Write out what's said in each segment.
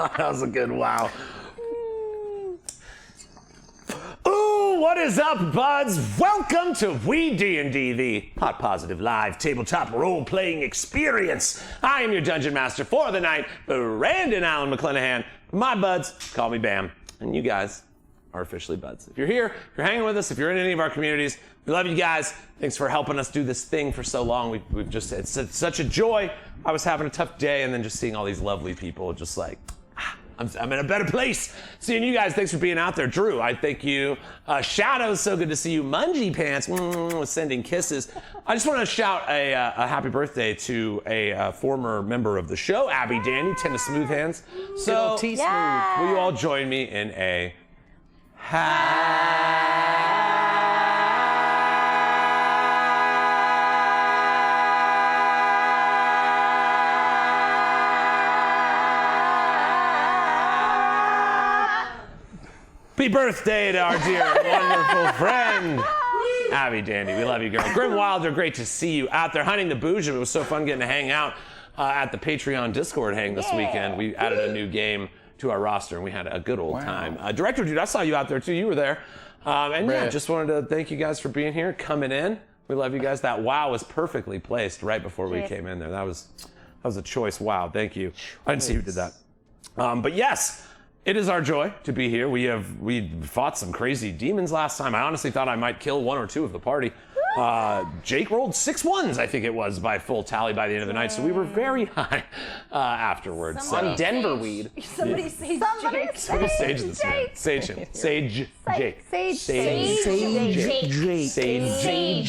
That was a good wow. Ooh, what is up, buds? Welcome to WeeDnD, the hot positive live tabletop role-playing experience. I am your dungeon master for the night, Brandon Allen McClanahan. My buds call me Bam, and you guys are officially buds. If you're here, if you're hanging with us, if you're in any of our communities, we love you guys. Thanks for helping us do this thing for so long. It's such a joy. I was having a tough day, and then just seeing all these lovely people, just like, I'm in a better place. Seeing you guys, thanks for being out there. Drew, I thank you. Shadows, so good to see you. Mungie Pants, sending kisses. I just want to shout a happy birthday to a former member of the show, Abby Danny, 10 of Smooth Hands. So, will you all join me in a Happy birthday to our dear, wonderful friend, Abby Dandy. We love you, girl. Grim Wilder, great to see you out there hunting the Boojum. It was so fun getting to hang out at the Patreon Discord hang this weekend. We added a new game to our roster, and we had a good old time. Director Dude, I saw you out there, too. You were there. Just wanted to thank you guys for being here, coming in. We love you guys. That wow was perfectly placed right before we came in there. That was a choice wow. Thank you. I didn't see who did that. But yes, it is our joy to be here. We fought some crazy demons last time. I honestly thought I might kill one or two of the party. Jake rolled 6 ones, I think it was, by full tally by the end of the night. So we were very high afterwards. On Denver weed. Somebody sage Jake. Somebody sage this man. Sage him. Sage Jake. Sage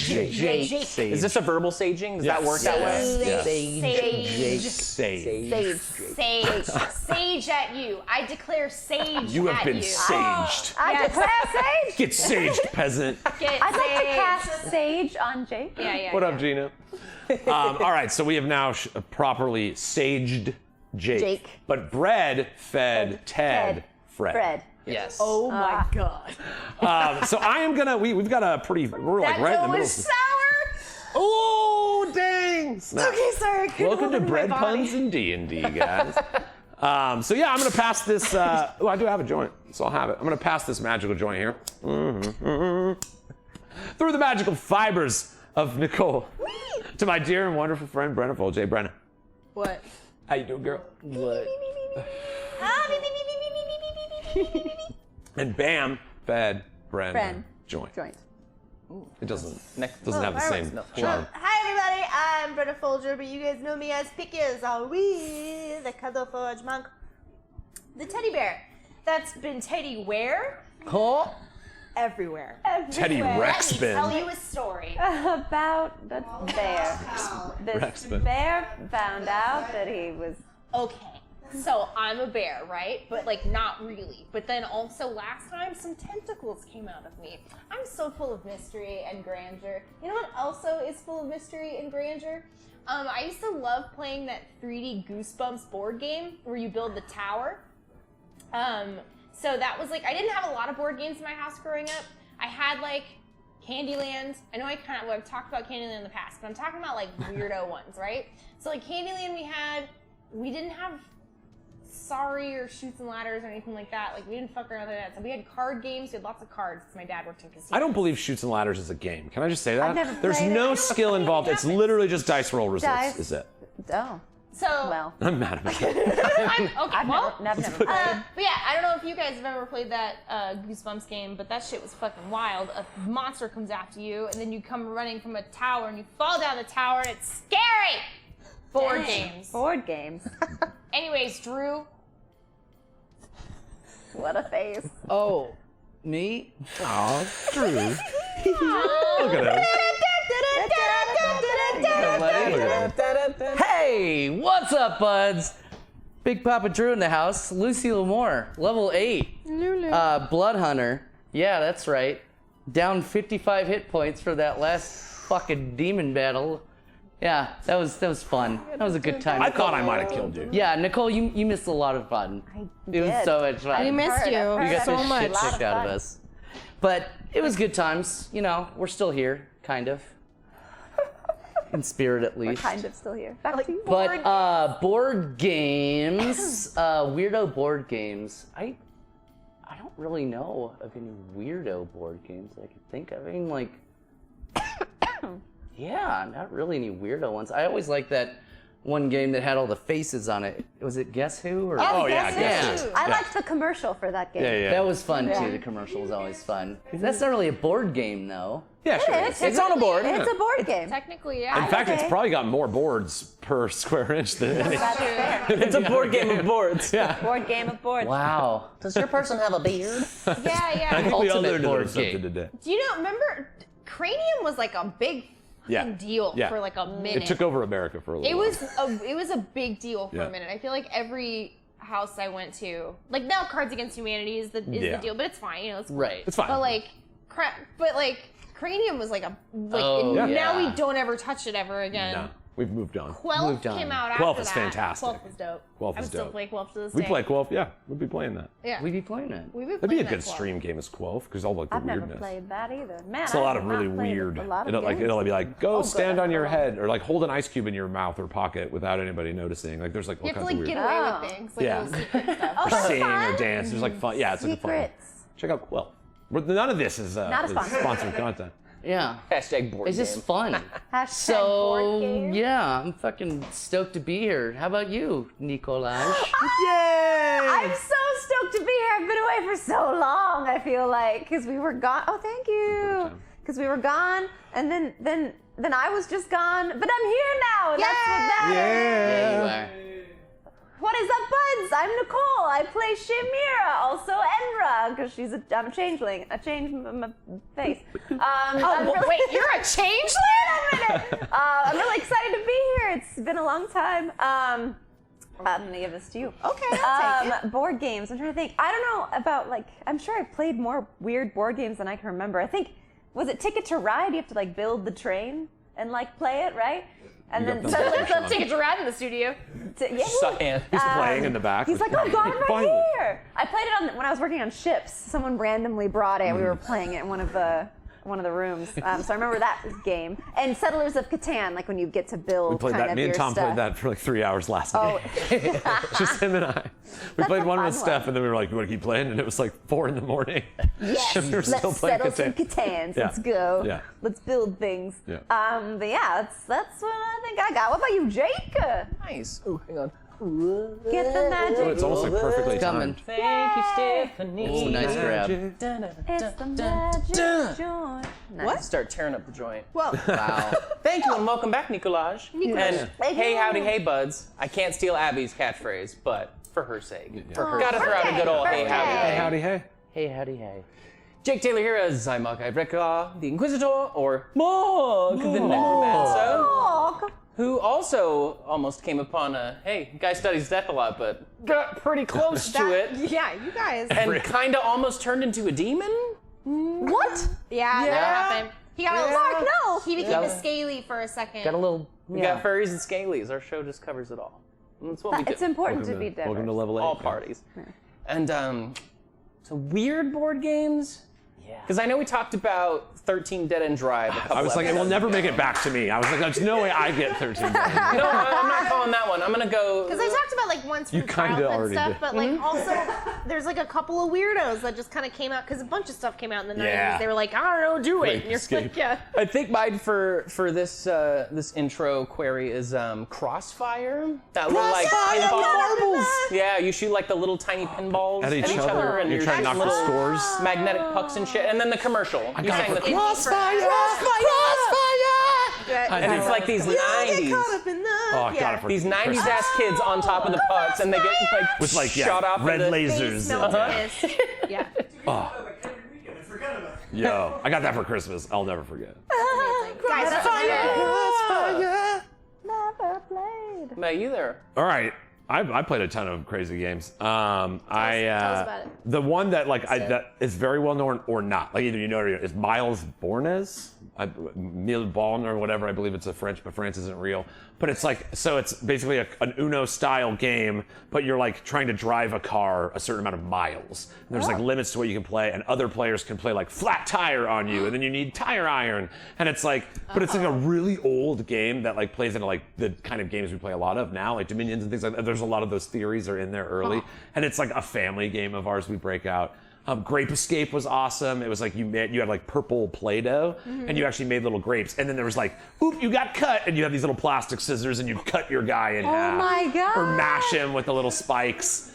Jake. Is this a verbal saging? Does that work that way? Sage at you. I declare sage at you. You have been saged. I declare sage. Get saged, peasant. I'd like to cast sage on Jake. What up, Gina? All right, so we have now properly saged Jake. But bread fed Ted Fred. Yes. Oh my God. So I am gonna. We've got a pretty. We're like right in the middle. That sour. Oh dang! Okay, sorry. Welcome to Bread Puns and D&D, guys. So yeah, I'm gonna pass this. Oh, I do have a joint, so I'll have it. I'm gonna pass this magical joint here. Through the magical fibers of Nicole to my dear and wonderful friend Brenna Fold. Jay Brenna. What? How you doing, girl? What? And bam, fed Bren joint. Ooh. It doesn't have the same charm. Hi everybody, I'm Brenna Folger, but you guys know me as Pickers, are we? The Cuddle Forge Monk. The teddy bear that's been teddy where? Oh. Everywhere. Teddy Rex Let me tell you a story. About the bear. This Rexman. bear found out that he was... Okay, so I'm a bear, right? But like not really. But then also last time some tentacles came out of me. I'm so full of mystery and grandeur. You know what also is full of mystery and grandeur? I used to love playing that 3D Goosebumps board game where you build the tower. So that was like, I didn't have a lot of board games in my house growing up. I had like Candyland. I know I've talked about Candyland in the past, but I'm talking about like weirdo ones, right? So like Candyland we didn't have Sorry or Chutes and Ladders or anything like that. Like we didn't fuck around with that. So we had card games. We had lots of cards because my dad worked in casinos. I don't believe Chutes and Ladders is a game. Can I just say that? I've never There's played no it. skill involved. It's literally just dice roll results. Dice. Is it? Oh. So Well. I'm mad about that. okay, well, Never played. but yeah, I don't know if you guys have ever played that Goosebumps game, but that shit was fucking wild. A monster comes after you, and then you come running from a tower, and you fall down the tower, and it's scary. Board games. Board games. Anyways, Drew. What a face. Oh, me? Aw, Drew. Look at him. Hey, what's up, buds? Big Papa Drew in the house. Lucy Lamore, level 8. Blood Hunter. Yeah, that's right. Down 55 hit points for that last fucking demon battle. Yeah, that was fun. That was a good time. I thought I might have killed you. Yeah, Nicole, you missed a lot of fun. It was so much fun. I missed you. You got so the much. shit kicked out of us. But it was good times. You know, we're still here, kind of. in spirit at We're least. kind of still here. Back to you. But board games, weirdo board games. I don't really know of any weirdo board games that I can think of. I mean, like, yeah, not really any weirdo ones. I always liked that one game that had all the faces on it. Was it Guess Who? Or Oh, yeah, Guess Guess Who. I liked the commercial for that game. Yeah. that was fun too. The commercial was always fun. That's not really a board game though. Yeah, sure. It's on a board. It's a board game. Technically, yeah. In fact, Okay. it's probably got more boards per square inch than any. That's fair. It's a board game of boards. Yeah. Board game of boards. Wow. Does your person have a beard? Yeah, I yeah. think we all Ultimate learned a board little something game. today. Do you know? Remember, Cranium was like a big fucking deal Yeah. for like a minute. It took over America for a little while. It was a big deal for Yeah. a minute. I feel like every house I went to, like now Cards Against Humanity is the Yeah. deal, but it's fine, you know. It's cool. Right. It's fine. But like Cranium was like Oh, and yeah. now we don't ever touch it ever again. No, we've moved on. Quelf Moved on. came out Quelf after is that. fantastic. Quelf was dope. Quelf I is still dope. play Quelf to this We day. play Quelf, yeah. We'd be playing that. Yeah. We'd be playing it. We've been That'd be a playing good that stream game as Quelf, because all like the I've never weirdness. played that either. Man, It's a lot of really weird. It'll be like, go stand on your head, or like hold an ice cube in your mouth or pocket without anybody noticing. Like there's like all You have to kinds like of get weird. away Oh. with things, like Yeah. little secret stuff. Oh, that's Sing fun. or dance. There's like fun. Yeah, it's like fun. Secrets. Check out Quelf. None of this is Not a sponsor. sponsored content. Yeah. Hashtag board It's game. just fun. Hashtag board So game. yeah, I'm fucking stoked to be here. How about you, Nicolaj? I'm so stoked to be here. I've been away for so long. I feel like because we were gone. Oh, thank you. Because we were gone, and then I was just gone. But I'm here now. And that's what that is. There you are. What is up, buds? I'm Nicole. I play Shayemira, also Enra, because I'm a changeling. I changed my face. Wait, you're a changeling? I'm really excited to be here. It's been a long time. I'm gonna give this to you. Okay, I'll take it. Board games. I'm trying to think. I don't know about I'm sure I've played more weird board games than I can remember. I think was it Ticket to Ride? You have to like build the train and like play it, right? And You then got suddenly Let's take it to ride in the studio. yeah. Suck hand. He's playing in the back. He's like, oh God, I'm right Finally. here. I played it when I was working on ships. Someone randomly brought it. We were playing it in one of the rooms. So I remember that game. And Settlers of Catan, like when you get to build We played kind that. of Me and your Tom stuff. played that for like 3 hours last Oh, night. Just him and I. We That's played a one fun with Steph, one. and then we were like, "You want to keep playing?" And it was like 4 in the morning. yes. And we were still Let's playing settle some Catan. Catans. Yeah. Let's go. Yeah. Let's build things. Yeah. But yeah, that's what I think I got. What about you, Jake? Nice. Oh, hang on. Get the magic. Oh, it's almost like perfectly Coming. timed. Thank you, Stephanie. Oh, nice grab. It's the magic joint. Nice. Start tearing up the joint. Whoa. Wow. Thank you and welcome back, Nicolaj. And Thank hey, you. howdy, hey, buds. I can't steal Abby's catchphrase, but for her sake, For her gotta throw out a good old hey, howdy, Birthday. hey. Howdy, hey. Hey, howdy, hey. Jake Taylor here as Zymak Ivreka, the Inquisitor, or Morg, the Necromancer, Oh, who also almost came upon hey, guy studies death a lot, but got pretty close to it, Yeah, you guys. and kinda almost turned into a demon? what? Yeah, that happened. He got a Mark, no. He became Yeah. a scaly for a second. Got a little. We Yeah. got furries and scalies. Our show just covers it all. That's what we do. It's important to be Welcome diverse. to level 8. All parties. And so weird board games. Yeah. Because I know we talked about 13 Dead End Drive. A couple I was like, it will episodes never make ago. it back to me. I was like, there's no way I get 13. No, I'm not calling that one. I'm gonna go. Because I talked about like once You from kinda childhood already stuff, did. but like also there's like a couple of weirdos that just kind of came out because a bunch of stuff came out in the 90s. Yeah. They were like, I don't know, do it. Great And you're escape. like, yeah. I think mine for this this intro query is Crossfire. That little like pinball. Yeah, you shoot like the little tiny pinballs At each other, and you're trying to knock the little scores. magnetic pucks and shit. And then the commercial. You got sang it. the Crossfire! and it's like these 90s. Oh, I got it for These 90s ass kids on top of the pucks, and they get like with like shot off red of the lasers. Smell piss. Yeah. Yo, I got that for Christmas. I'll never forget. Guys, that's all Never played. Matt, you there? All right. I played a ton of crazy games. Tell us about it. The one that that is very well known or not, like either you know it or you don't, is Miles Bornes, Mille Bon or whatever. I believe it's a French, but France isn't real. But it's it's basically an Uno style game, but you're like trying to drive a car a certain amount of miles. And there's like limits to what you can play, and other players can play like flat tire on you, and then you need tire iron. And it's like, but it's like a really old game that like plays into like the kind of games we play a lot of now, like Dominions and things like that. There's a lot of those theories are in there early, and it's like a family game of ours we break out. Grape Escape was awesome. It was like you had like purple Play-Doh, and you actually made little grapes. And then there was like, oop, you got cut, and you have these little plastic scissors, and you cut your guy in half. Oh my god! Or mash him with the little spikes,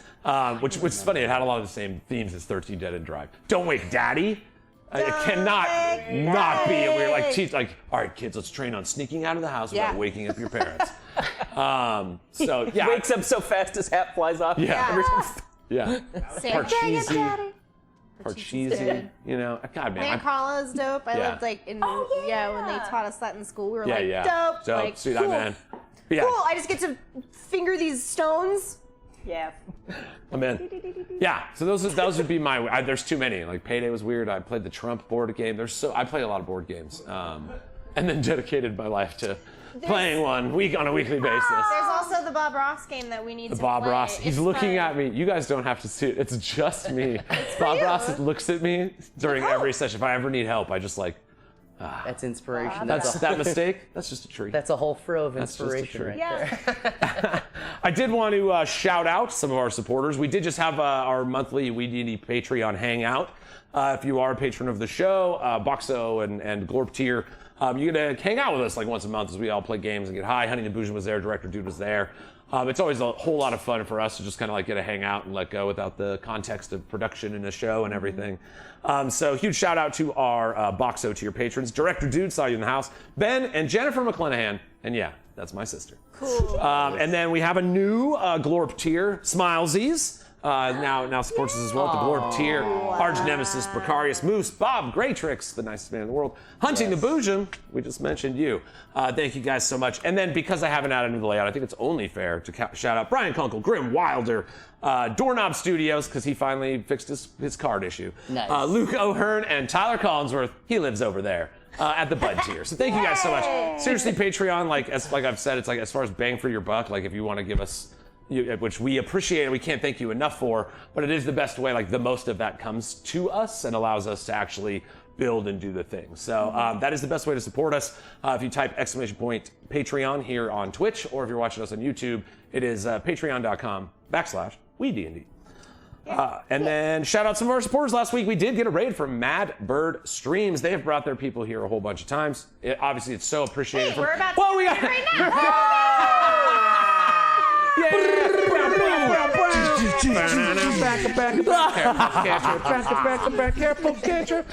which is funny. It had a lot of the same themes as 13 Dead and Drive. Don't Wake Daddy. It cannot not be a weird like all right, kids, let's train on sneaking out of the house without waking up your parents. So yeah, Wakes up so fast his hat flies off. Yeah. Yeah. Same. Part Dang it, cheesy. Daddy. Part cheesy. You know, God, man. Aunt Carla's dope. I lived like in when they taught us that in school. We were dope. So, Like, sweet, cool. man. Yeah. Cool. I just get to finger these stones. Yeah. I'm in. Yeah. So those would be my. There's too many. Like Payday was weird. I played the Trump board game. I play a lot of board games, and then dedicated my life to playing one on a weekly basis. There's also the Bob Ross game that we need to Bob play. Ross, he's It's looking fun. at me. You guys don't have to see it. It's just me. Bob Ross looks at me during every session. If I ever need help, I just like. That's inspiration. That's that mistake. That's just a tree. That's a whole throw of That's just a inspiration tree. right Yeah. there. I did want to shout out some of our supporters. We did just have our monthly WeeDnD Patreon hangout. If you are a patron of the show, Boxo and Glorp Tier, you get to hang out with us like once a month as we all play games and get high. Honey and Bougie was there. Director Dude was there. It's always a whole lot of fun for us to just kind of like get to hang out and let go without the context of production and a show and everything. So huge shout out to our Boxo Tier patrons. Director Dude, saw you in the house. Ben and Jennifer McClanahan. And yeah, that's my sister. Cool. And then we have a new Glorp Tier, Smilesies. Now supports us as well. The Glorp Tier, Arch Nemesis, Precarious Moose, Bob Graytrix, the nicest man in the world, Hunting the Boojum, we just mentioned you. Thank you guys so much. And then because I haven't added into the layout, I think it's only fair to shout out Brian Kunkel, Grim Wilder, Doorknob Studios, because he finally fixed his card issue. Nice. Luke O'Hearn and Tyler Collinsworth, he lives over there. At the Bud Tier. So thank you guys so much. Seriously, Patreon, like I've said, it's like as far as bang for your buck, like if you want to give us, which we appreciate and we can't thank you enough for, but it is the best way, like the most of that comes to us and allows us to actually build and do the thing. So that is the best way to support us. If you type !Patreon here on Twitch, or if you're watching us on YouTube, it is patreon.com/WeeDnD. And then shout out some of our supporters. Last week we did get a raid from Mad Bird Streams. They have brought their people here a whole bunch of times. Obviously, it's so appreciated. Hey, we're about to we got right now. Careful cantrip.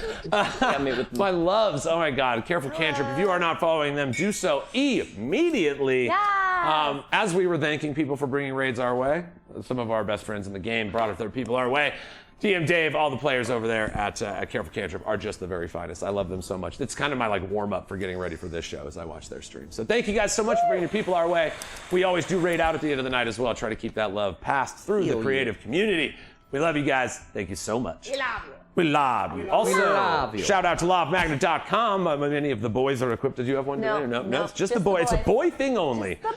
My loves. Oh my God. Careful cantrip. If you are not following them, do so immediately. Yeah. As we were thanking people for bringing raids our way, some of our best friends in the game brought their people our way. DM Dave, all the players over there at Careful Cantrip are just the very finest. I love them so much. It's kind of my like warm up for getting ready for this show as I watch their stream. So thank you guys so much for bringing your people our way. We always do raid out at the end of the night as well. Try to keep that love passed through the creative community. We love you guys. Thank you so much. We love you. We love you. Also, love you. shout out to LawofMagnet.com. Many of the boys are equipped. Did you have one today? No, it's just the boy. It's a boy thing only. The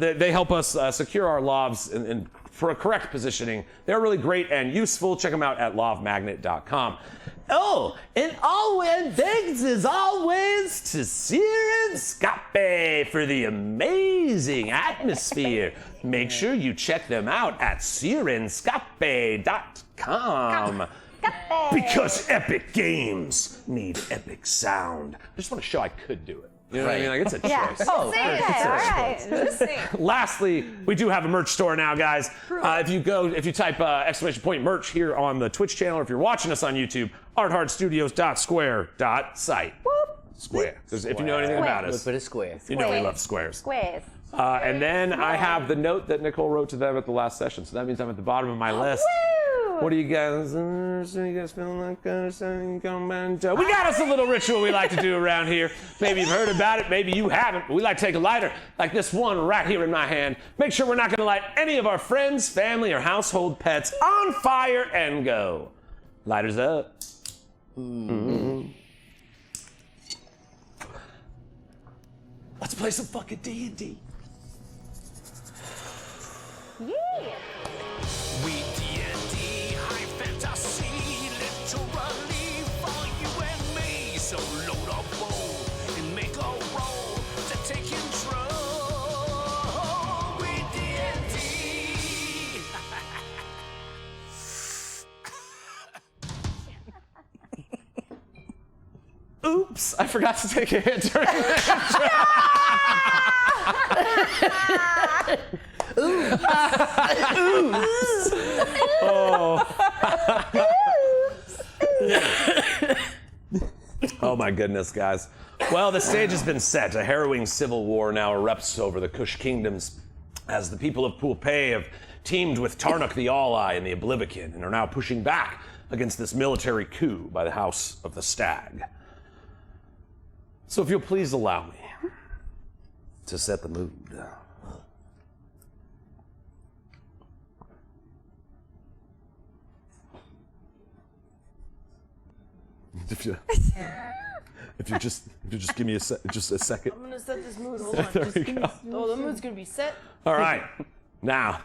boys. They help us secure our lofts and for a correct positioning. They're really great and useful. Check them out at LawofMagnet.com. Oh, and always thanks as always to Siren Scape for the amazing atmosphere. Make sure you check them out at SirenScape.com. Because epic games need epic sound. I just want to show I could do it. You know what I mean? Like, it's a choice. All right. Just saying. Lastly, we do have a merch store now, guys. If you type !merch here on the Twitch channel, or if you're watching us on YouTube, arthardstudios.square.site. Square. Because if you know anything about us, Put a square. you know we love squares. Squares. And then I have the note that Nicole wrote to them at the last session. So that means I'm at the bottom of my list. Woo! What do you guys? Feeling like something coming? We got us a little ritual we like to do around here. Maybe you've heard about it, maybe you haven't. But we like to take a lighter, like this one right here in my hand. Make sure we're not going to light any of our friends, family, or household pets on fire and go. Lighters up. Mm-hmm. Let's play some fucking D&D. Yeah. Weed&D, high fantasy, literally for you and me. So load up, roll, and make a roll to take control. Weed&D. Oops, I forgot to take a hit during the intro. Oh my goodness, guys. Well, the stage has been set. A harrowing civil war now erupts over the Kush Kingdoms as the people of Poolpay have teamed with Tarnuk the All-Eye and the Oblivion and are now pushing back against this military coup by the House of the Stag. So if you'll please allow me to set the mood. If you just give me just a second. I'm gonna set this mood. Hold on. There we go. Oh, the mood's gonna be set. All right, now.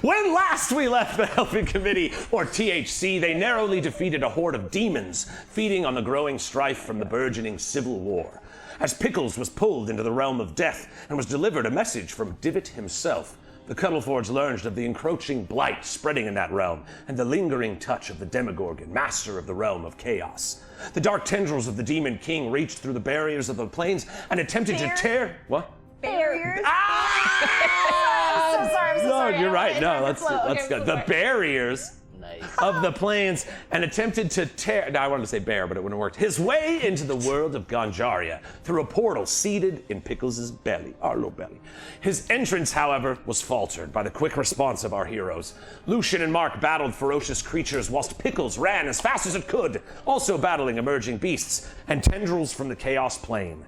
When last we left the Helping Committee, or THC, they narrowly defeated a horde of demons feeding on the growing strife from the burgeoning civil war. As Pickles was pulled into the realm of death and was delivered a message from Divot himself, the Cuddleforge learned of the encroaching blight spreading in that realm and the lingering touch of the Demogorgon, master of the realm of chaos. The dark tendrils of the Demon King reached through the barriers of the plains and attempted to tear... What? Barriers. I'm so sorry. I'm so No, sorry. you're right. No, let's Okay, go. The barriers Nice. of the plains and attempted to tear, now I wanted to say bear, but it wouldn't have worked, his way into the world of Ganjaria through a portal seated in Pickles' belly, our little belly. His entrance, however, was faltered by the quick response of our heroes. Lucian and Mark battled ferocious creatures whilst Pickles ran as fast as it could, also battling emerging beasts and tendrils from the Chaos Plane.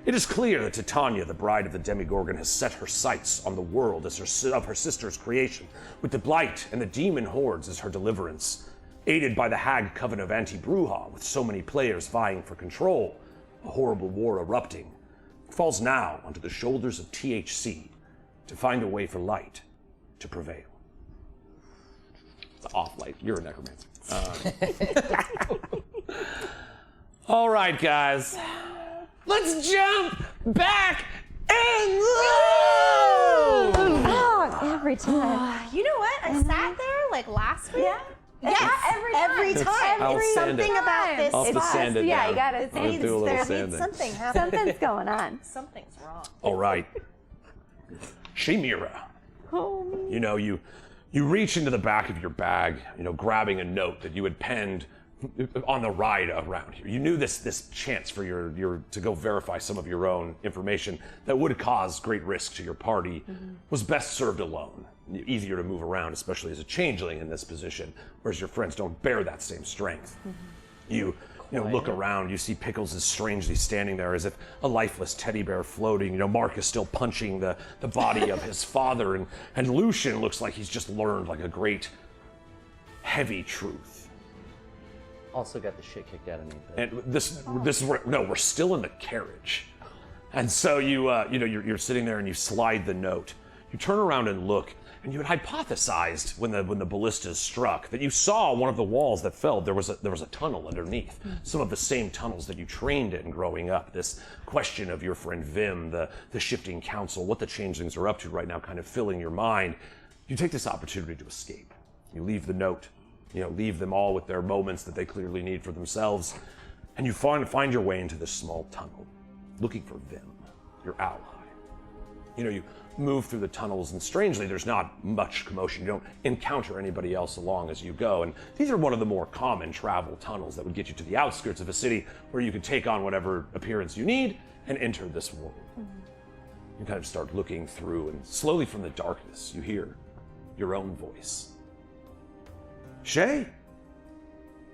It is clear that Titania, the bride of the Demogorgon, has set her sights on the world as of her sister's creation, with the blight and the demon hordes as her deliverance. Aided by the Hag Coven of Anti-Bruja, with so many players vying for control, a horrible war erupting, it falls now onto the shoulders of THC to find a way for light to prevail. It's off light. You're a necromancer. All right, guys. Let's jump back and load! Oh, every time. You know what? I sat there like last week. Yeah. Yes, every time. I'll There's sand it. something about this. I'll have to sand it Yeah, down. you gotta I'll do a little There sanding. needs something happening. Something's going on. Something's wrong. All right. Shayemira. You know, you reach into the back of your bag, grabbing a note that you had penned on the ride around here. You knew this chance for your to go verify some of your own information that would cause great risk to your party was best served alone. Easier to move around, especially as a changeling in this position, whereas your friends don't bear that same strength. You look around, you see Pickles is strangely standing there as if a lifeless teddy bear floating. Mark is still punching the body of his father, and Lucian looks like he's just learned like a great heavy truth. Also got the shit kicked out of me. But... And this is where we're still in the carriage, and so you're sitting there and you slide the note. You turn around and look, and you had hypothesized when the ballistas struck that you saw one of the walls that fell. There was a tunnel underneath, some of the same tunnels that you trained in growing up. This question of your friend Vim, the shifting council, what the changelings are up to right now, kind of filling your mind. You take this opportunity to escape. You leave the note. Leave them all with their moments that they clearly need for themselves. And you find your way into this small tunnel, looking for Vim, your ally. You move through the tunnels, and strangely, there's not much commotion. You don't encounter anybody else along as you go. And these are one of the more common travel tunnels that would get you to the outskirts of a city where you could take on whatever appearance you need and enter this world. You kind of start looking through, and slowly from the darkness, you hear your own voice. Shay,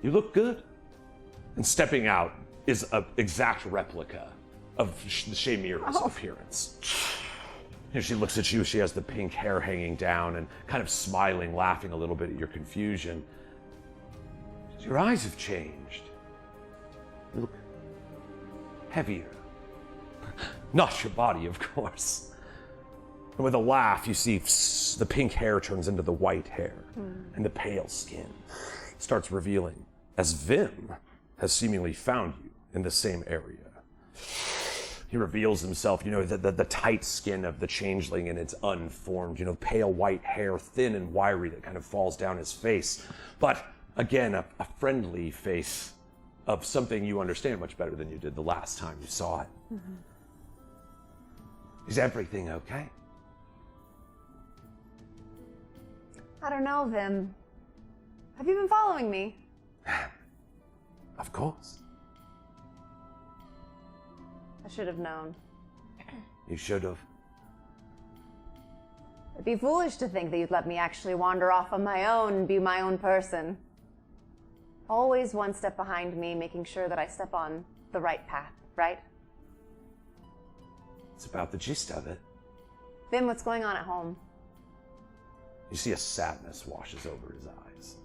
you look good. And stepping out is an exact replica of Shayemira's appearance. And she looks at you, she has the pink hair hanging down and kind of smiling, laughing a little bit at your confusion. Your eyes have changed. You look heavier. Not your body, of course. And with a laugh, you see the pink hair turns into the white hair, and the pale skin starts revealing as Vim has seemingly found you in the same area. He reveals himself, the tight skin of the changeling, and it's unformed, pale white hair, thin and wiry that kind of falls down his face. But again, a friendly face of something you understand much better than you did the last time you saw it. Mm-hmm. Is everything okay? I don't know, Vim. Have you been following me? Of course. I should have known. You should have. It'd be foolish to think that you'd let me actually wander off on my own and be my own person. Always one step behind me, making sure that I step on the right path, right? It's about the gist of it. Vim, what's going on at home? You see a sadness washes over his eyes.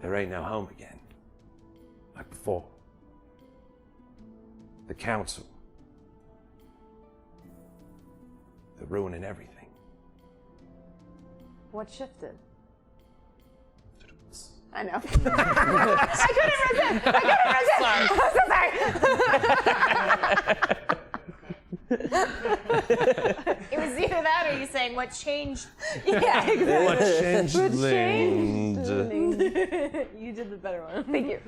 There ain't no home again, like before. The council, they're ruining everything. What shifted? I know. I couldn't resist. I'm so sorry. It was either that or you saying what changed. Yeah, exactly. What changed? You did the better one. Thank you.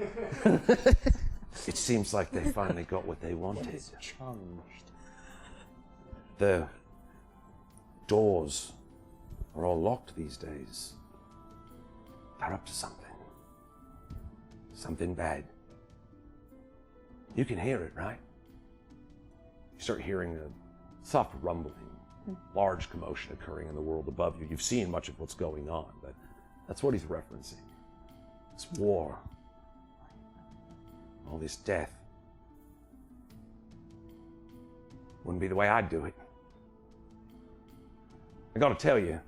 It seems like they finally got what they wanted. The doors are all locked these days. They're up to something. Something bad. You can hear it, right? You start hearing a soft rumbling, large commotion occurring in the world above you. You've seen much of what's going on, but that's what he's referencing. It's war. All this death. Wouldn't be the way I'd do it. I gotta tell you,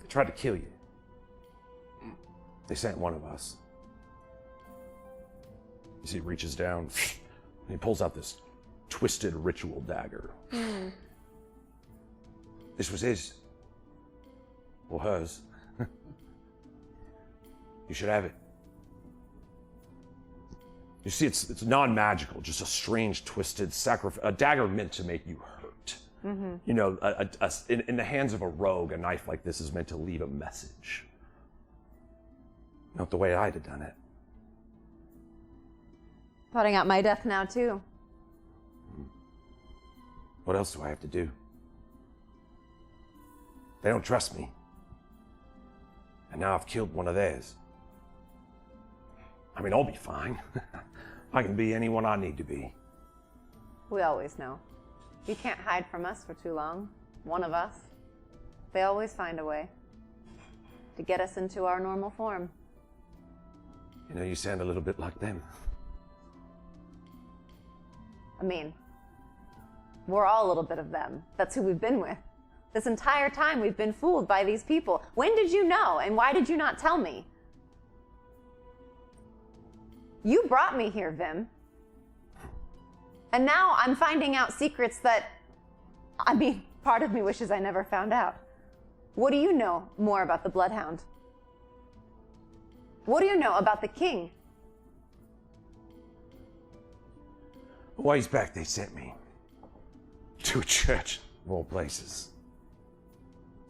they tried to kill you. They sent one of us. You see, he reaches down and he pulls out this twisted ritual dagger. This was his. Or hers. You should have it. You see, it's non-magical, just a strange, twisted a dagger meant to make you hurt. Mm-hmm. You know, in the hands of a rogue, a knife like this is meant to leave a message. Not the way I'd have done it. Plotting out my death now, too. What else do I have to do? They don't trust me. And now I've killed one of theirs. I mean, I'll be fine. I can be anyone I need to be. We always know. You can't hide from us for too long. One of us. They always find a way to get us into our normal form. You know, you sound a little bit like them. I mean, we're all a little bit of them. That's who we've been with. This entire time we've been fooled by these people. When did you know, and why did you not tell me? You brought me here, Vim. And now I'm finding out secrets that, I mean, part of me wishes I never found out. What do you know more about the Bloodhound? What do you know about the king? A ways back, they sent me to a church, of all places.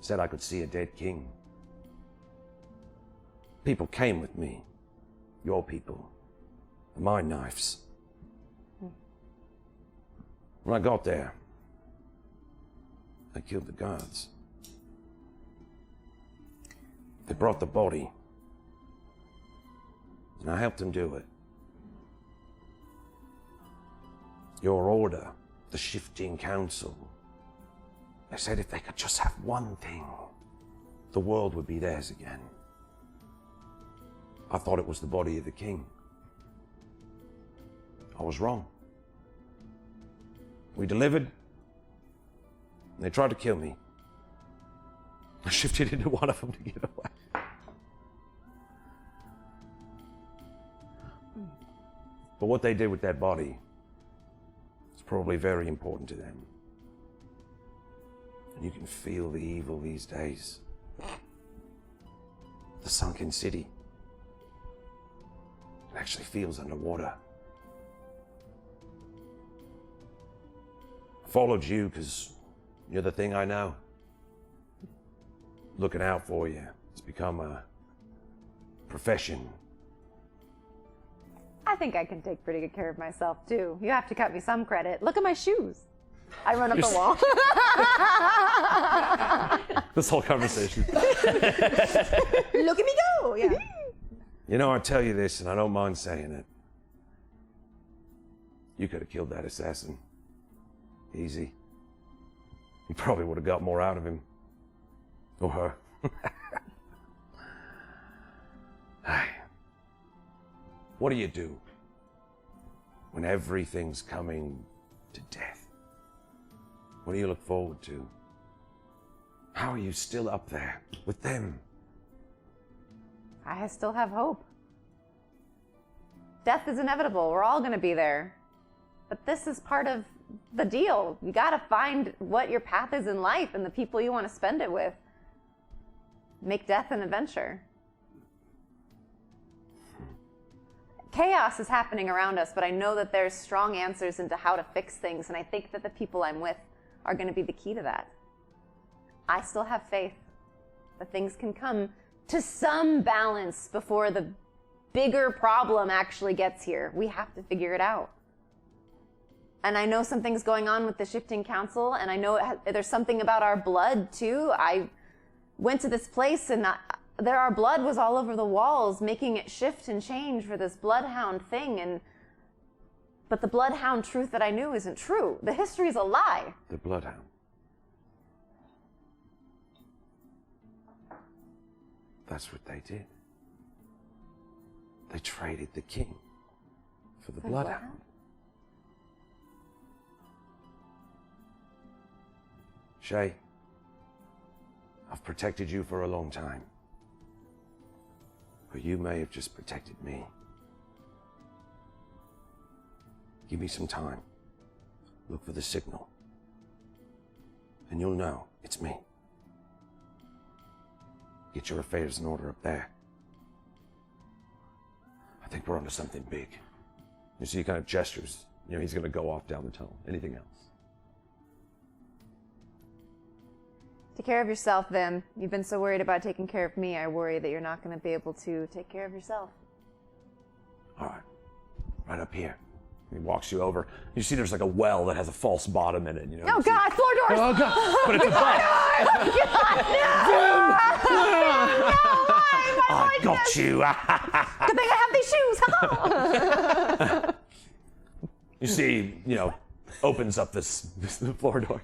Said I could see a dead king. People came with me. Your people. My knives. When I got there, I killed the guards. They brought the body. And I helped them do it. Your order, the shifting council, they said if they could just have one thing, the world would be theirs again. I thought it was the body of the king. I was wrong. We delivered. They tried to kill me. I shifted into one of them to get away. But what they did with that body is probably very important to them. And you can feel the evil these days. The sunken city. It actually feels underwater. I followed you because you're the thing I know. Looking out for you. It's become a profession. I think I can take pretty good care of myself too. You have to cut me some credit. Look at my shoes. I run up the wall. This whole conversation. Look at me go. Yeah. You know, I tell you this, and I don't mind saying it. You could have killed that assassin. Easy. You probably would have got more out of him. Or her. Hey. What do you do when everything's coming to death? What do you look forward to? How are you still up there with them? I still have hope. Death is inevitable. We're all going to be there. But this is part of the deal. You got to find what your path is in life and the people you want to spend it with. Make death an adventure. Chaos is happening around us, but I know that there's strong answers into how to fix things, and I think that the people I'm with are going to be the key to that. I still have faith that things can come to some balance before the bigger problem actually gets here. We have to figure it out. And I know something's going on with the shifting council, and I know there's something about our blood too. I went to this place and our blood was all over the walls, making it shift and change for this bloodhound thing. But the bloodhound truth that I knew isn't true. The history is a lie. The bloodhound. That's what they did. They traded the king for the bloodhound. Shay, I've protected you for a long time. But you may have just protected me. Give me some time. Look for the signal. And you'll know it's me. Get your affairs in order up there. I think we're onto something big. You see, he kind of gestures. You know, he's going to go off down the tunnel. Anything else? Take care of yourself, Vim. You've been so worried about taking care of me, I worry that you're not going to be able to take care of yourself. All right. Right up here. He walks you over. You see there's like a well that has a false bottom in it. You know, Oh, God, floor doors! Oh, God. But it's a bug. I got you. Good thing I have these shoes. You see, you know, opens up this floor door.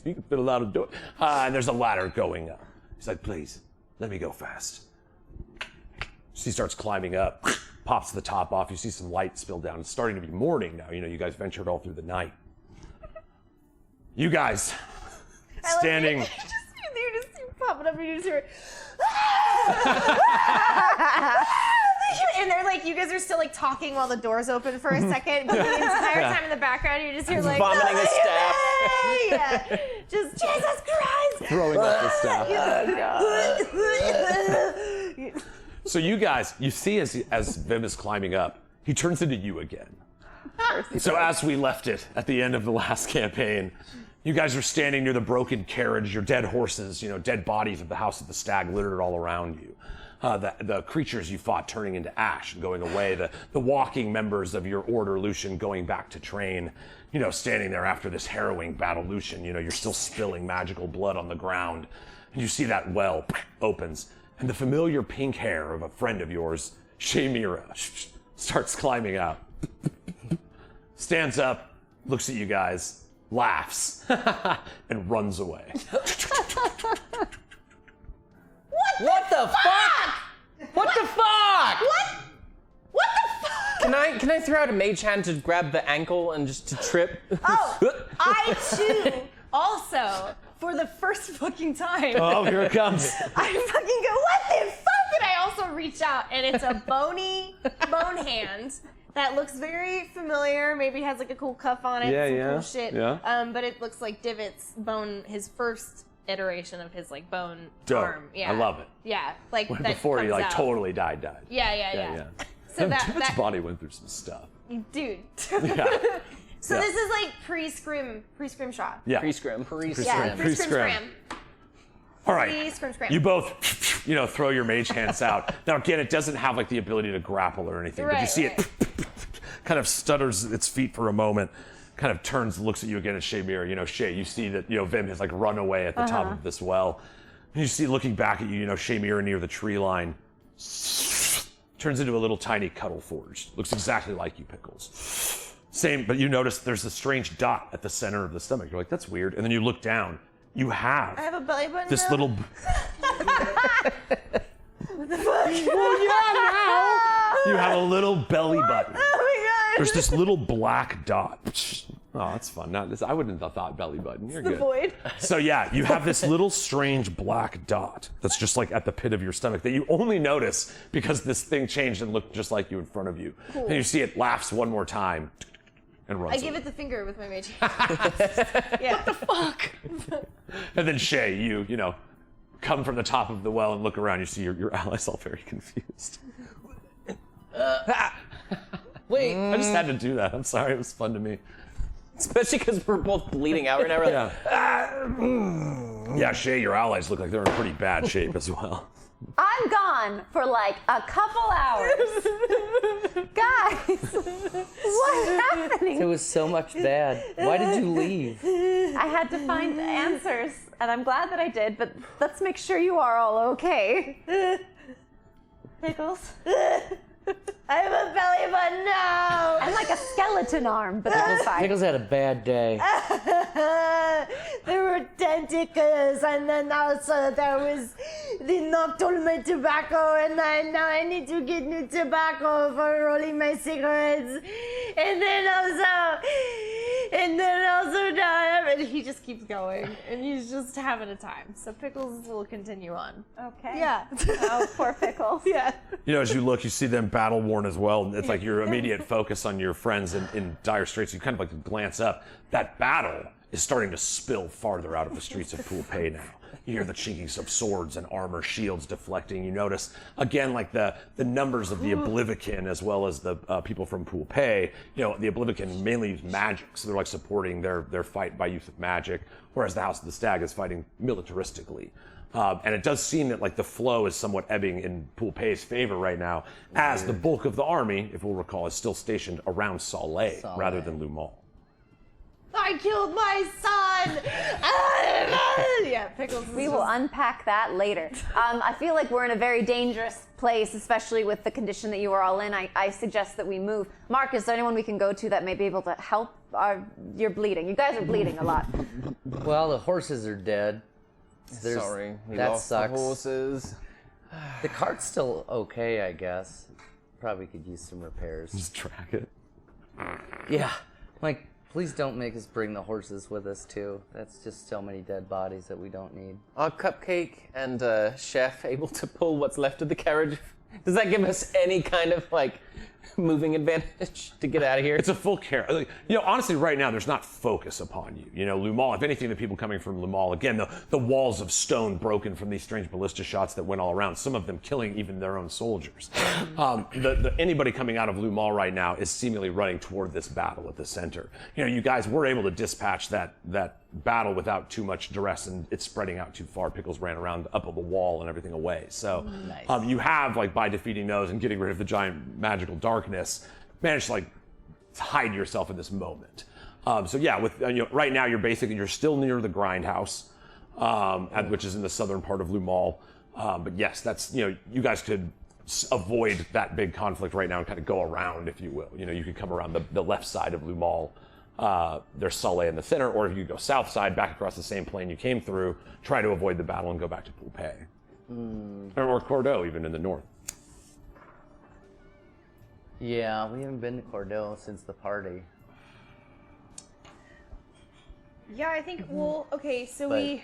You can fit a lot of door. And there's a ladder going up. He's like, please, let me go fast. She starts climbing up, pops the top off. You see some light spill down. It's starting to be morning now. You know, you guys ventured all through the night. You guys, standing. You just popping up and you just hear and they're like, you guys are still like talking while the door's open for a second, but the entire time in the background you just hear like vomiting a staff. Yeah, just Jesus Christ, Throwing up the staff. So you guys, you see as Vim is climbing up, he turns into you again. So as we left it at the end of the last campaign, you guys are standing near the broken carriage, your dead horses, you know, dead bodies of the House of the Stag littered all around you. The creatures you fought turning into ash and going away, the walking members of your order, Lucian, going back to train, you know, standing there after this harrowing battle, Lucian, you know, you're still spilling magical blood on the ground. And you see that well opens, and the familiar pink hair of a friend of yours, Shayemira, starts climbing out. Stands up, looks at you guys, laughs, and runs away. What the fuck? What the fuck? What the fuck? Can I throw out a mage hand to grab the ankle and just to trip? Oh, I too also, for the first fucking time, Oh, here it comes. I fucking go, what the fuck? And I also reach out, and it's a bony bone hand that looks very familiar. Maybe has like a cool cuff on it. Yeah, some yeah, cool shit. yeah. But it looks like Divot's bone, his first iteration of his like bone Dope. arm. Yeah, I love it. Yeah, like that Before he comes like out. totally died. Yeah. So David's that body went through some stuff. dude. Yeah. So Yeah. this is like pre-scrim shot. Yeah. Pre-scrim. Yeah, Pre-scrim. pre-scrim scram. All right. Pre-scrim scram. You both, throw your mage hands out. Now, again, it doesn't have like the ability to grapple or anything, but you Right, see right. it kind of stutters its feet for a moment, kind of turns, looks at you again at Shayemira. Shay, you see that, Vim has like run away at the top of this well. And you see looking back at you, Shayemira near the tree line turns into a little tiny Cuddle Forge. Looks exactly like you, Pickles. Same, but you notice there's a strange dot at the center of the stomach. You're like, that's weird. And then you look down. You have I have a belly button this now? little. You have a little belly button. Oh my god. There's this little black dot. Oh, that's fun. Not this. I wouldn't have thought belly button. You're The good. void. So yeah, you have this little strange black dot that's just like at the pit of your stomach that you only notice because this thing changed and looked just like you in front of you. Cool. And you see it laughs one more time and runs I give away. it the finger with my mage. Yeah. What the fuck? And then Shay, you come from the top of the well and look around. You see your allies all very confused. Wait. I just had to do that. I'm sorry. It was fun to me. Especially because we're both bleeding out right now. We're like, Yeah, Shay, your allies look like they're in pretty bad shape as well. I'm gone for like a couple hours. Guys, what's happening? It was so much bad. Why did you leave? I had to find answers, and I'm glad that I did, but let's make sure you are all okay. Pickles? I have a belly button now. And like a skeleton arm, but that was fine. Pickles had a bad day. There were tentacles, and then also there was they knocked all my tobacco, and now I need to get new tobacco for rolling my cigarettes, and then also now, and he just keeps going, and he's just having a time. So Pickles will continue on. Okay. Yeah. Oh, poor Pickles. Yeah. As you look, you see them battle worn as well. It's like your immediate focus on your friends in dire straits. You kind of like glance up. That battle is starting to spill farther out of the streets of Pool Pay now. You hear the chinkings of swords and armor, shields deflecting. You notice, again, like the numbers of the Oblivion as well as the people from Pool Pay. The Oblivion mainly use magic, so they're like supporting their fight by use of magic, whereas the House of the Stag is fighting militaristically. And it does seem that like the flow is somewhat ebbing in Pool Pay's favor right now, as the bulk of the army, if we'll recall, is still stationed around Saleh rather than Lumal. I killed my son. Yeah, Pickles. We will unpack that later. I feel like we're in a very dangerous place, especially with the condition that you are all in. I suggest that we move. Mark, is there anyone we can go to that may be able to help? You're bleeding. You guys are bleeding a lot. Well, the horses are dead. sorry, we that lost sucks. the horses. The cart's still okay, I guess. Probably could use some repairs. Just track it. Yeah. Like, please don't make us bring the horses with us, too. That's just so many dead bodies that we don't need. Are Cupcake and Chef able to pull what's left of the carriage? Does that give us any kind of, like, moving advantage to get out of here? It's a full care. Honestly, right now, there's not focus upon you. Lumal, if anything, the people coming from Lumal, again, the walls of stone broken from these strange ballista shots that went all around, some of them killing even their own soldiers. Anybody coming out of Lumal right now is seemingly running toward this battle at the center. You guys were able to dispatch that battle without too much duress, and it's spreading out too far. Pickles ran around up of the wall and everything away. So Nice. you have, like, by defeating those and getting rid of the giant magical darkness, managed to, like, hide yourself in this moment. So yeah, with right now you're still near the grindhouse, which is in the southern part of Lumal. But yes, that's you guys could avoid that big conflict right now and kind of go around, if you will. You could come around the left side of Lumal. There's Saleh in the center, or if you go south side, back across the same plane you came through, try to avoid the battle and go back to Pool Pay. Or Cordeaux, even in the north. Yeah, we haven't been to Cordeaux since the party. Yeah, I think. Well, okay, so But-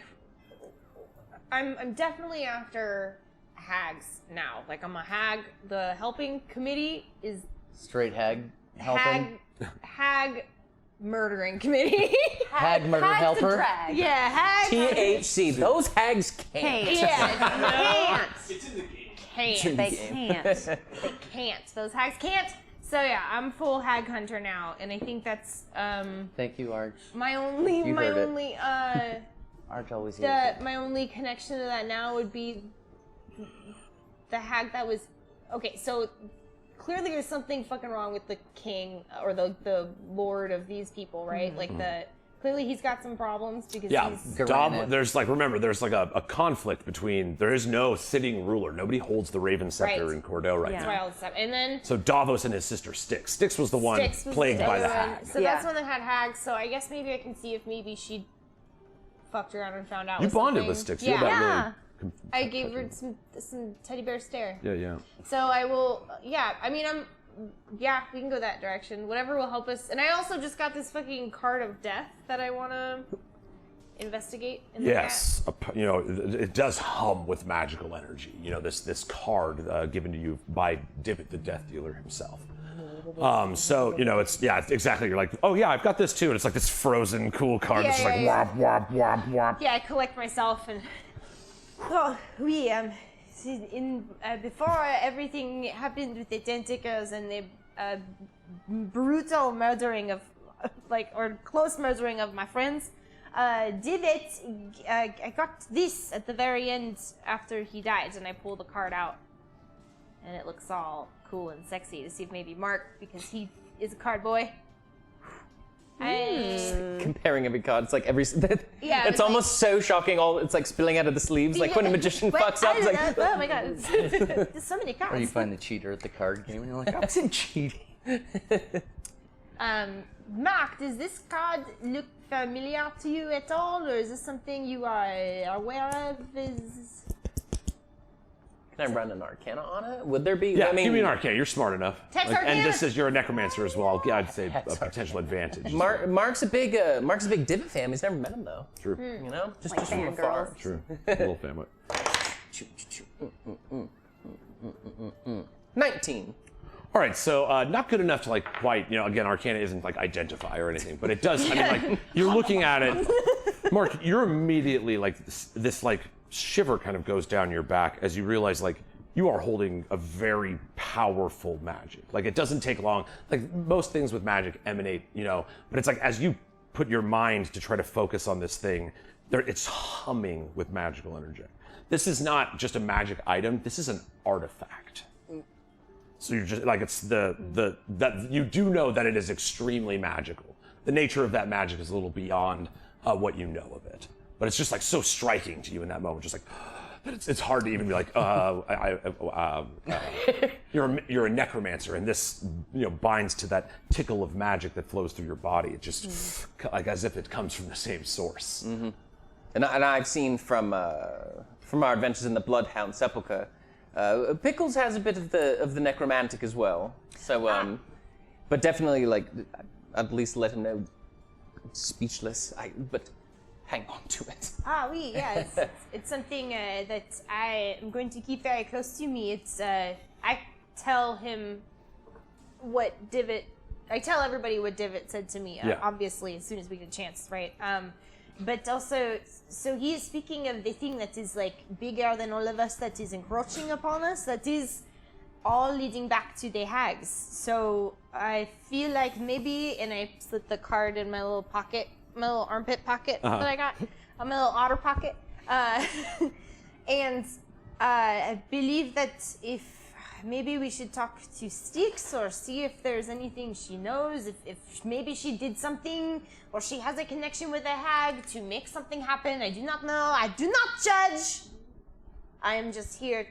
I'm definitely after hags now. Like I'm a hag. The helping committee is Straight hag helping. hag murdering committee. Hag murder Hag's the helper. drag. Yeah, hag. THC. Those hags can't. Yeah, Can't. can't. They can't. They can't. Those hags can't. So yeah, I'm full hag hunter now, and I think that's Thank you, Arch. my only You heard it. only Arch always hears it. my only connection to that now would be the hag that was okay. So clearly, there's something fucking wrong with the king or the lord of these people, right? Like clearly he's got some problems because Yeah, he's there's like, remember, there's like a conflict between, there is no sitting ruler. Nobody holds the Raven Scepter Right. in Cordeaux right that's now. why all this stuff. And then So Davos and his sister Styx. Styx was the one Styx was plagued by the other one. hag. So Yeah. that's one that had hags. So I guess maybe I can see if maybe she fucked around and found out. You with bonded something. with Styx. Yeah, You're about Yeah. really I gave her some teddy bear stare. Yeah. So I will. Yeah, I mean Yeah, we can go that direction. Whatever will help us. And I also just got this fucking card of death that I want to investigate. And look Yes, you know, it does hum with magical energy. You know, this card given to you by Divot, the Death Dealer himself. So you know, it's exactly. You're like, oh yeah, I've got this too, and it's like this frozen cool card. Yeah, It's just like yeah, womp womp womp womp. Yeah, I collect myself and. Oh, we before everything happened with the tentacles and the brutal murdering of, or close murdering of my friends, Divot, I got this at the very end after he died, and I pull the card out, and it looks all cool and sexy to see if maybe Mark, because he is a card boy. Comparing every card, it's like every. Yeah, it's it's almost so shocking. It's like spilling out of the sleeves, like when a magician Well, fucks up. It's like, oh my god, there's so many cards. Or you find the cheater at the card game and you're like, I wasn't cheating. Mark, does this card look familiar to you at all, or is this something you are aware of? can I run an Arcana on it? Would there be? Yeah, I mean, give me an arcane. You're smart enough. Text and Arcana. this is, you're a necromancer as well. Yeah, I'd say a Text potential advantage. Mark's a big Divot fan. He's never met him though. True. You know, just Like from afar. fangirls. True. A little family. 19. All right, so not good enough to like quite, again, Arcana isn't like identify or anything, but it does, I mean, like, you're looking at it, Mark, you're immediately like, this like shiver kind of goes down your back as you realize like, you are holding a very powerful magic. Like, it doesn't take long. Like, most things with magic emanate, but it's like, as you put your mind to try to focus on this thing, it's humming with magical energy. This is not just a magic item, this is an artifact. So you're just like, it's that you do know that it is extremely magical. The nature of that magic is a little beyond what you know of it. But it's just like so striking to you in that moment, just like, that it's hard to even be like, you're a necromancer, and this binds to that tickle of magic that flows through your body. It just like as if it comes from the same source. Mm-hmm. And I've seen from our adventures in the Bloodhound Sepulchre, Pickles has a bit of the necromantic as well. So, but definitely like at least let him know. I'm speechless. But hang on to it. Oui, yeah, it's something that I am going to keep very close to me. It's I tell him what Divot. I tell everybody what Divot said to me. Yeah. Obviously, as soon as we get a chance, right? But also, so he is speaking of the thing that is like bigger than all of us, that is encroaching upon us, that is all leading back to the hags. So I feel like maybe, and I slip the card in my little pocket, my little armpit pocket that I got, my little otter pocket, and I believe that if maybe we should talk to Styx or see if there's anything she knows, if maybe she did something or she has a connection with a hag to make something happen. I do not know. I do not judge. I am just here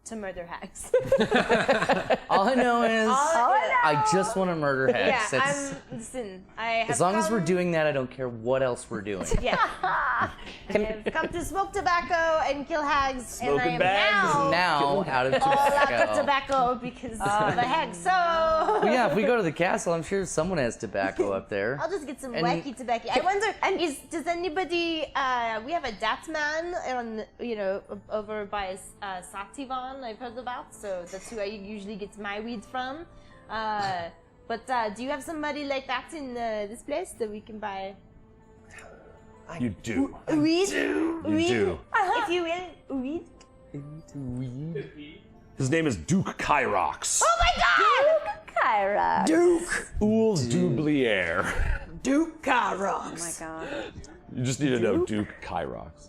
to murder hags. All I know is I know. just want to murder hags. Yeah, listen, I have As long as we're come- doing that, I don't care what else we're doing. Yeah. I've come to smoke tobacco and kill hags, and I Smoking am bags. Now, out of all out of tobacco. tobacco because of the hags. So Well, yeah, if we go to the castle, I'm sure someone has tobacco up there. I'll just get some And- wacky tobacco. I wonder, does anybody? We have a dat man on, over by Sativan. I've heard about. So that's who I usually get my weed from. But do you have somebody like that in this place that we can buy? You do. Weed? You Weed? do. If you will, weed. His name is Duke Korvax. Oh my God! Kyra. Duke Ools Dublier. Duke Oh Korvax. my god. You just need to know Duke Korvax.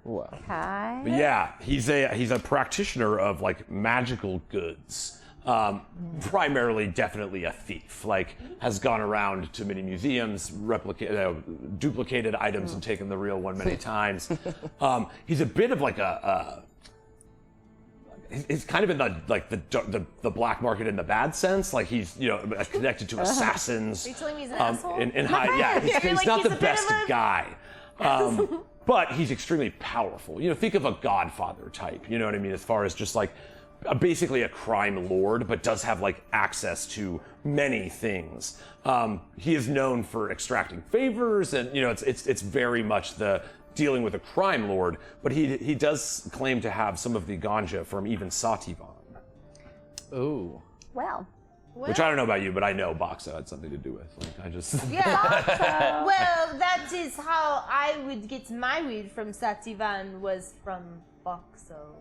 Wow. Kai. But yeah, he's a practitioner of like magical goods. Primarily, definitely a thief. Like, has gone around to many museums, duplicated items and taken the real one many times. He's a bit of like he's kind of in the black market in the bad sense. Like he's connected to assassins. Are you telling me he's an asshole? In high, yeah, You're he's like, not he's the a bit best of a- guy. But he's extremely powerful. Think of a Godfather type. You know what I mean? As far as just like basically a crime lord, but does have like access to many things. He is known for extracting favors, and it's very much the dealing with a crime lord. But he does claim to have some of the ganja from even Sativan. Ooh. Well. Which I don't know about you, but I know Boxa had something to do with. Like I just. Yeah. Well, that is how I would get my weed from Sativan, was from Boxo.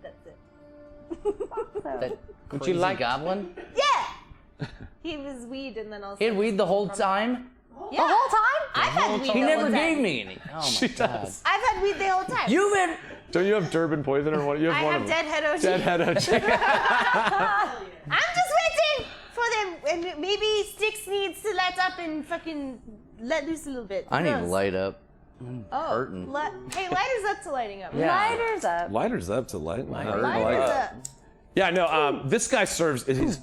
That's it. That Would crazy you like- goblin? Yeah! He was weed and then also... He had weed the whole time? Yeah. The whole time? I've had weed He the never whole gave time. me any. Oh my She god. does. I've had weed the whole time. You've been. Don't you have Durban poison or what? You have I one have of them. dead head OG. Dead head OG. I'm just waiting for them. And maybe Styx needs to light up and fucking let loose a little bit. I Who need to knows? light up. Oh, hurting. hey, lighter's up to lighting up. Yeah. Lighters up. Lighters up to light. Lighter's up. Yeah, no. This guy serves. He's,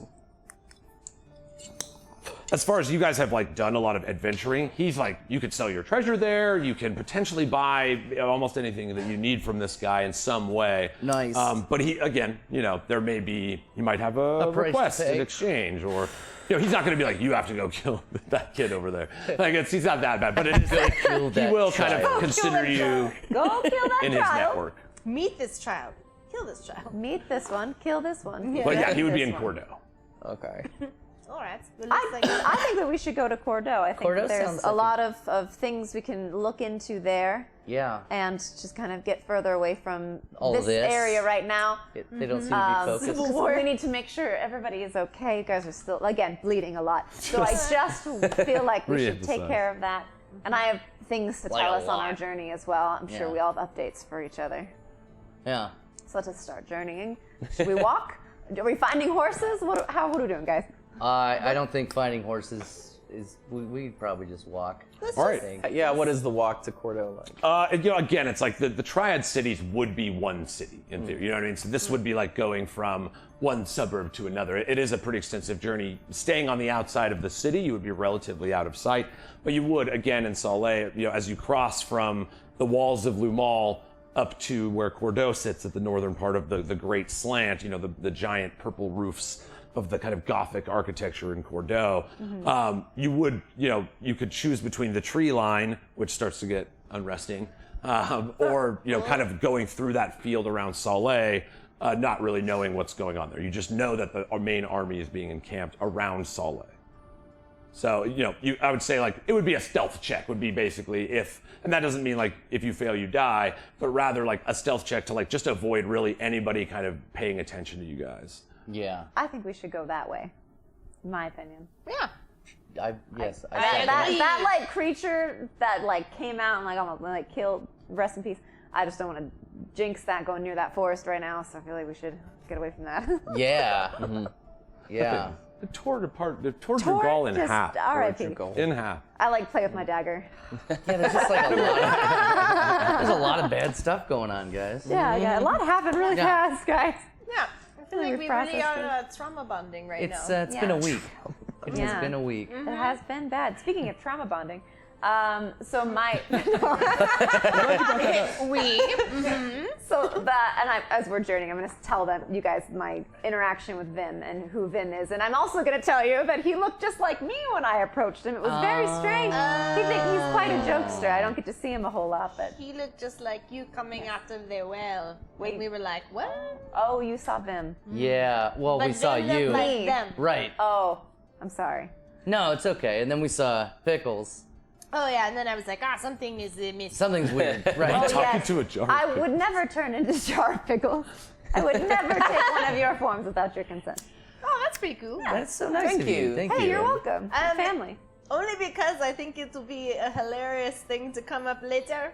as far as you guys have like done a lot of adventuring, he's like you could sell your treasure there. You can potentially buy almost anything that you need from this guy in some way. Nice. But he again, there may be you might have a price to request pay. in exchange, or he's not going to be like you have to go kill that kid over there. Like he's not that bad, but it is like Kill he that will kind of child. consider you Go kill that in his child. network. Meet this child. Kill this child. Meet this one. Kill this one. But yeah, he would be This in one. Cordeaux. Okay. All right. Well, looks like I think that we should go to Cordeaux. I think Cordeaux that there's sounds a like lot of things we can look into there Yeah. and just kind of get further away from All this this. area right now. They don't seem to be focused. So we need to make sure everybody is okay. You guys are still, again, bleeding a lot. So I just feel like we should take Re-emphasize. care of that. And I have things to Like tell a us on our lot. journey as well. I'm sure Yeah. we all have updates for each other. Yeah. So let's just start journeying. Should we walk? Are we finding horses? What are we doing, guys? I don't think finding horses is. We'd probably just walk. All I right. think. Yeah, what is the walk to Cordeaux like? Again, it's like the Triad cities would be one city in theory. You know what I mean? So this would be like going from one suburb to another. It is a pretty extensive journey. Staying on the outside of the city, you would be relatively out of sight. But you would, again, in Soleil, as you cross from the walls of Lumal up to where Cordeaux sits at the northern part of the Great Slant, the giant purple roofs of the kind of Gothic architecture in Cordeaux, you would, you could choose between the tree line, which starts to get unresting, or, kind of going through that field around Soleil, not really knowing what's going on there. You just know that the main army is being encamped around Soleil. So, I would say like, it would be a stealth check would be basically and that doesn't mean like if you fail you die, but rather like a stealth check to like just avoid really anybody kind of paying attention to you guys. Yeah. I think we should go that way. In my opinion. yeah. I That like creature that like came out and like almost like killed, rest in peace. I just don't want to jinx that going near that forest right now, so I feel like we should get away from that. Yeah. Yeah. tore your gall in just half. R.I.P. In half. I like play with my dagger. Yeah, there's just like there's a lot of bad stuff going on, guys. Yeah, a lot happened really Yeah. fast, guys. Yeah, I feel like we've we really processed are trauma bonding right It's now. it's been a week. It Yeah. has been a week. It has been bad. Speaking of trauma bonding, so my as we're journeying, I'm going to tell you guys my interaction with Vim and who Vim is, and I'm also going to tell you that he looked just like me when I approached him. It was very strange. He's quite a jokester. I don't get to see him a whole lot, but He looked just like you coming out of their well. Wait. And we were like, what? oh, you saw Vim. Yeah, well, we But saw they look you. like them. Right. Oh, I'm sorry. No, it's okay. And then we saw Pickles. Oh yeah, and then I was like, something is missing. Something's weird. Right. Oh, Talking yes. to a jar. I would never turn into Jar of Pickles. I would never take one of your forms without your consent. Oh, that's pretty cool. That's so nice Thank of you. you. Thank Hey, you. you're welcome. Family. Only because I think it will be a hilarious thing to come up later.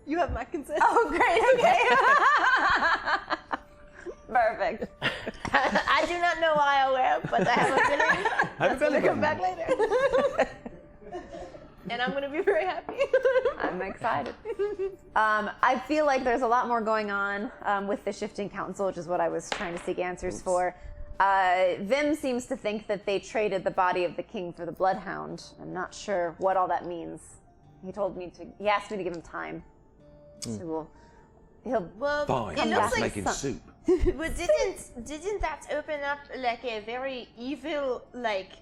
You have my consent. Oh, great. Okay. Perfect. I do not know why I wear, but I have a feeling that's going to come back later. And I'm going to be very happy. I'm excited. I feel like there's a lot more going on with the shifting council, which is what I was trying to seek answers for. Vim seems to think that they traded the body of the king for the bloodhound. I'm not sure what all that means. He asked me to give him time. So he'll Well, Fine. it looks like making soup. But didn't that open up like a very evil, like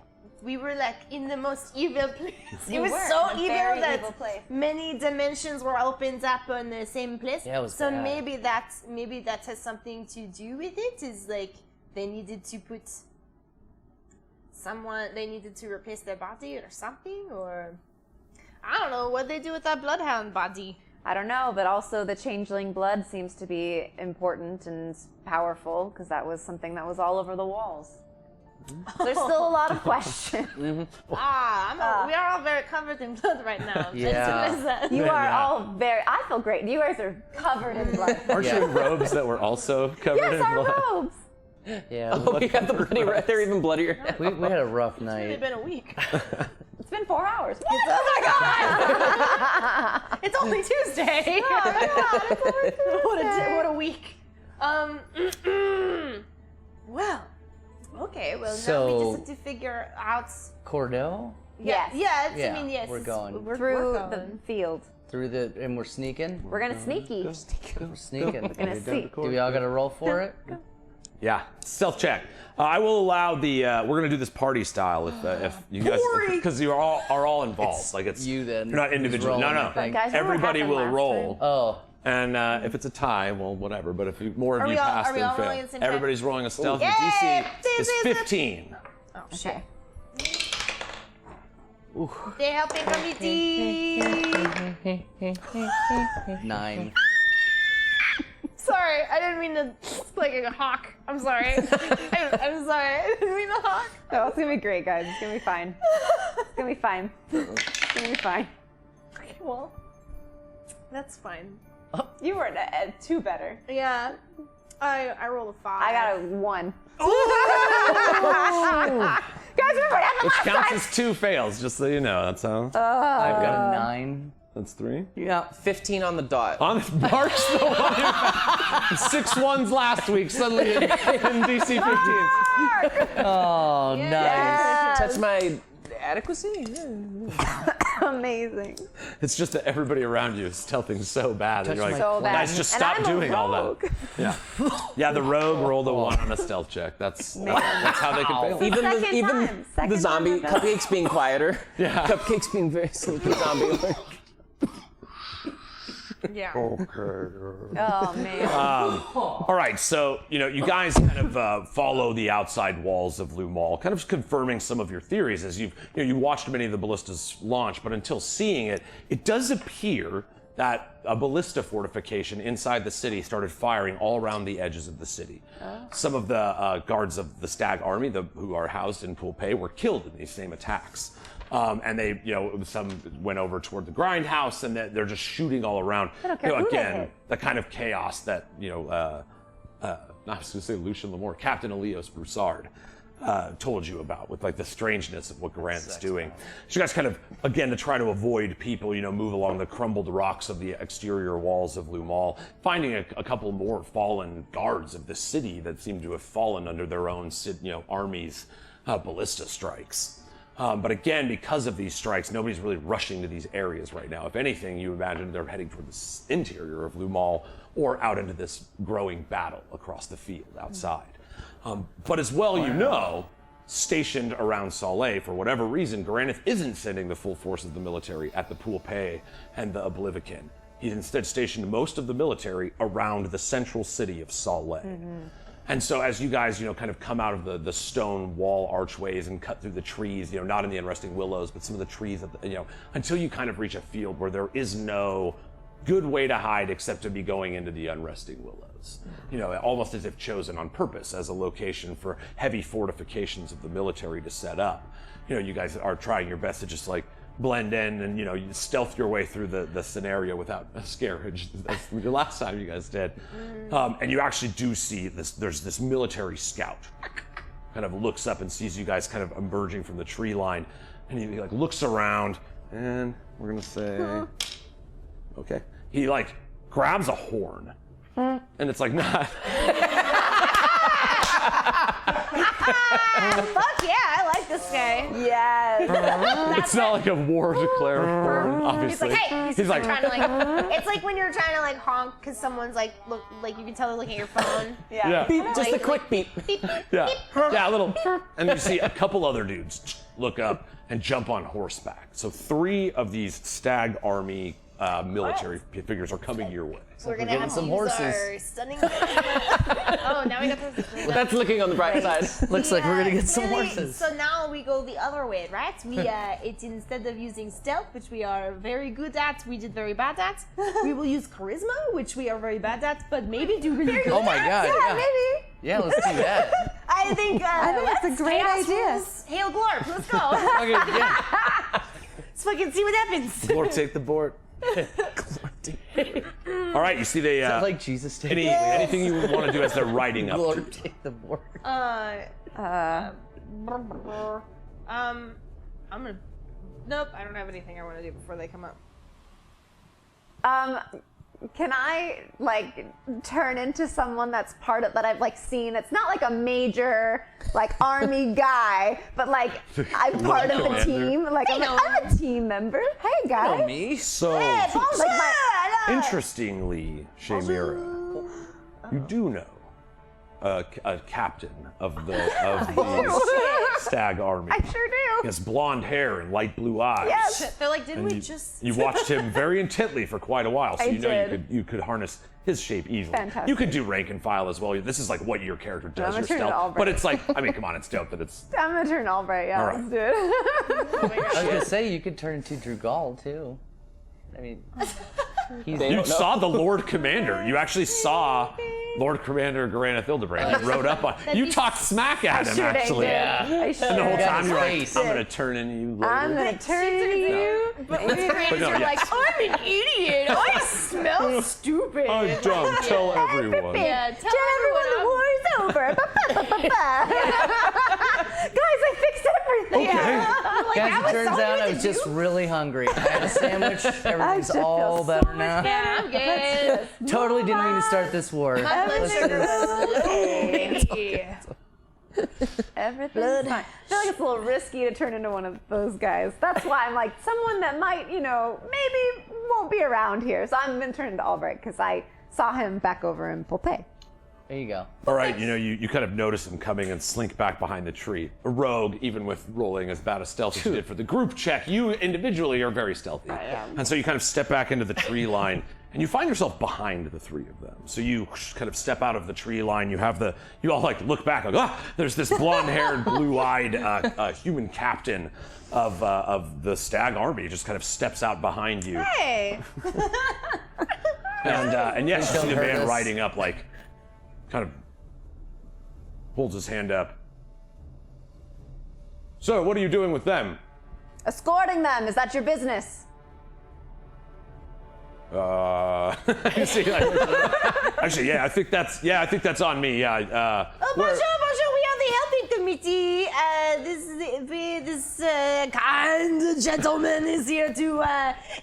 we were like in the most evil place? It was were so in a evil very that evil place. many dimensions were opened up on the same place. Yeah, it was so bad. maybe that has something to do with it. Is like they needed to put they needed to replace their body or something, or I don't know what they do with that bloodhound body. I don't know, but also the changeling blood seems to be important and powerful because that was something that was all over the walls. So there's still a lot of questions. We are all very covered in blood right now. Yeah. You are all I feel great. You guys are covered in blood. Aren't you in robes that were also covered Yes, in our blood? robes. Yeah. Oh, we got the bloody red. They're even bloodier. We had a rough It's night. been a week. It's been 4 hours. Oh my god! It's only Tuesday. What a week. Well, okay. Well, now we just have to figure out. Cordeaux? Yes. Yeah. Yeah, I mean, yes. we're going. Through we're the going. field. And we're sneaking? We're gonna sneaky. We're sneaking. We're gonna see. Do we all got to roll for it? Yeah, stealth check. I will allow the. We're gonna do this party style if you guys, because you are all involved. It's you then You're not who's individual. No, rolling, no. I think. Guys, remember what Everybody happened will last roll, time? Oh, and if it's a tie, well, whatever. But if more Are of we you all- pass are we than all rolling fail, at the same time? everybody's rolling a stealth. The Yay! DC is This is 15. Okay. They helping committee. 9. Sorry, I didn't mean to like a hawk. I'm sorry. I'm sorry. I didn't mean to hawk. Oh, it's gonna be great, guys. It's gonna be fine. It's gonna be fine. It's gonna be fine. Okay, well, that's fine. You were at 2 better. Yeah, I rolled a 5. I got a 1. Guys, remember what happened Which last counts time? as 2 fails, just so you know. That's how. I've got a 9. That's 3. Yeah, 15 on the dot. On Mark's the one. 6 ones last week. Suddenly in DC 15s. Oh, nice. Touch my adequacy? Amazing. It's just that everybody around you is stealthing so bad that you're like, So bad. guys, just And stop I'm a doing all rogue. that. Yeah. Yeah, the rogue rolled a 1 on a stealth check. That's how they can fail. Even Second the time. Second zombie time I've done it. Cupcake's being quieter. Yeah. Cupcake's being very sleepy zombie. Yeah. Oh man. All right, so you guys kind of follow the outside walls of Lou Mall, kind of confirming some of your theories as you watched many of the ballistas launch, but until seeing it, it does appear that a ballista fortification inside the city started firing all around the edges of the city. Some of the guards of the Stag Army, who are housed in Poolpay, were killed in these same attacks. And they, some went over toward the grindhouse, and they're just shooting all around. I don't care who they Again, hit. the kind of chaos that I was going to say Lucien Lamore, Captain Elios Broussard, told you about, with like the strangeness of what Garant's doing. So you guys kind of, again, to try to avoid people, move along the crumbled rocks of the exterior walls of Lumal, finding a couple more fallen guards of the city that seem to have fallen under their own, army's ballista strikes. But again, because of these strikes, nobody's really rushing to these areas right now. If anything, you imagine they're heading toward the interior of Lumal or out into this growing battle across the field outside. But as well, stationed around Saleh, for whatever reason, Garaneth isn't sending the full force of the military at the Poolpay and the Oblivion. He's instead stationed most of the military around the central city of Saleh. And so as you guys, kind of come out of the stone wall archways and cut through the trees, not in the unresting willows, but some of the trees, until you kind of reach a field where there is no good way to hide except to be going into the unresting willows. Almost as if chosen on purpose as a location for heavy fortifications of the military to set up. You guys are trying your best to just like blend in and you stealth your way through the scenario without a scarage. That's the last time you guys did. And you actually do see there's this military scout kind of looks up and sees you guys kind of emerging from the tree line, and he like looks around, and we're gonna say okay, he like grabs a horn, and it's like not Fuck yeah, I like this guy. Yes. it's not like a war declared horn, obviously. He's like, hey, he's like trying to like. It's like when you're trying to like honk because someone's like you can tell they're looking at your phone. yeah. Beep, just a quick beep. Yeah, a little, and you see a couple other dudes look up and jump on horseback. So 3 of these stag army military figures are coming your way. We're gonna getting have some to use horses. our stunning. Oh, now we got this. That's looking on the bright side. Looks like we're gonna get some really, horses. So now we go the other way, right? We it's instead of using stealth, which we are very good at, we did very bad at. We will use charisma, which we are very bad at, but maybe do really good. Oh my god, yeah. Maybe. Yeah, let's do that. I think it's a great idea. Hail Glorp, let's go. Okay, yeah. Let's fucking see what happens. Lord, take the board. All right, you see they Like Jesus take anything you want to do as they're riding up. Lord, take the board. I'm gonna. Nope, I don't have anything I want to do before they come up. Can I like turn into someone that's part of that I've like seen? It's not like a major like army guy, but like I'm part of the Commander. team. Like I'm a team member. Hey guys. Oh, me? So, Like interestingly, Shayemira, you do know a captain of the stag army. I sure do. He has blonde hair and light blue eyes. Yes. They're like, didn't And we you, just? you watched him very intently for quite a while, so I did. you could harness his shape easily. Fantastic. You could do rank and file as well. This is like what your character does, I'm your gonna turn it stealth. Albright. But it's like, I mean, come on, it's dope that it's. I'm gonna turn Albright. Yeah, All right. let's do it. I was gonna say you could turn into Drugal too. I mean, You saw the Lord Commander. You actually saw Lord Commander Garaneth Hildebrand. You rode up on. You talked smack at him, Sure they actually. did. Yeah. I sure And the whole did. time you're like, face. I'm gonna turn into you later. I'm gonna turn into you. But Grand's no, are yeah. like, I'm an idiot. I smell stupid. I'm dumb. Tell everyone. Yeah, tell Tell everyone everyone the war is over. Guys, I fixed everything. guys, it turns out I was just really hungry. I had a sandwich. Everything's just feel all so better now. Yeah, I'm good. Totally didn't mean to start this war. Let's do this. Everything's fine. I feel like it's a little risky to turn into one of those guys. That's why I'm like someone that might, maybe won't be around here. So I'm gonna turn into Albright because I saw him back over in Poolpay. There you go. All right, you kind of notice him coming and slink back behind the tree. A rogue, even with rolling as bad a stealth as you did for the group check, you individually are very stealthy. I am. And so you kind of step back into the tree line, and you find yourself behind the 3 of them. So you kind of step out of the tree line. You all like look back, like, there's this blonde-haired, blue-eyed human captain of the stag army just kind of steps out behind you. Hey. And yes, you Don't see the hurt man us. riding up, like, kind of holds his hand up. So, what are you doing with them? Escorting them. Is that your business? You see, actually, I think that's on me. Yeah. Bonjour, bonjour. We are the helping pretty. This kind gentleman is here to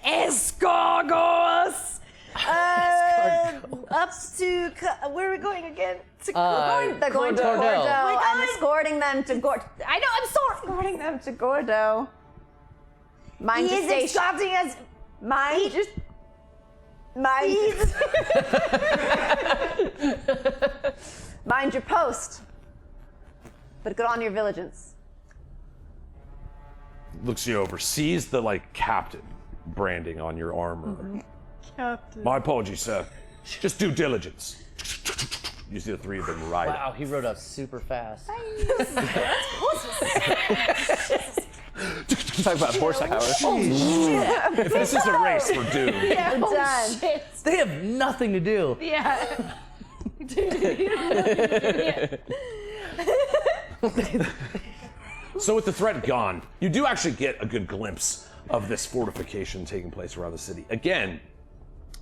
escort us up to. Where are we going again? They're going to Cordeaux. Cordeaux. I'm escorting them to Cordeaux. I know. I'm sorry. Escorting them to Cordeaux. Mind your station. Escorting us. Mind your post. But good on your vigilance. Looks you over, sees the like captain branding on your armor. Captain. My apologies, sir. Just due diligence. You see the three of them ride. Wow, he rode up super fast. Talk about horsepower. If this is a race, we're doomed. Yeah, we're done. Shit. They have nothing to do. Yeah. So with the threat gone, you do actually get a good glimpse of this fortification taking place around the city. Again,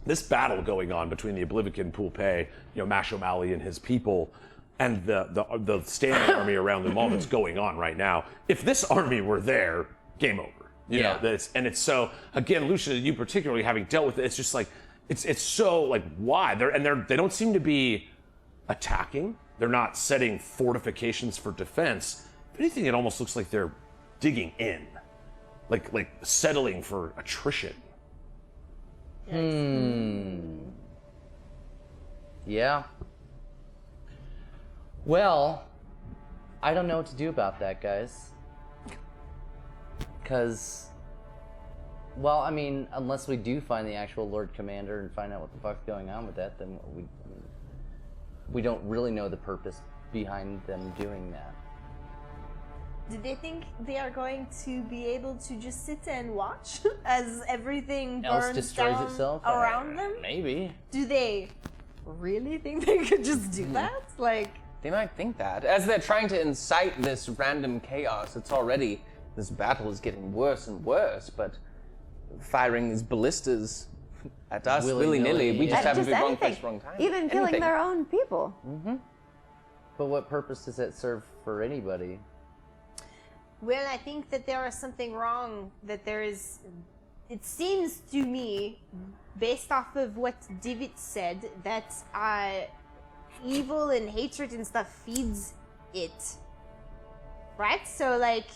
this battle going on between the Oblivion Poolpay, Mash O'Malley and his people, and the standing army around them all that's going on right now. If this army were there, game over. You know, it's so, again, Lucia, you particularly having dealt with it, it's just like, it's so like, why? They don't seem to be attacking. They're not setting fortifications for defense. If anything, it almost looks like they're digging in, like settling for attrition. Yeah. Well, I don't know what to do about that, guys. Because, well, I mean, unless we do find the actual Lord Commander and find out what the fuck's going on with that, then we don't really know the purpose behind them doing that. Do they think they are going to be able to just sit and watch as everything Else burns destroys down itself? around them? Maybe. Do they really think they could just do that? Like, They might think that. As they're trying to incite this random chaos, this battle is getting worse and worse, but firing these ballistas at us willy-nilly, we just haven't been wrong place, wrong time. Even killing their own people. But what purpose does that serve for anybody? well, I think that there is something wrong. That there is. It seems to me, based off of what Divot said, that evil and hatred and stuff feeds it. Right? So, like.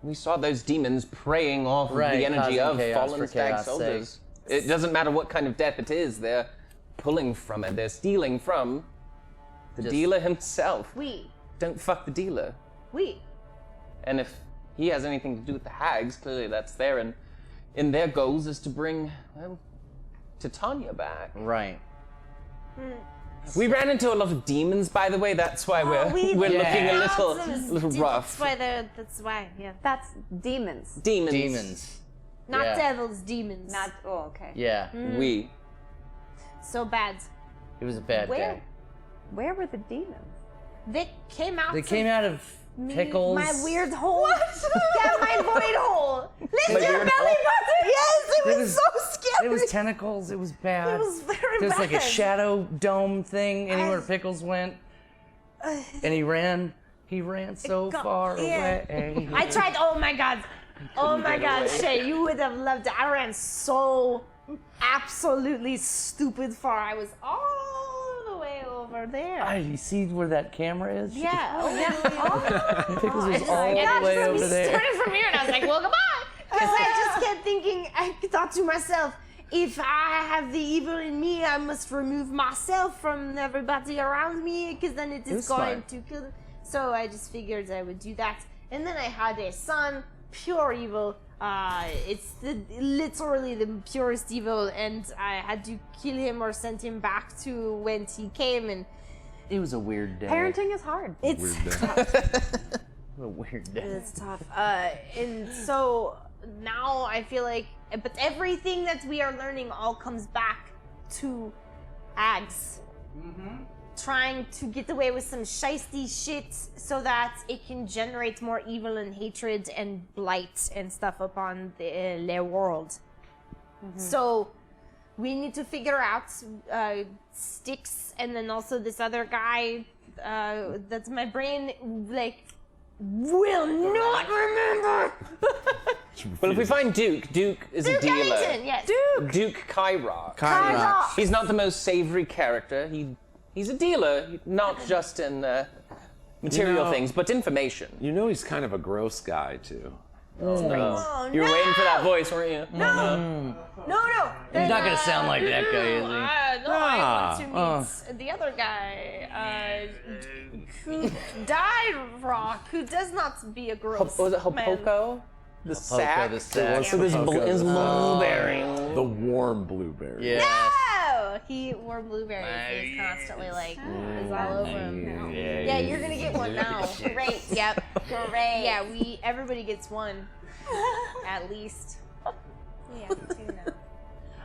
We saw those demons preying off of Right, the energy causing of chaos fallen for stag chaos' soldiers. It doesn't matter what kind of death it is, they're pulling from it. They're stealing from the dealer himself. Don't fuck the dealer. And if he has anything to do with the hags, clearly that's there. And in their goals is to bring, well, Titania back. Right. We ran into a lot of demons, by the way. That's why we're looking a little rough. That's why, yeah. That's demons. Demons. Not Yeah. devils, demons. Not. Oh, okay. Yeah. We. So bad. It was a bad day. Where were the demons? They came out. They came out of pickles. My weird hole. Yeah, my void hole. Lift your weird belly hole? button. Yes, it was so scary. It was tentacles. It was bad. It was very There's like a bad. shadow dome thing anywhere Pickles went. And he ran so far away. I tried. Oh my god. Oh my god, Shay, you would have loved it. I ran so absolutely stupid far. I was all the way over there. You see where that camera is? Yeah. Oh, yeah. Pickles was all I the got way from over there. started from here, and I was like, well, come on. Because I just kept thinking, I thought to myself, if I have the evil in me, I must remove myself from everybody around me, because then it is going to kill them. So I just figured I would do that. And then I had a son, pure evil. It's literally the purest evil, and I had to kill him or send him back to whence he came, and It was a weird day. Parenting is hard. it's A weird day. It's tough. And so now I feel like, but everything that we are learning all comes back to Ags. Trying to get away with some shiesty shit so that it can generate more evil and hatred and blight and stuff upon their world. So we need to figure out Styx and then also this other guy that's my brain, like, will not remember. Well, if we find Duke is a dealer. Ellington, yes. Duke Kyrock. Kyrock. He's not the most savory character. He's a dealer, not just in material things, but information. You know he's kind of a gross guy, too. Oh, You were waiting for that voice, weren't you? No. He's not gonna sound like that guy, is he? No, I want to meet the other guy, who died rock, who does not be a gross Was it man. Hopoko? The sack? the sack. So there's is blueberry. The warm blueberry. Yeah. No! He wore blueberries. He's constantly like, it's all over him. Yeah, you're gonna get one now. Great. Yep. Great. Yeah, everybody gets one. At least. Yeah, 2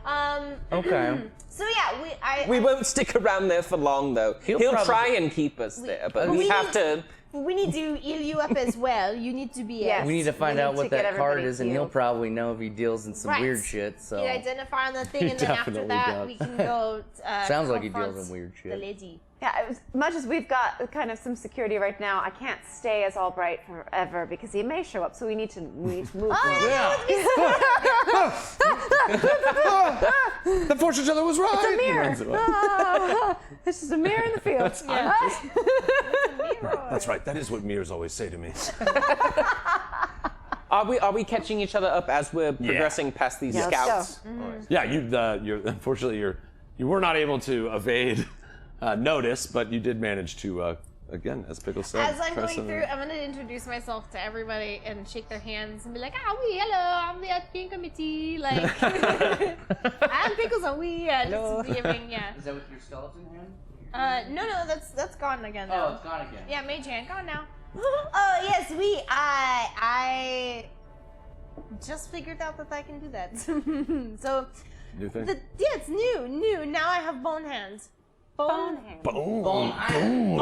now. Okay. So yeah, We won't stick around there for long, though. He'll probably- try and keep us there, but we we have need- to. we need to heal you up as well. You need to be Yes. We need to find We out need what to get that card everybody is, and he'll healed. probably know if he deals in some Right. weird shit. So You identify on the thing, and then after definitely that, does. we can go. Sounds like he confront deals in weird shit. The lady. Yeah, as much as we've got kind of some security right now, I can't stay as Albright forever because he may show up. So we need to move. forward. The fortune teller was right. It's a He mirror. runs away. This is a mirror in the field. That's right. That is what mirrors always say to me. Are we catching each other up as we're progressing past these Yeah, let's scouts? Yeah, you're unfortunately you were not able to evade notice, but you did manage to again, as Pickle said. As I'm press going on through, I'm going to introduce myself to everybody and shake their hands and be like, hello, I'm the admin committee. Like, I'm Pickles, are we? Just giving, Is that with your skeleton hand? No, that's gone again Oh, now. it's gone again. Yeah, mage hand, gone now. Oh, yes, I just figured out that I can do that. So, New thing. it's new. Now I have bone hands. Bone hands. Bone Bone hands.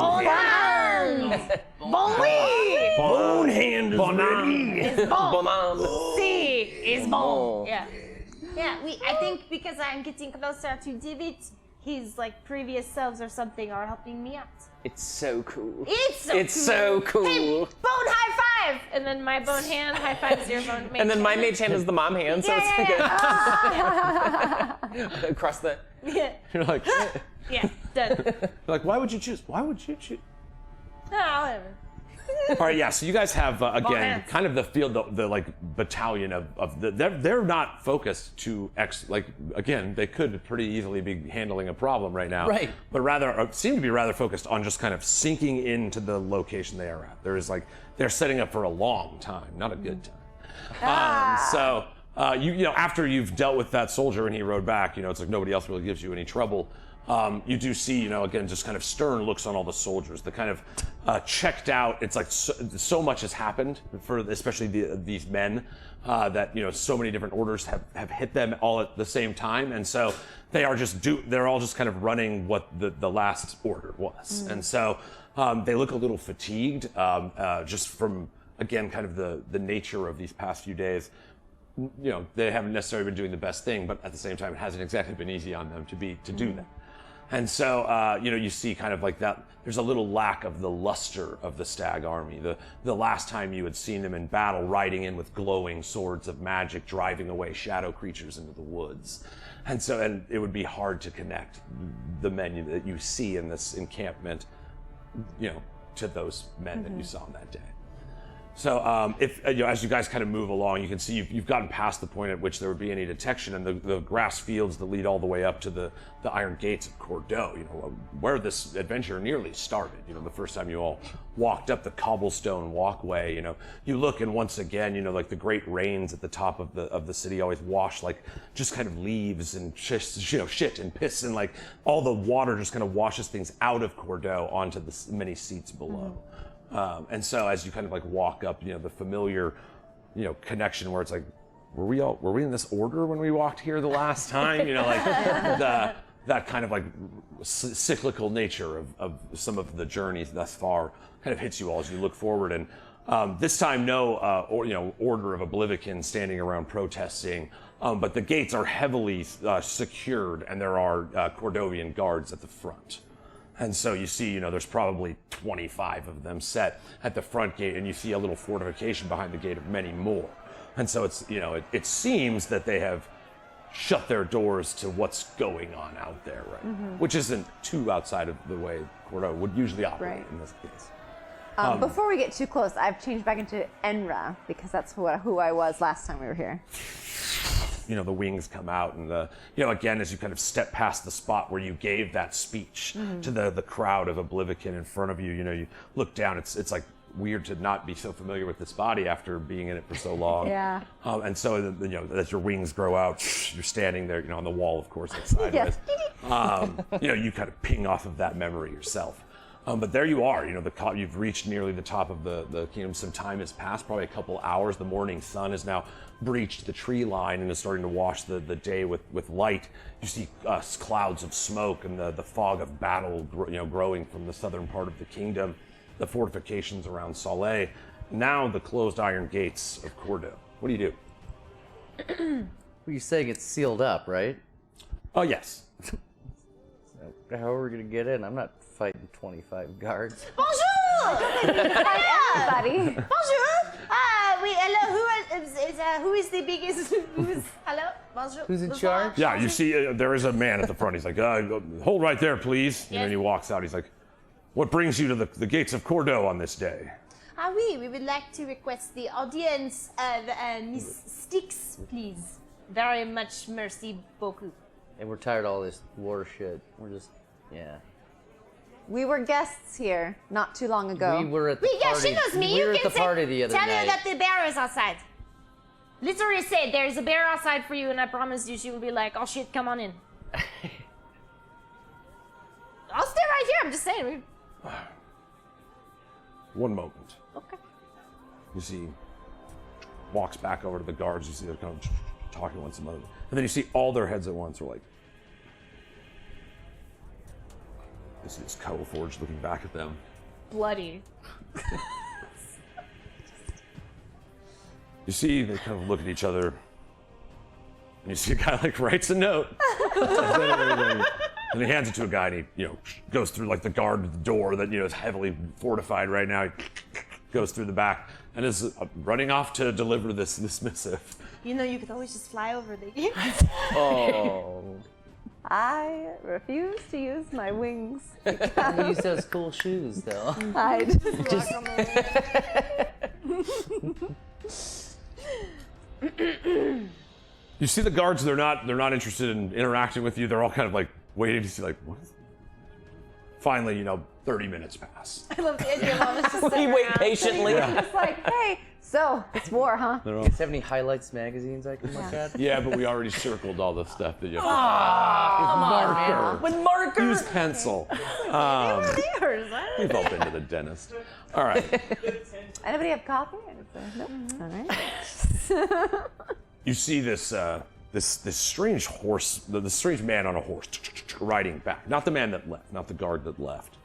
Bone hand is ready. Is bone. Bonan. See, is bone. Oh. Yeah. Yeah, I think because I'm getting closer to David, his like previous selves or something are helping me out. It's so cool. It's so cool. Hey, bone high five! And then my bone hand high fives your bone mage And then my hand. mage hand is the mom hand, so it's like across the. Yeah, You're like, yeah, done. why would you choose? Why would you choose? Whatever. All right, yeah. So you guys have again hands. kind of the field, the like battalion of the. They're not focused to again. They could pretty easily be handling a problem right now, Right. But rather seem to be rather focused on just kind of sinking into the location they are at. There is like they're setting up for a long time, not a good time. So you know after you've dealt with that soldier and he rode back, it's like nobody else really gives you any trouble. You do see, again, just kind of stern looks on all the soldiers. The kind of checked out. It's like so much has happened for especially these men that so many different orders have hit them all at the same time, and so they are they're all just kind of running what the last order was, and so they look a little fatigued just from again kind of the nature of these past few days. They haven't necessarily been doing the best thing, but at the same time, it hasn't exactly been easy on them to do that. And so, you see kind of like that, there's a little lack of the luster of the stag army. The last time you had seen them in battle, riding in with glowing swords of magic, driving away shadow creatures into the woods. And it would be hard to connect the men that you see in this encampment, to those men that you saw on that day. So if as you guys kind of move along, you can see you've gotten past the point at which there would be any detection, and the grass fields that lead all the way up to the iron gates of Cordeaux, where this adventure nearly started. The first time you all walked up the cobblestone walkway, you look, and once again, like the great rains at the top of the city always wash like just kind of leaves and shit and piss, and like all the water just kind of washes things out of Cordeaux onto the many seats below. And so as you kind of like walk up, the familiar, connection where it's like, were we in this order when we walked here the last time? Like that kind of like cyclical nature of some of the journeys thus far kind of hits you all as you look forward. And this time, no, order of Oblivion standing around protesting, but the gates are heavily secured, and there are Cordovian guards at the front. And so you see, there's probably 25 of them set at the front gate, and you see a little fortification behind the gate of many more. And so it's, it seems that they have shut their doors to what's going on out there, right? Which isn't too outside of the way Cordeaux would usually operate in this case. Before we get too close, I've changed back into Enra because that's who I was last time we were here. The wings come out, and again, as you kind of step past the spot where you gave that speech to the crowd of Oblivion in front of you, you look down. It's like weird to not be so familiar with this body after being in it for so long. Yeah. And so as your wings grow out, you're standing there, on the wall, of course, like sideways. You kind of ping off of that memory yourself. But there you are, you've reached nearly the top of the kingdom. Some time has passed, probably a couple hours. The morning sun has now breached the tree line and is starting to wash the day with light. You see clouds of smoke and the fog of battle growing from the southern part of the kingdom, the fortifications around Saleh, now the closed iron gates of Cordeaux. What do you do? You're saying it's sealed up, right? Oh, yes. How are we going to get in? I'm not fighting 25 guards. Bonjour! Everybody. Bonjour! Hello, who is the biggest? Hello? Bonjour? Who's in charge? Yeah, you see, there is a man at the front. He's like, hold right there, please. And then he walks out. He's like, what brings you to the gates of Cordeaux on this day? We would like to request the audience of Miss Styx, please. Very much merci beaucoup. And we're tired of all this war shit. We're just, yeah. We were guests here not too long ago. We were at the Yeah, party. she knows me. We You were can at the party the other tell night. her that the bear is outside. Literally say, there's a bear outside for you, and I promise you she will be like, oh shit, come on in. I'll stay right here, I'm just saying. One moment. Okay. You see, walks back over to the guards. You see they're kind of talking to one another. And then you see all their heads at once are like, this is Coforge looking back at them. Bloody. You see, they kind of look at each other. And you see a guy like writes a note. And he hands it to a guy, and he, goes through like the guard door that, is heavily fortified right now. He goes through the back and is running off to deliver this missive. You could always just fly over the gate. Oh. I refuse to use my wings. You use those cool shoes, though. I You see the guards, they're not interested in interacting with you. They're all kind of like waiting to see like, what? Finally, 30 minutes pass. I love the idea of all this just We wait patiently. It's like, hey, so it's war, huh? Do you guys have any highlights magazines I can look at? Yeah, but we already circled all the stuff that you Come on, man. With marker. use pencil. We've all been to the dentist. All right. Anybody have coffee? Nope. All right. You see this strange horse, the strange man on a horse riding back. Not the man that left, not the guard that left.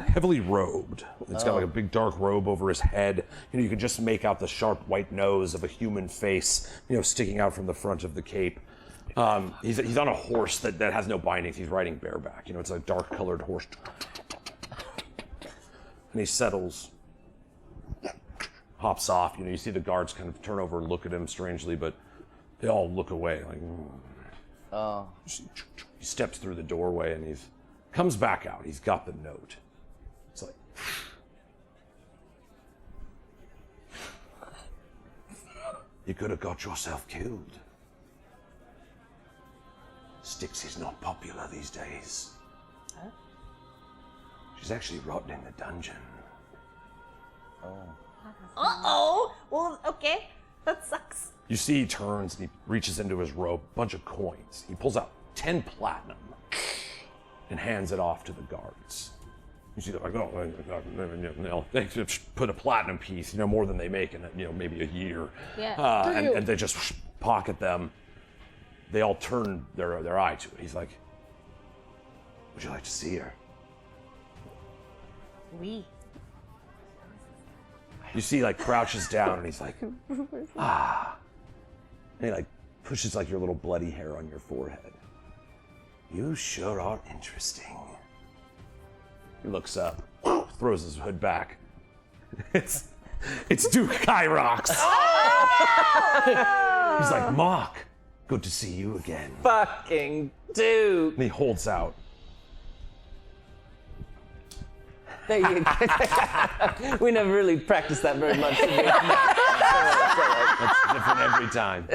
Heavily robed. It's got like a big dark robe over his head. You can just make out the sharp white nose of a human face, sticking out from the front of the cape. He's on a horse that has no bindings. He's riding bareback. It's a dark colored horse. And he settles, hops off. You see the guards kind of turn over and look at him strangely, but they all look away. Like, Oh. he steps through the doorway and he comes back out. He's got the note. It's like, you could have got yourself killed. Styx is not popular these days. Huh? She's actually rotting in the dungeon. Uh-oh. Well, okay. That sucks. You see he turns and he reaches into his robe, a bunch of coins. He pulls out 10 platinum and hands it off to the guards. You see, they're like, they put a platinum piece, more than they make in maybe a year. Yeah. And they just pocket them. They all turn their eye to it. He's like, would you like to see her? We. You see, like, crouches down and he's like, ah. And he pushes your little bloody hair on your forehead. You sure are interesting. He looks up, throws his hood back. It's Duke Korvax. He's like, Mark, good to see you again. Fucking Duke. And he holds out. There you go. We never really practiced that very much. Did we? That's different every time.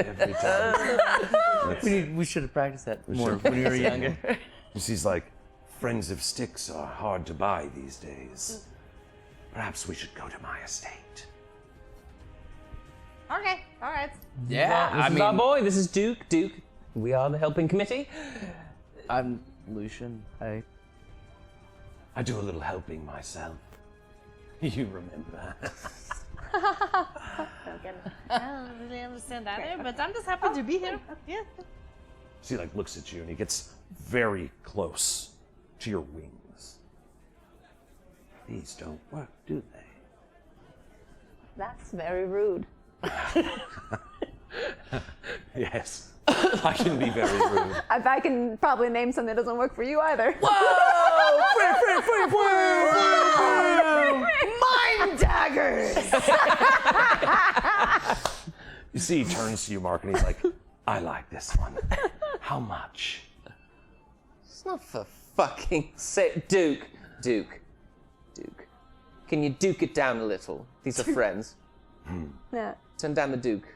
We should have practiced that more when we were younger. He's like, friends of sticks are hard to buy these days. Perhaps we should go to my estate. Okay, all right. Yeah, this is our boy. This is Duke. Duke, we are the helping committee. I'm Lucian. I do a little helping myself. You remember. I don't really understand either, but I'm just happy to be here. Yeah. So he like looks at you and he gets very close to your wings. These don't work, do they? That's very rude. Yes. I can be very rude. I can probably name something that doesn't work for you either. Mind daggers! You see, he turns to you, Mark, and he's like, I like this one. How much? It's not for fucking sake. Duke. Can you duke it down a little? These are friends. Yeah. Turn down the Duke.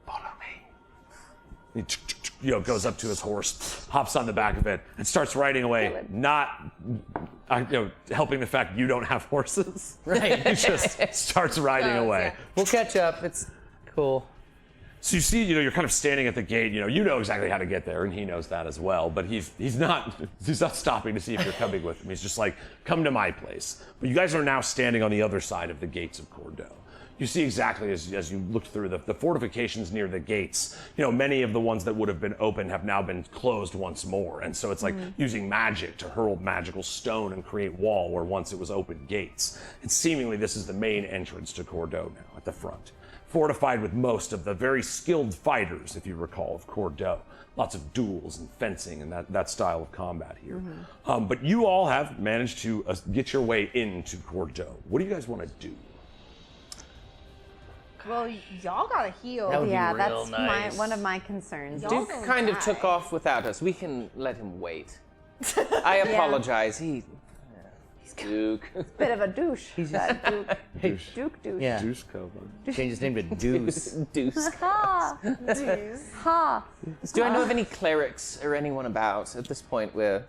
Follow me. He goes up to his horse, hops on the back of it, and starts riding away. Not helping the fact you don't have horses. Right. He just starts riding away. Yeah. We'll catch up. It's cool. So you see, you're kind of standing at the gate. You know exactly how to get there, and he knows that as well. But he's not stopping to see if you're coming with him. He's just like, come to my place. But you guys are now standing on the other side of the gates of Cordeaux. You see exactly as you looked through the fortifications near the gates. Many of the ones that would have been open have now been closed once more, and so it's like using magic to hurl magical stone and create wall where once it was open gates. And seemingly this is the main entrance to Cordeaux now at the front. Fortified with most of the very skilled fighters, if you recall, of Cordeaux. Lots of duels and fencing and that style of combat here. But you all have managed to get your way into Cordeaux. What do you guys want to do? Well, y'all gotta heal. That would be Yeah, real that's nice. one of my concerns. Y'all Duke gonna kind of die. took off without us. We can let him wait. I apologize. He's Duke. Bit of a douche. That Duke. Duke douche. Yeah. Deuce Coven. Change his name to Deuce. Deuce. Ha! Ha! Do I know of any clerics or anyone about at this point where...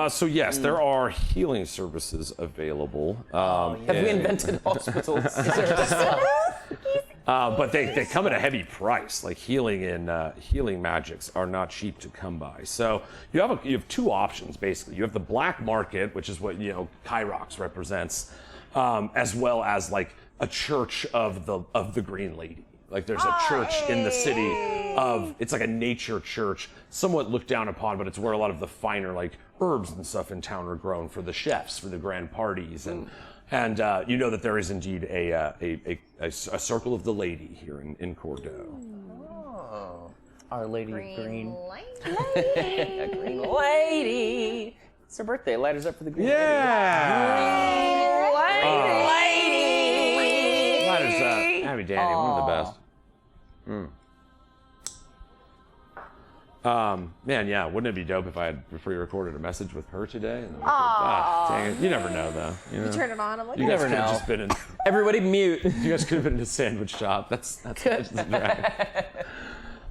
So yes, there are healing services available. Have we invented hospitals? But they come at a heavy price. Like healing magics are not cheap to come by. So you have two options basically. You have the black market, which is what Korvax represents, as well as like a church of the Green Lady. Like there's a church in the city it's like a nature church, somewhat looked down upon, but it's where a lot of the finer like herbs and stuff in town are grown for the chefs, for the grand parties. And you know that there is indeed a circle of the lady here in Cordeaux. Our Lady of Green. A green lady. It's her birthday. Light us up for the green lady. Lady. Lighters up. Happy Danny, one of the best. Man, yeah, wouldn't it be dope if I had pre-recorded a message with her today? And then dang it. You never know, though. You Turn it on. I'm like, guys never could have know. just been in. Everybody mute. You guys could have been in a sandwich shop. That's right.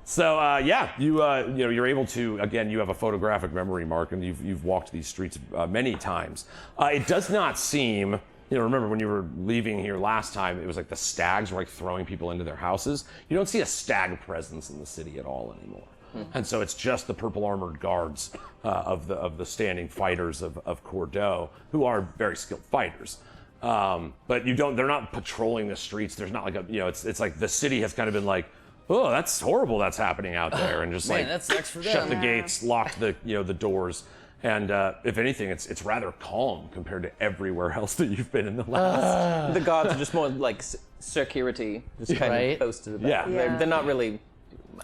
So you're able to, again, you have a photographic memory, Mark, and you've walked these streets many times. It does not seem. Remember when you were leaving here last time, it was like the stags were like throwing people into their houses. You don't see a stag presence in the city at all anymore. And so it's just the purple armored guards of the standing fighters of Cordeaux, who are very skilled fighters. But they're not patrolling the streets. There's not like it's like the city has kind of been like, oh, that's horrible that's happening out there. And just Man, that sucks for shut them. the gates, lock the doors. And if anything, it's rather calm compared to everywhere else that you've been in the last. The gods are just more like security, just kind Right. of posted about. Yeah. They're not really.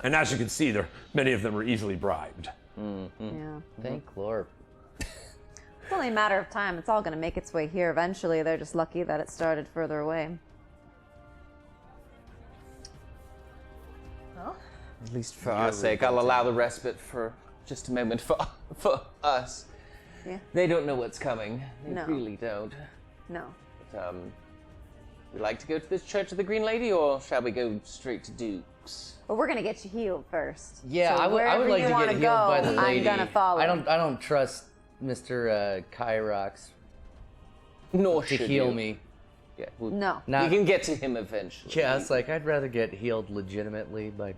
And as you can see, many of them are easily bribed. Yeah. Thank Lord. It's only a matter of time. It's all going to make its way here eventually. They're just lucky that it started further away. Well, At least for our sake, I'll allow the respite for just a moment for us. Yeah. They don't know what's coming. They No. really don't. No. But, we like to go to this Church of the Green Lady, or shall we go straight to Duke's? But we're going to get you healed first. Yeah, So I would wherever like you to wanna get healed by the go, lady. I'm going to follow. I don't trust Mr. Kyrox Nor to should heal you. me. Yeah, well, No. Not, you can get to him eventually. yeah, it's like I'd rather get healed legitimately by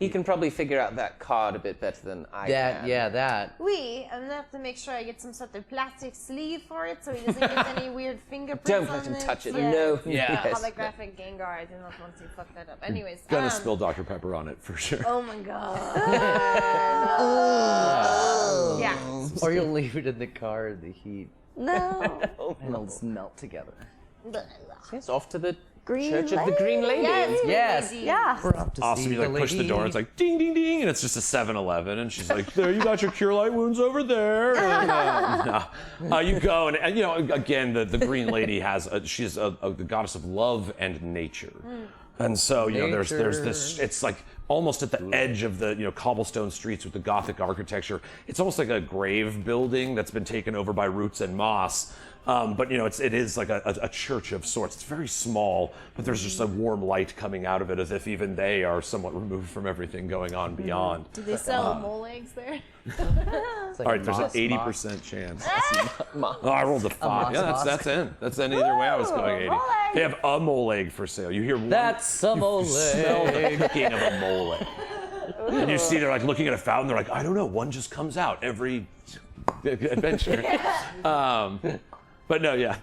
He can probably figure out that card a bit better than I that. can. Yeah, that. I'm gonna have to make sure I get some sort of plastic sleeve for it so he doesn't get any weird fingerprints. Don't on let him it. touch it. Yeah. No. Yeah. Yes. Holographic Gengar. I do not want to fuck that up. Anyways, Gonna spill Dr. Pepper on it for sure. Oh my god. Yeah. Or you'll leave it in the car in the heat No. and it'll melt together. Yes, off to the Green Church of the Green Lady. Yes. Yeah. We're up to Awesome, see you like push the door, it's like ding ding ding, and it's just a 7-Eleven, and she's like, there, you got your cure light wounds over there. And, you go, and you know, again, the Green Lady she's the goddess of love and nature. And so, you know, there's this, it's like almost at the edge of the, you know, cobblestone streets with the Gothic architecture. It's almost like a grave building that's been taken over by roots and moss. But you know, it is like a church of sorts. It's very small, but there's just a warm light coming out of it, as if even they are somewhat removed from everything going on beyond. Do they sell mole eggs there? It's like All right, there's an moss 80% chance. Ma- Oh, I rolled a 5. Yeah, moss. that's in. That's in either way. I was going 80. mole egg. They have a mole egg for sale. You hear one. That's some old smell the leg. picking of a mole egg. And you see they're like looking at a fountain. They're like, I don't know. One just comes out every adventure. But no, yeah.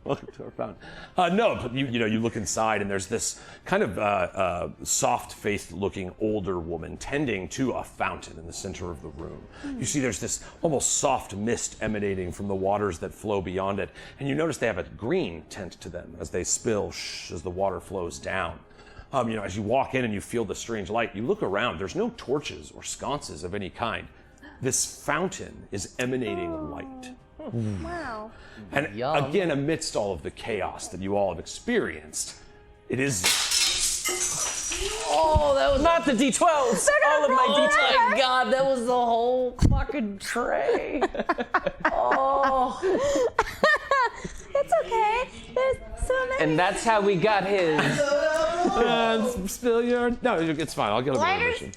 Welcome to our fountain. No, but you know, you look inside and there's this kind of soft-faced looking older woman tending to a fountain in the center of the room. You see there's this almost soft mist emanating from the waters that flow beyond it. And you notice they have a green tint to them as they spill as the water flows down. You know, as you walk in and you feel the strange light, you look around, there's no torches or sconces of any kind. This fountain is emanating light. Wow. And Yum. again, amidst all of the chaos that you all have experienced, it is. Oh, that was Not the D12s! All of my Oh D12s! my god, that was the whole fucking tray. Oh. It's okay. There's so many. And that's how we got his. Spill your. No, it's fine. I'll get a Lighters? permission.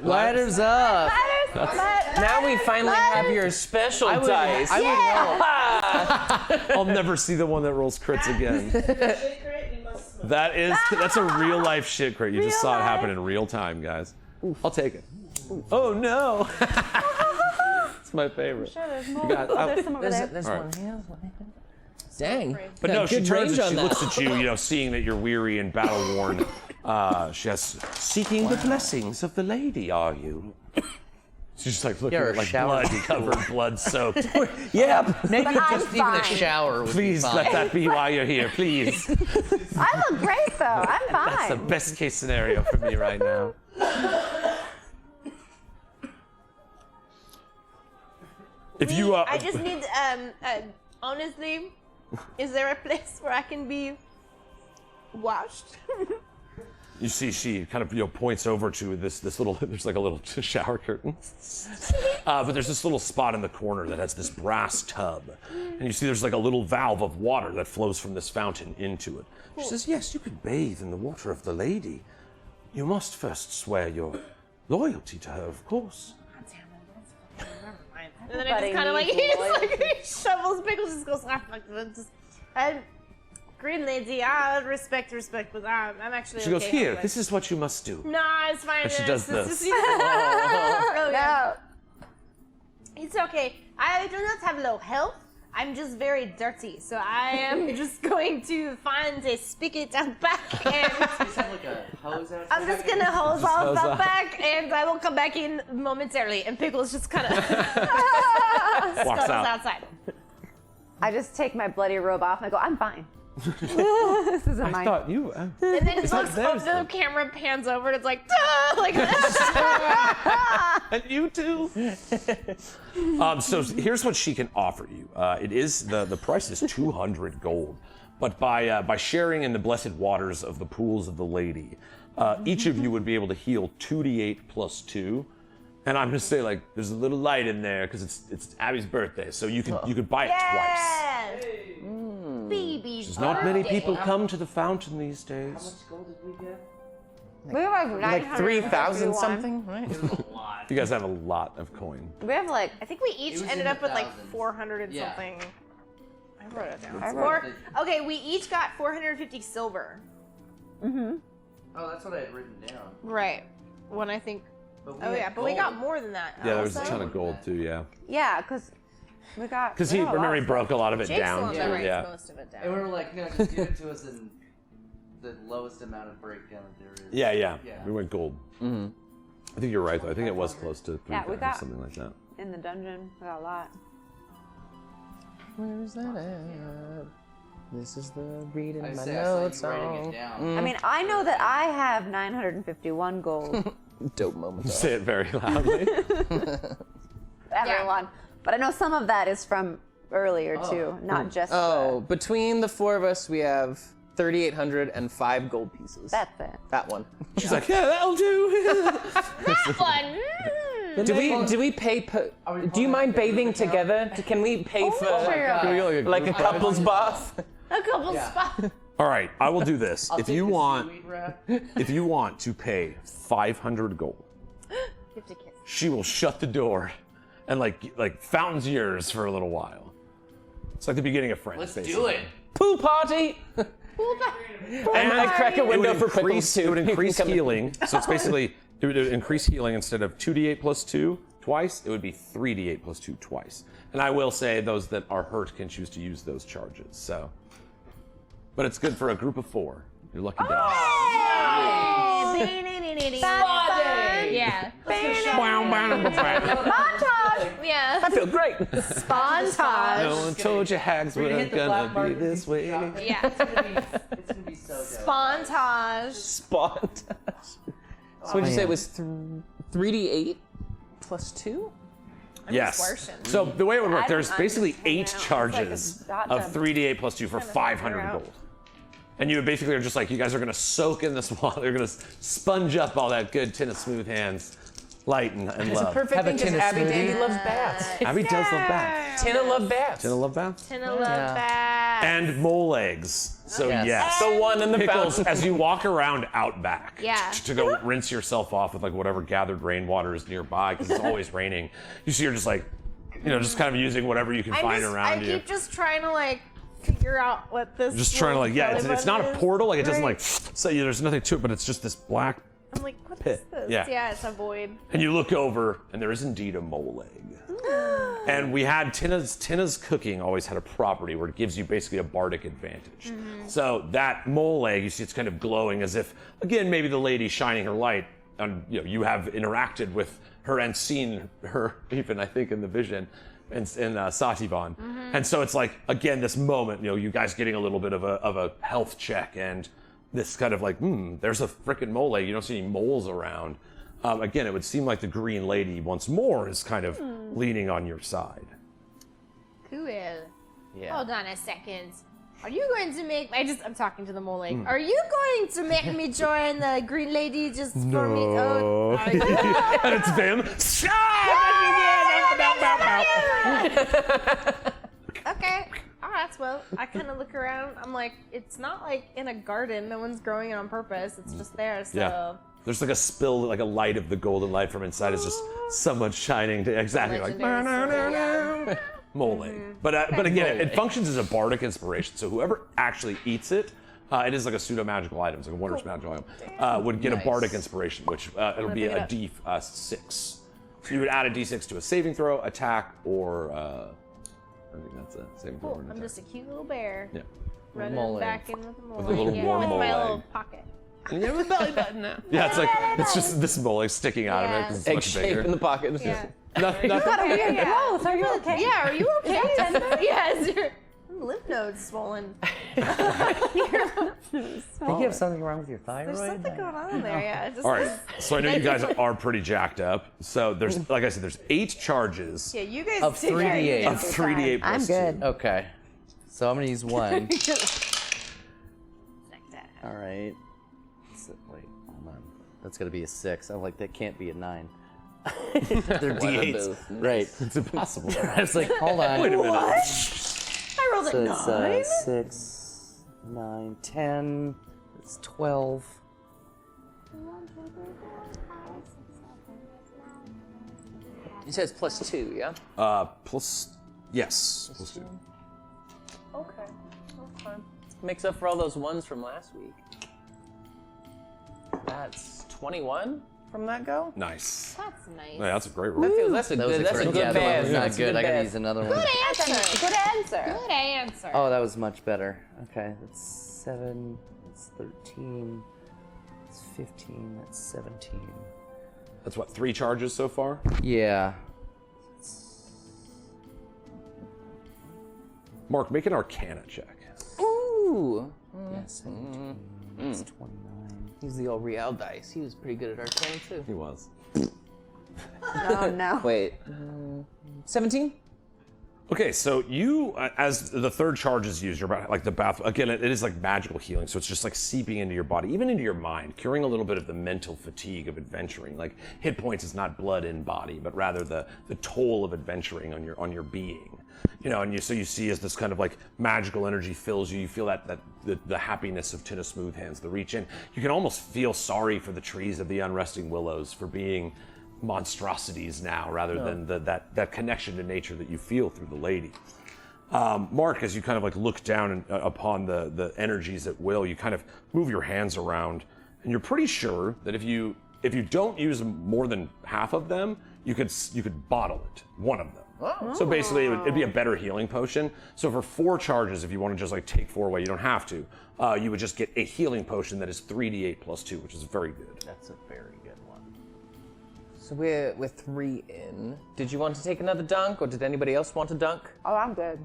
Lighters up. Now we finally have your special dice. I'll never see the one that rolls crits again. That's a real life shit crate. You just saw it happen in real time, guys. I'll take it. Oh no! It's my favorite. Sure, there's more. You got- Oh, there's some over there. There's All right. one here. Dang. But Got no, she good turns range and she on that. looks at you, you know, seeing that you're weary and battle worn. She has, seeking the blessings of the lady, are you? She's just like looking Yeah, or at like shower. blood covered, blood soaked. Yeah. Maybe But just I'm even a fine. shower would Please be fine. let that be why you're here, please. I look great though. I'm That's the fine. best case scenario for me right now. If you I just need, honestly, is there a place where I can be washed? you see, she kind of points over to this little. There's like a little shower curtain, but there's this little spot in the corner that has this brass tub, and you see there's like a little valve of water that flows from this fountain into it. She says, "Yes, you could bathe in the water of the lady. You must first swear your loyalty to her, of course." And then I just kind of like, he shovels pickles, just goes, ah, fuck it, just, Green Lady, respect, but I'm actually She okay. goes, "Here, otherwise." this is what you must do." Nah, it's fine. And she does it's, this. No. It's okay. I do not have low health. I'm just very dirty, so I am just going to find a spigot out back, and I'm just gonna hose off out back, and I will come back in momentarily. And Pickles just kind of Walks scuttles out. outside. I just take my bloody robe off and I go, I'm fine. This isn't I mine. thought you. And then it looks theirs, the though. camera pans over and it's like, "Duh!" Like that. And you too. So here's what she can offer you. It is the price is 200 gold, but by sharing in the blessed waters of the pools of the lady, each of you would be able to heal 2d8 plus 2. And I'm gonna say like there's a little light in there because it's Abby's birthday, so you could buy it twice. Baby. There's not many people come to the fountain these days. gold did we get? We have Like 3,000 something, right? It was a lot. You guys have a lot of coin. We have like I think we each It was ended in up the with like thousands. 400 and Yeah. something. I wrote it down. I wrote Okay, we each got 450 silver. Oh, that's what I had written down. Right. When I think. But Oh had yeah, but we gold. got more than that. Yeah, there was a also. ton of gold too. Yeah, yeah, because we got. because we he got a lot remember he of broke a lot of it Jake's the down one too. that writes Yeah. most of it down. And we were like, no, just give it to us in the lowest amount of breakdown that there is. Yeah, yeah. Yeah. We went gold. I think you're right though. I think it was close to 3,000, Yeah, we got- something like that. in the dungeon. We got a lot. Where's that at? This is the reading I my say, I saw notes you writing song. it down. I mean, I know that I have 951 gold. Dope moment. Say it very loudly. Everyone. But I know some of that is from earlier too, not just. Oh, between the four of us, we have 3,800 and 5 gold pieces. That's it. That one. She's like, yeah, that'll do. That one. Do we pay? Do you mind bathing together? Can we pay for Can we go like a couple's bath? A couple spots. All right, I will do this. I'll If take you the want, seaweed wrap. if you want to pay 500 gold, You have to kiss. she will shut the door and like fountains yours for a little while. It's like the beginning of Friends. Let's basically. do it. Pool party. And I crack a It window would for pickles increase, too. it would You can increase come in. healing. So it's basically it would increase healing instead of 2d8 plus 2 twice. It would be 3d8 plus 2 twice. And I will say those that are hurt can choose to use those charges. So, but it's good for a group of 4. You're lucky down. Yeah. Montage! Yeah. I feel great. Montage! No one told you hags We're were gonna hit the gonna black be market. this way. Yeah. It's gonna be so dope. Spontage. Spot. So what did you say it was 3d8 plus 2? Yes. worship. So the way it would work, I there's don't basically 8 understand. It's like a charges dot of job. 3d8 plus 2 for 500 out. gold. And you basically are just like, you guys are gonna soak in this water. You're gonna sponge up all that good tin of smooth hands, light and It's a love. perfect thing because Abby Dandy loves baths. Abby does love baths. Tina love baths. Tina love baths. Tina love that. And mole eggs. So yes. The one in the Pickles, fountain. as you walk around out back Yeah. to go rinse yourself off with like whatever gathered rainwater is nearby because it's always raining. You see, you're just like, you know, just kind of using whatever you can find around I you. keep just trying to like figure out what this. Just trying to like, yeah, belly it's not a button is. portal. Like it doesn't Right. like say there's nothing to it, but it's just this black. I'm like, what pit. is this? Yeah. It's a void. And you look over, and there is indeed a mole egg. And we had Tina's cooking always had a property where it gives you basically a bardic advantage. So that mole egg, you see, it's kind of glowing as if, again, maybe the lady shining her light, and you have interacted with her and seen her even I think in the vision. In Sativan. And so it's like, again, this moment, you guys getting a little bit of a health check and this kind of like, there's a frickin' mole. You don't see any moles around. Again, it would seem like the green lady once more is kind of leaning on your side. Cool. Yeah. Hold on a second. Are you going to make? I'm talking to the mole egg. Are you going to make me join the green lady just for me? Oh, are you? And it's Vim. Okay. All right. Well, I kind of look around. I'm like, it's not like in a garden. No one's growing it on purpose. It's just there. So. Yeah. There's like a spill, like a light of the golden light from inside is just someone shining to exactly like Legendary mole egg. But again, it functions as a bardic inspiration. So whoever actually eats it, it is like a pseudo magical item, it's like a wondrous magical item, would get a bardic inspiration, which it'll be a D6. So you would add a D6 to a saving throw, attack, or I think that's a saving throw. Cool. or an I'm attack. just a cute little bear Yeah. running mole back in with the mole With a little egg. warm with mole my egg. little pocket. And you have a belly button now. Yeah, it's like it's just this mole egg sticking out of it 'cause it's Egg much shape bigger. in the pocket. Yeah. Nothing. Got a weird growth. Are you okay? Yeah. Are you okay? Yes. lymph nodes swollen. I think you have something wrong with your thyroid. There's something going on there, yeah. Just All right, so I know you guys are pretty jacked up. So there's, like I said, there's 8 charges Yeah, you guys Of take 3d8. care of 3d8 I'm plus good. 2. Okay. So I'm gonna use 1. Like that. All right. Wait, hold on. That's gonna be a 6. I'm like, that can't be a 9. They're D8s. both. Right. It's impossible. I was like, hold on. Wait a minute. I rolled So a it's 9. 6, 9, 10. It's 12. It says +2, yeah? Yes. Plus 2. Okay. Makes up for all those ones from last week. That's 21 from that go? Nice. That's nice. Yeah, that's a great roll. That's a That was good, that's a great. good Yeah, that bad. was not That's a good. I gotta bad. use another one. Good answer. Good answer. Good answer. Oh, that was much better. Okay, that's 7. That's 13. That's 15. That's 17. That's what, 3 charges so far? Yeah. Mark, make an Arcana check. Ooh. Yeah, 17. That's 29. He's the old Real dice. He was pretty good at Arcana too. He was. Oh no. Wait. 17? Okay, so you, as the third charge is used, you're about like the bath. Again, it is like magical healing, so it's just like seeping into your body, even into your mind, curing a little bit of the mental fatigue of adventuring. Like hit points is not blood in body, but rather the toll of adventuring on your being. You know, and so you see as this kind of like magical energy fills you, you feel that the happiness of Tina Smoothhands, the reach in. You can almost feel sorry for the trees of the unresting willows for being monstrosities now, rather than that connection to nature that you feel through the lady. Mark, as you kind of like look down upon the energies at will, you kind of move your hands around, and you're pretty sure that if you don't use more than half of them, you could bottle it, one of them. So basically, it'd be a better healing potion. So for 4 charges, if you want to just like take 4 away, you don't have to. You would just get a healing potion that is 3d8 plus 2, which is very good. That's a very good one. So we're 3 in. Did you want to take another dunk, or did anybody else want a dunk? Oh, I'm good.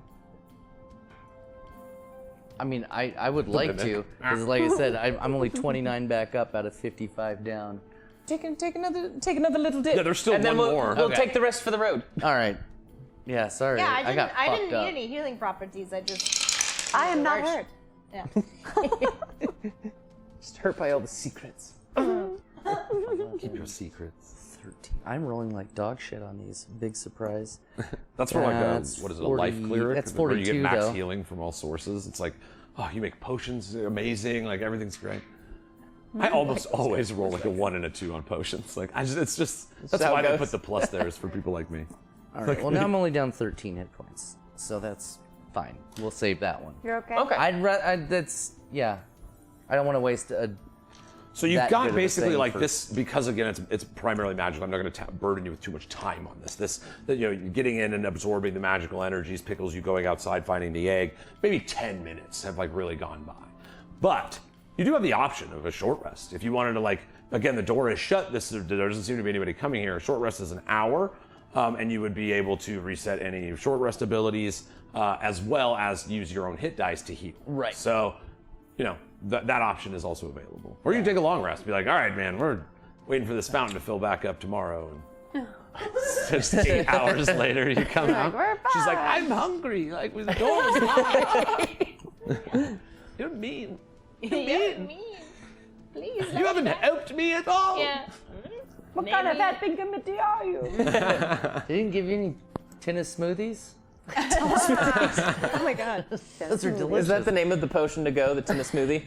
I mean, I would like to, because like I said, I'm only 29 back up out of 55 down. Take another little dip. Yeah, there's still and then one we'll, more. We'll Okay. take the rest for the road. All right. Yeah, sorry. Yeah, I got didn't fucked need up. any healing properties. I just I am not March. hurt. yeah. Just hurt by all the secrets. Keep your secrets. 13. I'm rolling like dog shit on these. Big surprise. That's for like That's what is it, a life 40 cleric? that's Where you get 42 max though. healing from all sources. It's like, oh, you make potions amazing, like everything's great. I almost always roll like a 1 and a 2 on potions. Like that's how why it they goes. put the plus there is for people like me. All right. Well, now I'm only down 13 hit points, so that's fine. We'll save that one. You're okay? Okay. That's yeah. I don't want to waste a. So you've that good got of a basically thing like for- this, because again it's primarily magical. I'm not going to burden you with too much time on this. You're getting in and absorbing the magical energies, Pickles, you going outside finding the egg. Maybe 10 minutes have like really gone by, but you do have the option of a short rest if you wanted to. Like again, the door is shut. There doesn't seem to be anybody coming here. A short rest is an hour, and you would be able to reset any short rest abilities as well as use your own hit dice to heal. Right. So, you know. That option is also available. Or you can take a long rest. Be like, all right, man, we're waiting for this fountain to fill back up tomorrow. And just 8 hours later, you come out. "We're She's like, fine." I'm hungry. Like, the door is locked. You're mean. You're mean. Please. You haven't helped me at all. Yeah. What kind of fat finger committee are you? They didn't give you any tennis smoothies. Oh my god. Those are delicious. Is that the name of the potion to go, the Tina Smoothie?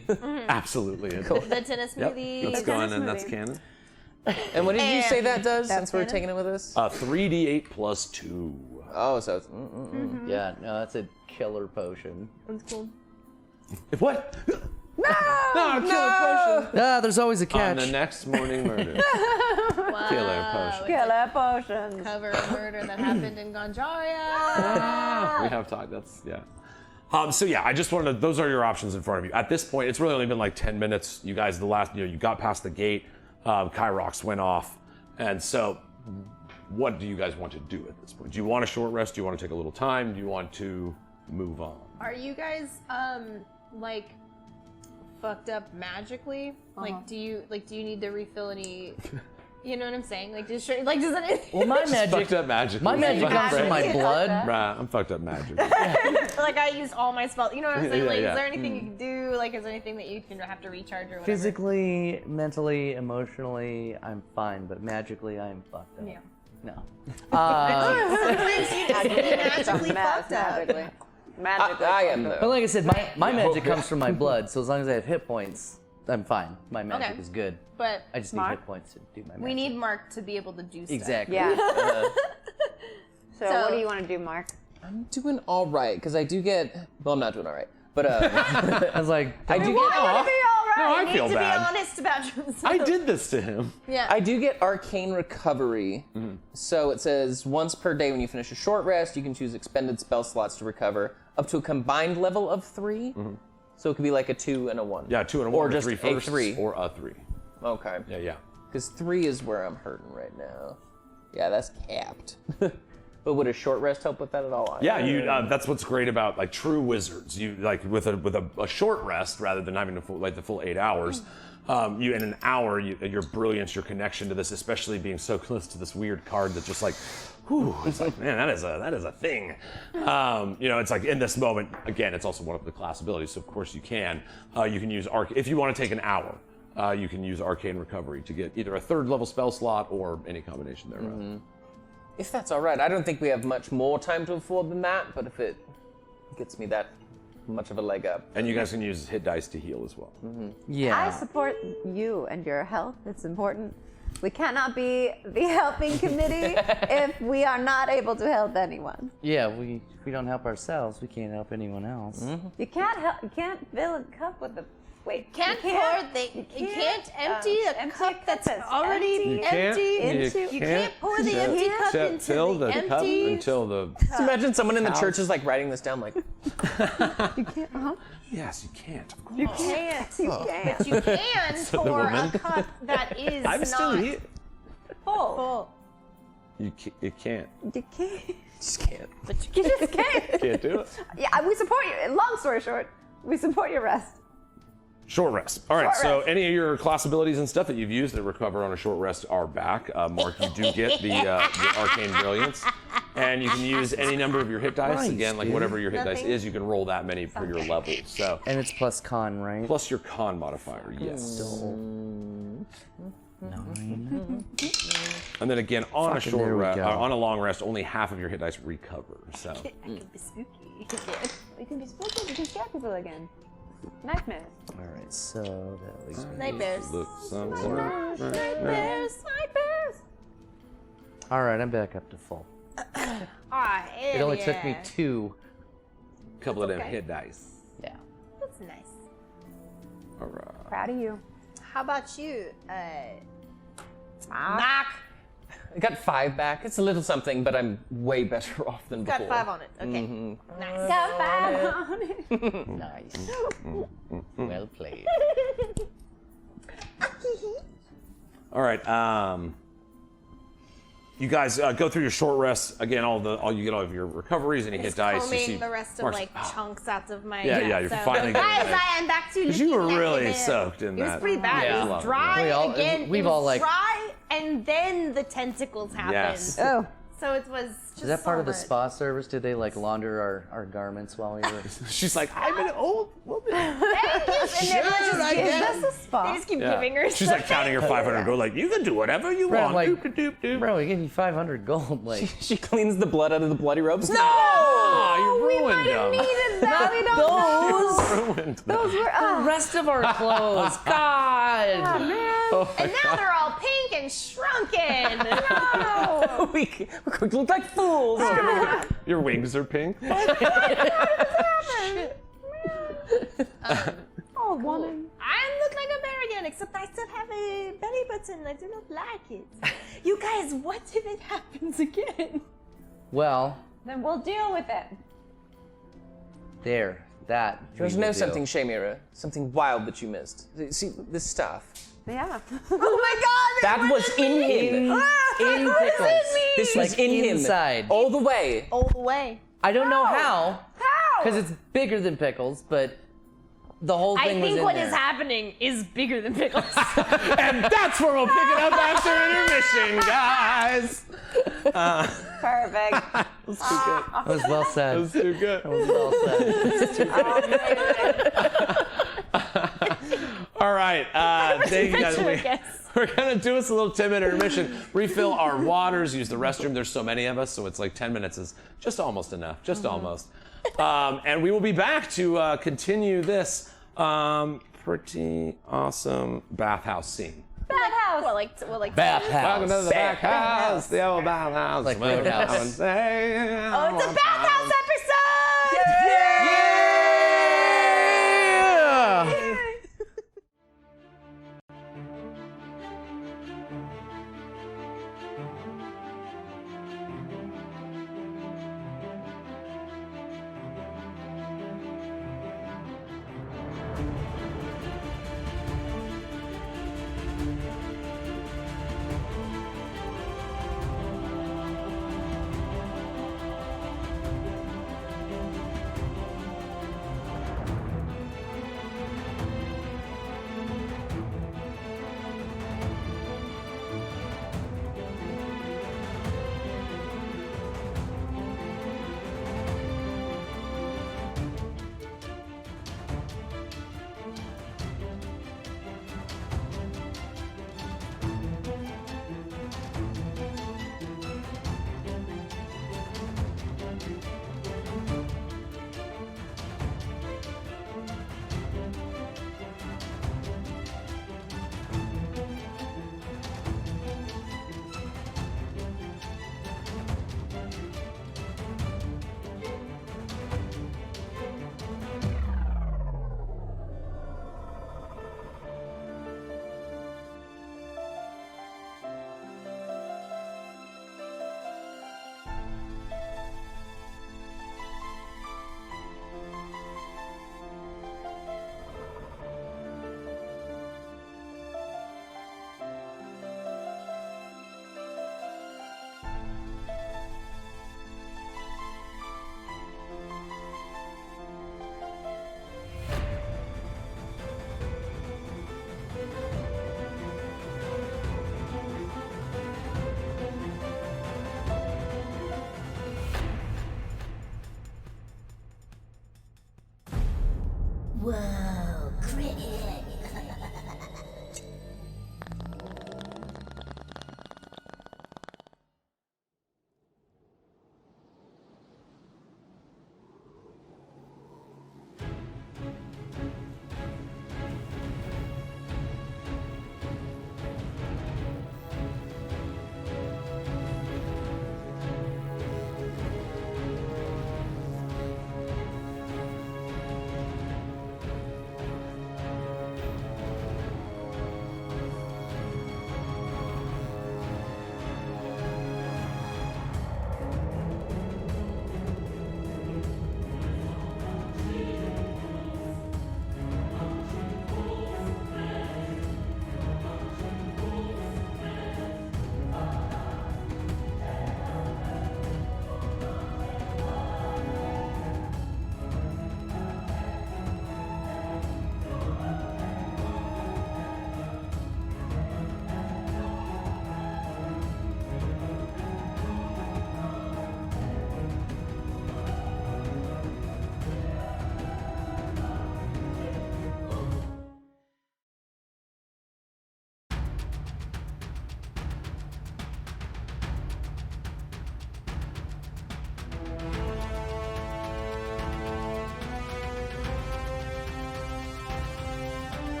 Absolutely. The tennis Yep, smoothie. that's going and that's smoothie. canon. And what did you say that does, That's since we're canon? taking it with us? 3d8 plus 2. Oh, so it's... Yeah, no, that's a killer potion. That's cool. If what? No, killer potion. Ah, there's always a On catch. the next morning murder. Killer potion. Killer potions. Cover a murder that happened in Ganjaria. We have talked. That's yeah. So yeah, I just wanted to. Those are your options in front of you. At this point, it's really only been like 10 minutes. You guys, you got past the gate. Kyrox went off, and so what do you guys want to do at this point? Do you want a short rest? Do you want to take a little time? Do you want to move on? Are you guys like fucked up magically? Like, do you need to refill any? You know what I'm saying? Like, does it? Well, my magic. Fucked up magic. My magic comes from my blood. Right, I'm fucked up magic. Like, I used all my spells. You know what I'm saying? Yeah, Like, yeah. is there anything you can do? Like, is there anything that you can have to recharge or whatever? Physically, mentally, emotionally, I'm fine, but magically, I'm fucked up. Yeah. No. Magically fucked up. Magically. I am though. But like I said, my magic comes from my blood, so as long as I have hit points, I'm fine. My magic Okay. is good. But I just need Mark? hit points to do my magic. we need Mark to be able to do stuff. Exactly. Yeah. So- what do you want to do, Mark? I'm doing all right because I do get. Well, I'm not doing all right, but I was like, I do get. Be all right. No, I You feel need to bad. be honest about yourself. I did this to him. Yeah. I do get arcane recovery. So it says once per day when you finish a short rest, you can choose expended spell slots to recover up to a combined level of 3. So it could be like a 2 and a 1. Yeah, 2 and a 1 Or or just 3 a first, 3. or a 3. Okay. Yeah. Because 3 is where I'm hurting right now. Yeah, that's capped. But would a short rest help with that at all? Yeah, you. That's what's great about like true wizards. You like with a short rest rather than having the full 8 hours. You in an hour, your brilliance, your connection to this, especially being so close to this weird card that just like, whew, it's like, man, that is a thing. It's like in this moment again, it's also one of the class abilities. So of course you can use if you want to take an hour. You can use Arcane Recovery to get either a 3rd level spell slot or any combination thereof. If that's all right. I don't think we have much more time to afford than that, but if it gets me that much of a leg up. And you guys can use hit dice to heal as well. yeah. I support you and your health. It's important. We cannot be the helping committee if we are not able to help anyone. Yeah, if we don't help ourselves, we can't help anyone else. You can't help. You can't fill a cup with the. Wait. You can't empty a cup that's already empty. You can't pour the empty cup into fill the the cup empty. until the. Just imagine someone in the church is like writing this down, like, You can't. Yes, you can't. Of course. You can't. You can't. But you can the pour a woman. cup that is I'm still not here. full. You can't. You can't. just can't. But you You just can't. Can't do it. Yeah, we support you. Long story short, we support your rest. Short rest. All right. Short So rest. any of your class abilities and stuff that you've used that recover on a short rest are back. Mark, you do get the arcane brilliance, and you can use any number of your hit dice. Nice, Again, like dude. whatever your hit dice Nothing. is, you can roll that many per your level. So And it's plus con, right? plus your con modifier. Yes. 9. And then again, on a Fucking short there we rest, go. on a long rest, only half of your hit dice recover. So I can be spooky. We can be spooky. We can scare people again. Nightmares. All right, so that leaves me. Nightmares. look somewhere. Nightmares. All right, I'm back up to full. Ah, It only took me 2. Couple of them okay. hit dice. Yeah. That's nice. All right. Proud of you. How about you, Mark. Mark? I got 5 back. It's a little something, but I'm way better off than Got before. 5 on it. Okay. Nice. Got 5 on it. Nice. Well played. All right. You guys go through your short rests again. You get all of your recoveries, any hit Just dice. You combing see the rest of Mark's- like chunks out of my. Yeah, you're finally getting Guys, it. I am back to looking. You were like really it. soaked in It was that. pretty bad. Yeah. It was dry again. We've it was all, like- dry, and then the tentacles happened. Yes. Oh. So it was. Just Is that part so of the much. spa service? Did they like launder our garments while we were? She's like, I'm an old woman. And then Is this a spa? they just keep Yeah. giving her. She's like counting her 500 gold. Like, you can do whatever you Bro, want. like- Doop-a-doop-doop. Bro, we gave you 500 gold. Like, She cleans the blood out of the bloody robes. No! Ah, you we ruined might have them. needed that. We don't know. Ruined them. Those were. the rest of our clothes. God. Man. And now they're all pink and shrunken. No. we look like fools. Your wings are pink. Oh, woman. I look like a bear again, except I still have a belly button. I do not like it. You guys, what if it happens again? Well, Then we'll deal with it. there. That. You want to we know will do. something, Shayemira? Something wild that you missed. See, this stuff. Yeah. Oh my god! That was in him. In pickles. This was Like in him. inside. All the way. All the way. I don't know how. How? because it's bigger than Pickles, but the whole thing I was think in what there. is happening is bigger than Pickles. And that's where we'll pick it up after intermission, guys. Perfect. That was well said. That's too good. Well said. All right. Thank you guys. Adventure, I guess. We're going to do us a little 10-minute intermission, refill our waters, use the restroom. There's so many of us, so it's like 10 minutes is just almost enough. Just almost. And we will be back to continue this pretty awesome bathhouse scene. Bathhouse. Well, like Welcome Bathhouse. to the bathhouse, the old bathhouse. Like Roadhouse. Oh, it's a bathhouse episode! Yeah!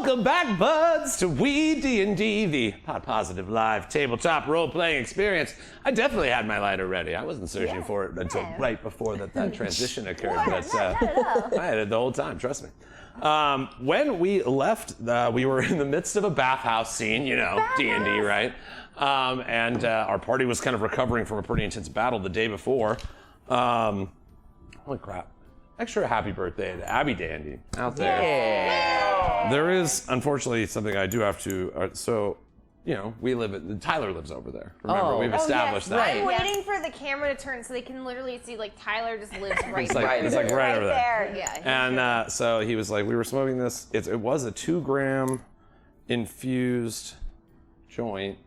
Welcome back, buds, to WeeDnD, the hot positive live tabletop role-playing experience. I definitely had my lighter ready. I wasn't searching for it until right before that transition occurred. But I had it the whole time, trust me. When we left, we were in the midst of a bathhouse scene, you know, D&D, right? And our party was kind of recovering from a pretty intense battle the day before. Holy crap. Extra happy birthday to Abby Dandy out there. Yeah. There is, unfortunately, something I do have to, you know, Tyler lives over there. Remember, we've established that. I'm waiting for the camera to turn so they can literally see, like, Tyler just lives right It's like right over there. Yeah. And so he was like, we were smoking this. It was a 2-gram infused joint.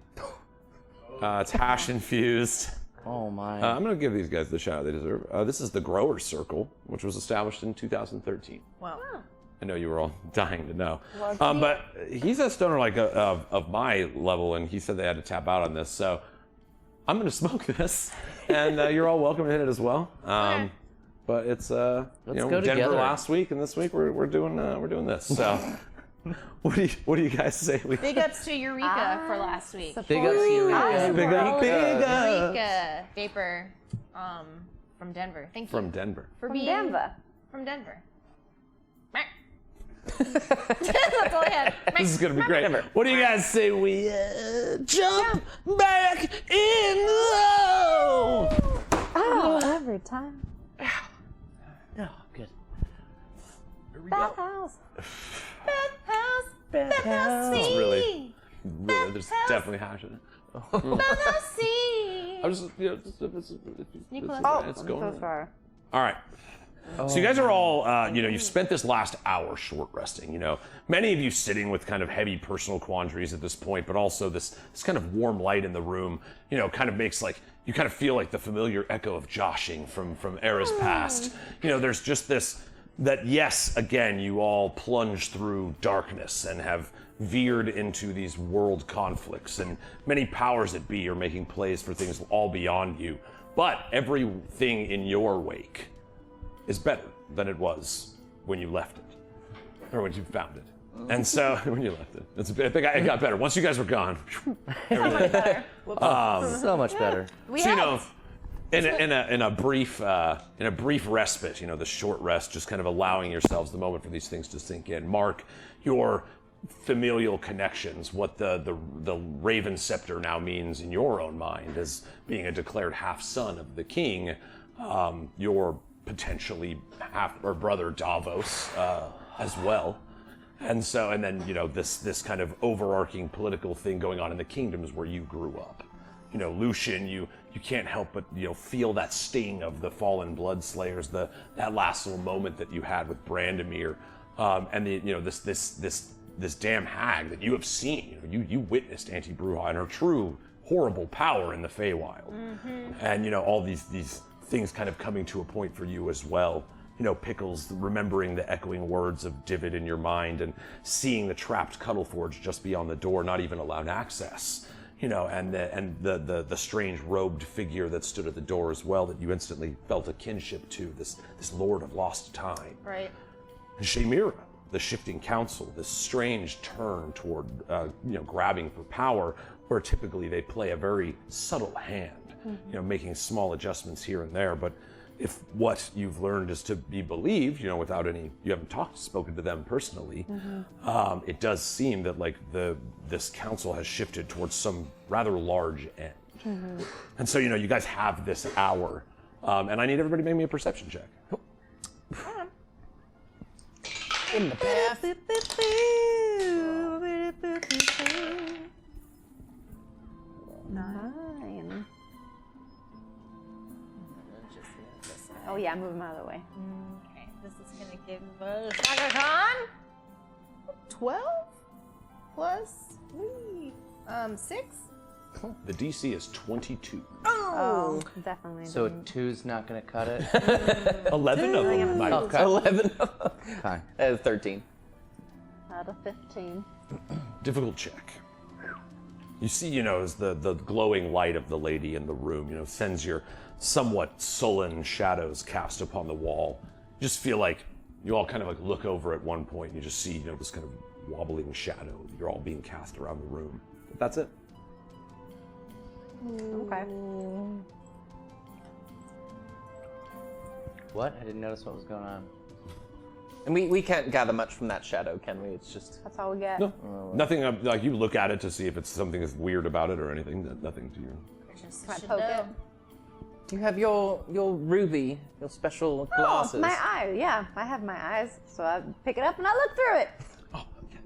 It's hash infused. Oh my. I'm going to give these guys the shout they deserve. This is the Grower's Circle, which was established in 2013. Wow. I know you were all dying to know. But he's a stoner like of my level, and he said they had to tap out on this. So I'm going to smoke this, and you're all welcome to hit it as well. But it's you know, go Denver together. last week, and this week we're doing this. So what do you guys say? Big ups to Eureka for last week. Big ups to you. Big up. Eureka Vapor from Denver. Thank you. From Denver. For From being Denver. From Denver. That's all I had. This is gonna be great. What do you guys say we jump back in low? Oh, every time. No, good. Bathhouse. It's really, there's definitely hash in it. I'm just, you know, it's going. So far. All right. So you guys are all, you've spent this last hour short resting. Many of you sitting with kind of heavy personal quandaries at this point, but also this kind of warm light in the room, kind of makes you kind of feel like the familiar echo of joshing from eras past. There's just this, that yes, again, you all plunge through darkness and have veered into these world conflicts, and many powers that be are making plays for things all beyond you. But everything in your wake is better than it was when you left it, or when you found it. And so, when you left it, it got better. Once you guys were gone, everything. So much better. In a brief respite, the short rest, just kind of allowing yourselves the moment for these things to sink in. Mark, your familial connections, what the Raven Scepter now means in your own mind as being a declared half son of the king, your potentially half or brother Davos as well. And then this kind of overarching political thing going on in the kingdoms where you grew up. Lucian, you can't help but feel that sting of the fallen blood slayers, that last little moment that you had with Brandomir, and this damn hag that you have seen. You witnessed Auntie Bruja and her true horrible power in the Feywild, and all these things kind of coming to a point for you as well. Pickles remembering the echoing words of Divid in your mind and seeing the trapped Cuddleforge just beyond the door, not even allowed access. And the strange robed figure that stood at the door as well, that you instantly felt a kinship to, this Lord of Lost Time. Right. And Shayemira, the shifting council, this strange turn toward grabbing for power, where typically they play a very subtle hand, making small adjustments here and there. But if what you've learned is to be believed, without any, you haven't spoken to them personally, it does seem that this council has shifted towards some rather large end. And so, you guys have this hour, and I need everybody to make me a perception check. In the bath. 9. Oh yeah, move him out of the way. Okay, this is gonna give us Shaka Khan 12 plus 6. The DC is 22. Oh, definitely. So a 2's not gonna cut it. 11 of them might. Okay. 11. Fine. 13. Out of 15. Difficult check. You see, as the glowing light of the lady in the room, sends your somewhat sullen shadows cast upon the wall. You just feel like you all kind of look over at one point and you just see, this kind of wobbling shadow. You're all being cast around the room. But that's it. Okay. What? I didn't notice what was going on. And we can't gather much from that shadow, can we? It's just... That's all we get. No, nothing. You look at it to see if it's something that's weird about it or anything. Nothing to you. Can I poke it? You have your ruby, your special glasses. Oh, my eye. Yeah, I have my eyes. So I pick it up and I look through it. Oh, okay.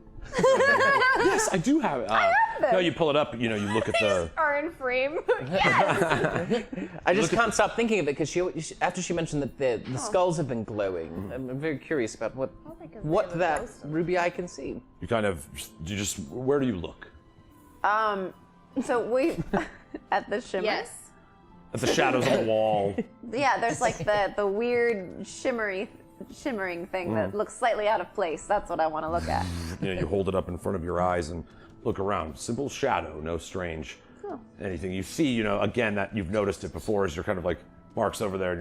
Yes, I do have it. I have them. No, you pull it up. You look at the. Are in frame. Yes. I just can't stop thinking of it because after she mentioned that the skulls have been glowing, I'm very curious about what that ruby eye can see. Where do you look? So we at the shimmer. Yes. At the shadows on the wall. Yeah, there's the weird shimmering thing that looks slightly out of place. That's what I want to look at. You hold it up in front of your eyes and look around. Simple shadow, no strange anything. You see, again, that you've noticed it before as you're kind of Mark's over there and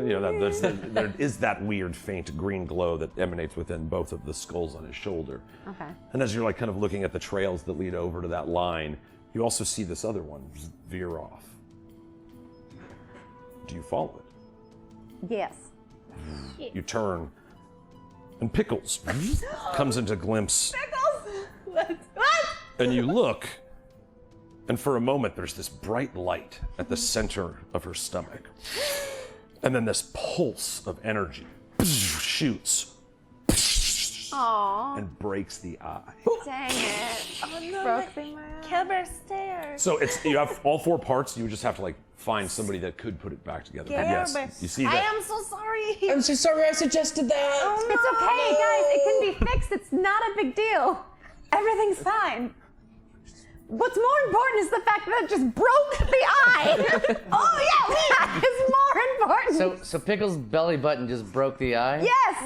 you're like, there is that weird faint green glow that emanates within both of the skulls on his shoulder. Okay. And as you're kind of looking at the trails that lead over to that line, you also see this other one veer off. Do you follow it? Yes. You turn, and Pickles comes into glimpse. Pickles! What? And you look, and for a moment there's this bright light at the center of her stomach. And then this pulse of energy shoots Aww. and breaks the eye. Dang it. Oh no, Broke the Killbear stairs. So you have all 4 parts. You just have to like find somebody that could put it back together. But yes, you see I that. am so sorry. I'm so sorry I suggested that. Oh, It's okay, guys. It can be fixed. It's not a big deal. Everything's fine. What's more important is the fact that it just broke the eye. Oh yeah, that is more important. So Pickle's belly button just broke the eye? Yes.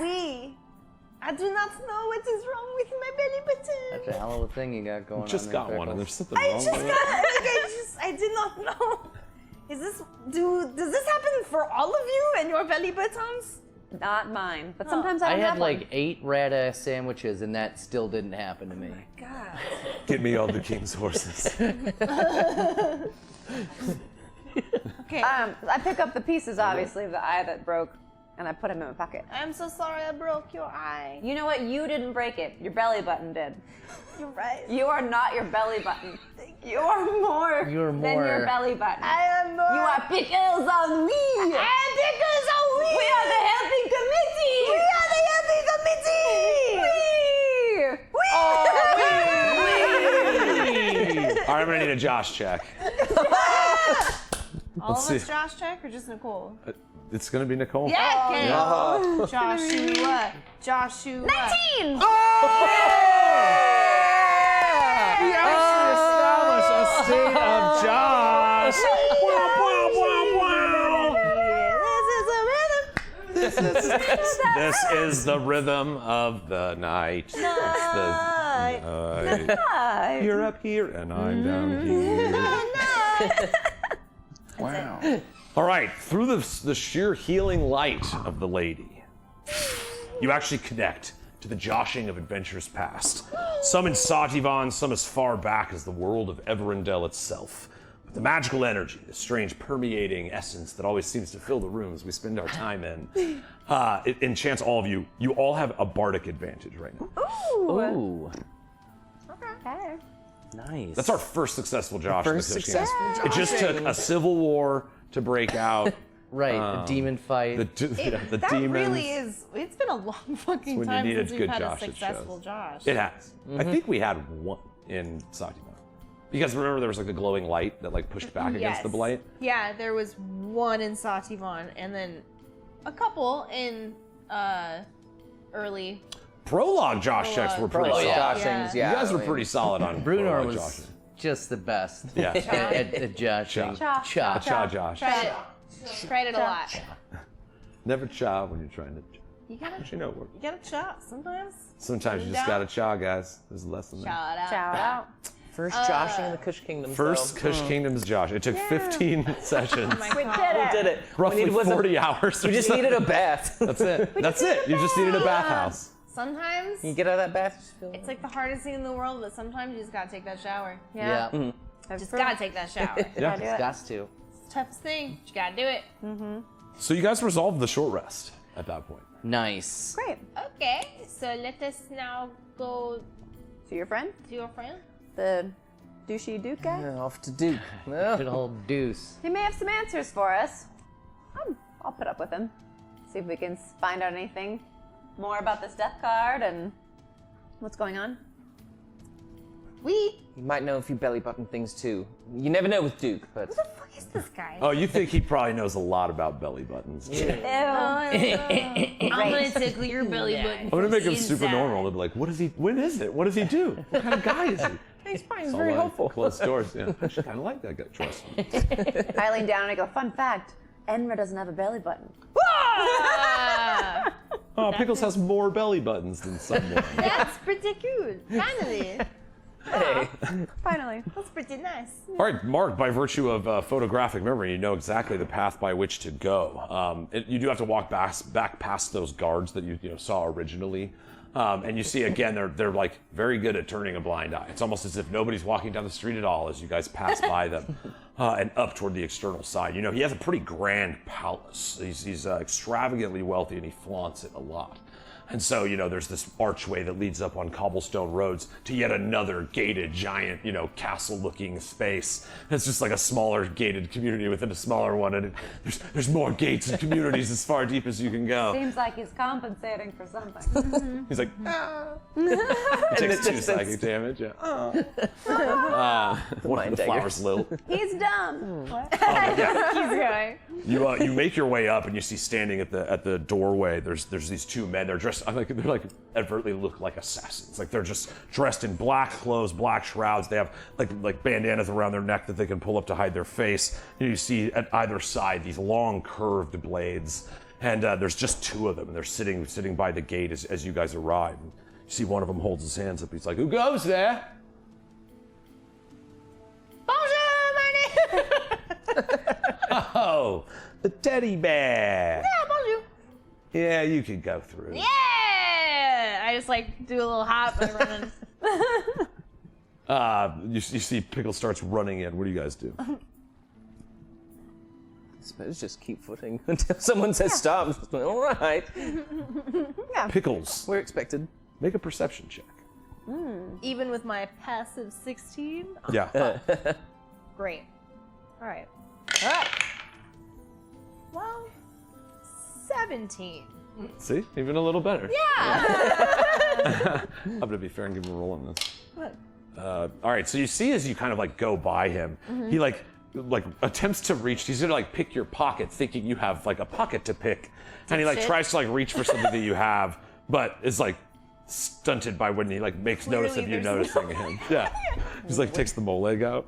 I do not know what is wrong with my belly button. That's a hell of a thing you got going on. Just there, got one, and Pickles. there's something wrong with it. I did not know. Does this happen for all of you and your belly buttons? Not mine, but sometimes I I don't had have like one. 8 rat ass sandwiches, and that still didn't happen to me. God. Get me all the king's horses. Okay. I pick up the pieces, obviously, of the eye that broke, and I put them in my pocket. I'm so sorry I broke your eye. You know what? You didn't break it. Your belly button did. You're right. You are not your belly button. You are more You're than more. your belly button. I am more. You are pickles on me. And pickles on me. We are the helping committee. We are the helping committee. All right, I'm gonna need a Josh check. All of see. us Josh check or just Nicole? It's gonna be Nicole. Yeah, okay. Oh. Joshua. Joshua. 19. We actually established a state of Josh. This is the rhythm of the night. It's the night. Hi. You're up here and I'm down here. Wow. All right, through the sheer healing light of the lady, you actually connect to the joshing of adventures past. Some in Sativan, some as far back as the world of Everendel itself. But the magical energy, the strange permeating essence that always seems to fill the rooms we spend our time in, it enchants all of you. You all have a bardic advantage right now. Ooh, Okay. nice. That's our first successful Josh. in the First Kush Kingdoms. successful It just took a civil war to break out. right, a demon fight. The That demons. really is. It's been a long fucking when you time needed since we've good had Josh, a it successful shows. Josh. It has. I think we had one in Sativan. Because remember there was like a glowing light that like pushed back against the blight? Yeah, there was one in Sativan and then a couple in early. Prologue Josh checks were pretty Prologue, solid. yeah. Joshings, yeah. You guys were pretty solid on Brunor prologue was joshing. just the best. Yeah. at joshing. Cha. Cha. Cha Josh. Tried it a lot. Never cha when you're trying to. You gotta, Actually, no, it works. you gotta shot sometimes. Sometimes you just gotta cha, guys. There's a lesson there. Shout out. Shout out. First joshing in the Kush Kingdoms. First though. Kush Kingdoms Josh. It took 15 sessions. Oh my We God. did it. Did it. Roughly We needed- 40 hours. We just needed a bath. That's it. That's it. You just needed a bathhouse. Sometimes You get out of that bath, just feel it's like the hardest thing in the world, but sometimes you just gotta take that shower. Yeah. Just gotta take that shower. Yeah. do it. Got to. It's the toughest thing. You gotta do it. So you guys resolved the short rest at that point. Nice. Great. Okay, so let us now go To your friend, to your friend. the douchey Duke guy. off to Duke. Good old deuce. He may have some answers for us. I'll put up with him. See if we can find out anything more about this death card and what's going on. You might know a few belly button things too. You never know with Duke, but Who the fuck is this guy? Oh, you think he probably knows a lot about belly buttons. Ew. I'm gonna tickle your belly button. I'm gonna make him super normal. They'll be like, what is he, when is it? What does he do? What kind of guy is he? he's fine. He's All very like helpful. Closed doors, yeah. I actually kind of like that guy. Trust me. I lean down and I go, fun fact, Enra doesn't have a belly button. Ah, Oh, Pickles has more belly buttons than someone. that's pretty cool. Finally, Hey. Finally. that's pretty nice. All right, Mark, by virtue of photographic memory, you know exactly the path by which to go. You do have to walk back past those guards that you saw originally. And you see, again, they're like very good at turning a blind eye. It's almost as if nobody's walking down the street at all as you guys pass by them. and up toward the external side. You know, he has a pretty grand palace. He's extravagantly wealthy, and he flaunts it a lot. And so, you know, there's this archway that leads up on cobblestone roads to yet another gated, giant, you know, castle-looking space. It's just like a smaller gated community within a smaller one, and there's more gates and communities as far deep as you can go. Seems like he's compensating for something. He's like, He takes 2 psychic damage, yeah. One of the flowers little. He's dumb. Keep going. You make your way up, and you see standing at the doorway. There's these 2 men. They're dressed. They're like advertly look like assassins. Like they're just dressed in black clothes, black shrouds. They have like bandanas around their neck that they can pull up to hide their face. You see at either side these long curved blades, and there's just 2 of them, and they're sitting by the gate as you guys arrive. You see one of them holds his hands up. He's like, "Who goes there?" Bonjour, my name. Oh, the teddy bear. Yeah, bonjour. Yeah, you can go through. Yeah. I just like do a little hop and run. You see Pickle starts running in. What do you guys do? I suppose just keep footing until someone says stop. All right. Pickles, We're expected. make a perception check. Even with my passive 16. Yeah. Great. All right. All right. Well, 17. See, even a little better. Yeah. I'm gonna be fair and give him a roll on this. What? All right, so you see as you kind of like go by him, he like attempts to reach. He's gonna like pick your pocket, thinking you have like a pocket to pick, and he like Shit. tries to like reach for something that you have, but is like stunted by when he like makes notice of you there's noticing him. Yeah, he's like takes the mole leg out.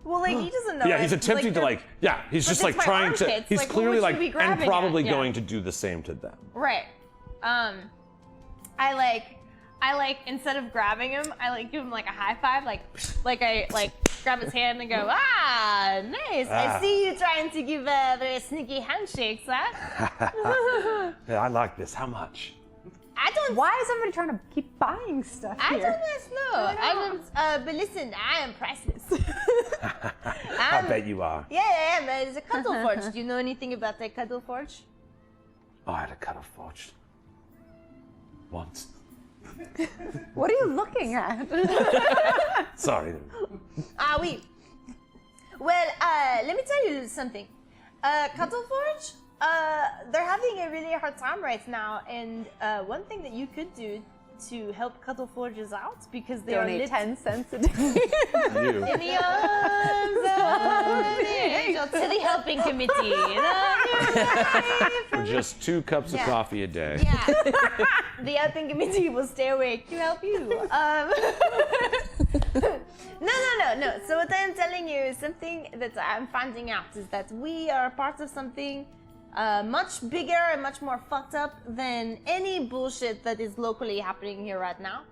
Well, like he doesn't know. Yeah, he's attempting to like. Yeah, he's But just it's like my trying to. armpits, He's like, what clearly would you like be and grabbing at? probably Yeah. going to do the same to them. Right. I like instead of grabbing him, I like give him like a high five, like I like grab his hand and go, ah, nice. I see you trying to give very sneaky handshakes, huh? Yeah, I like this. How much? I don't. Why is everybody trying to keep buying stuff I here? don't know. But listen, I am priceless. I bet you are. Yeah, I am. It's a cuddle forge. Do you know anything about the cuddle forge? Oh, I had a cuddle forged once. What are you looking at? Sorry. Ah, oui. Well, let me tell you something. Cuddle forge, they're having a really hard time right now, and one thing that you could do to help Cuddle Forges out, because they Donate are 10 cents a day. You. in the arms of the angel to the helping committee. For just 2 cups of coffee a day. Yeah, the helping committee will stay awake to help you. No. So what I'm telling you is something that I'm finding out is that we are part of something much bigger and much more fucked up than any bullshit that is locally happening here right now.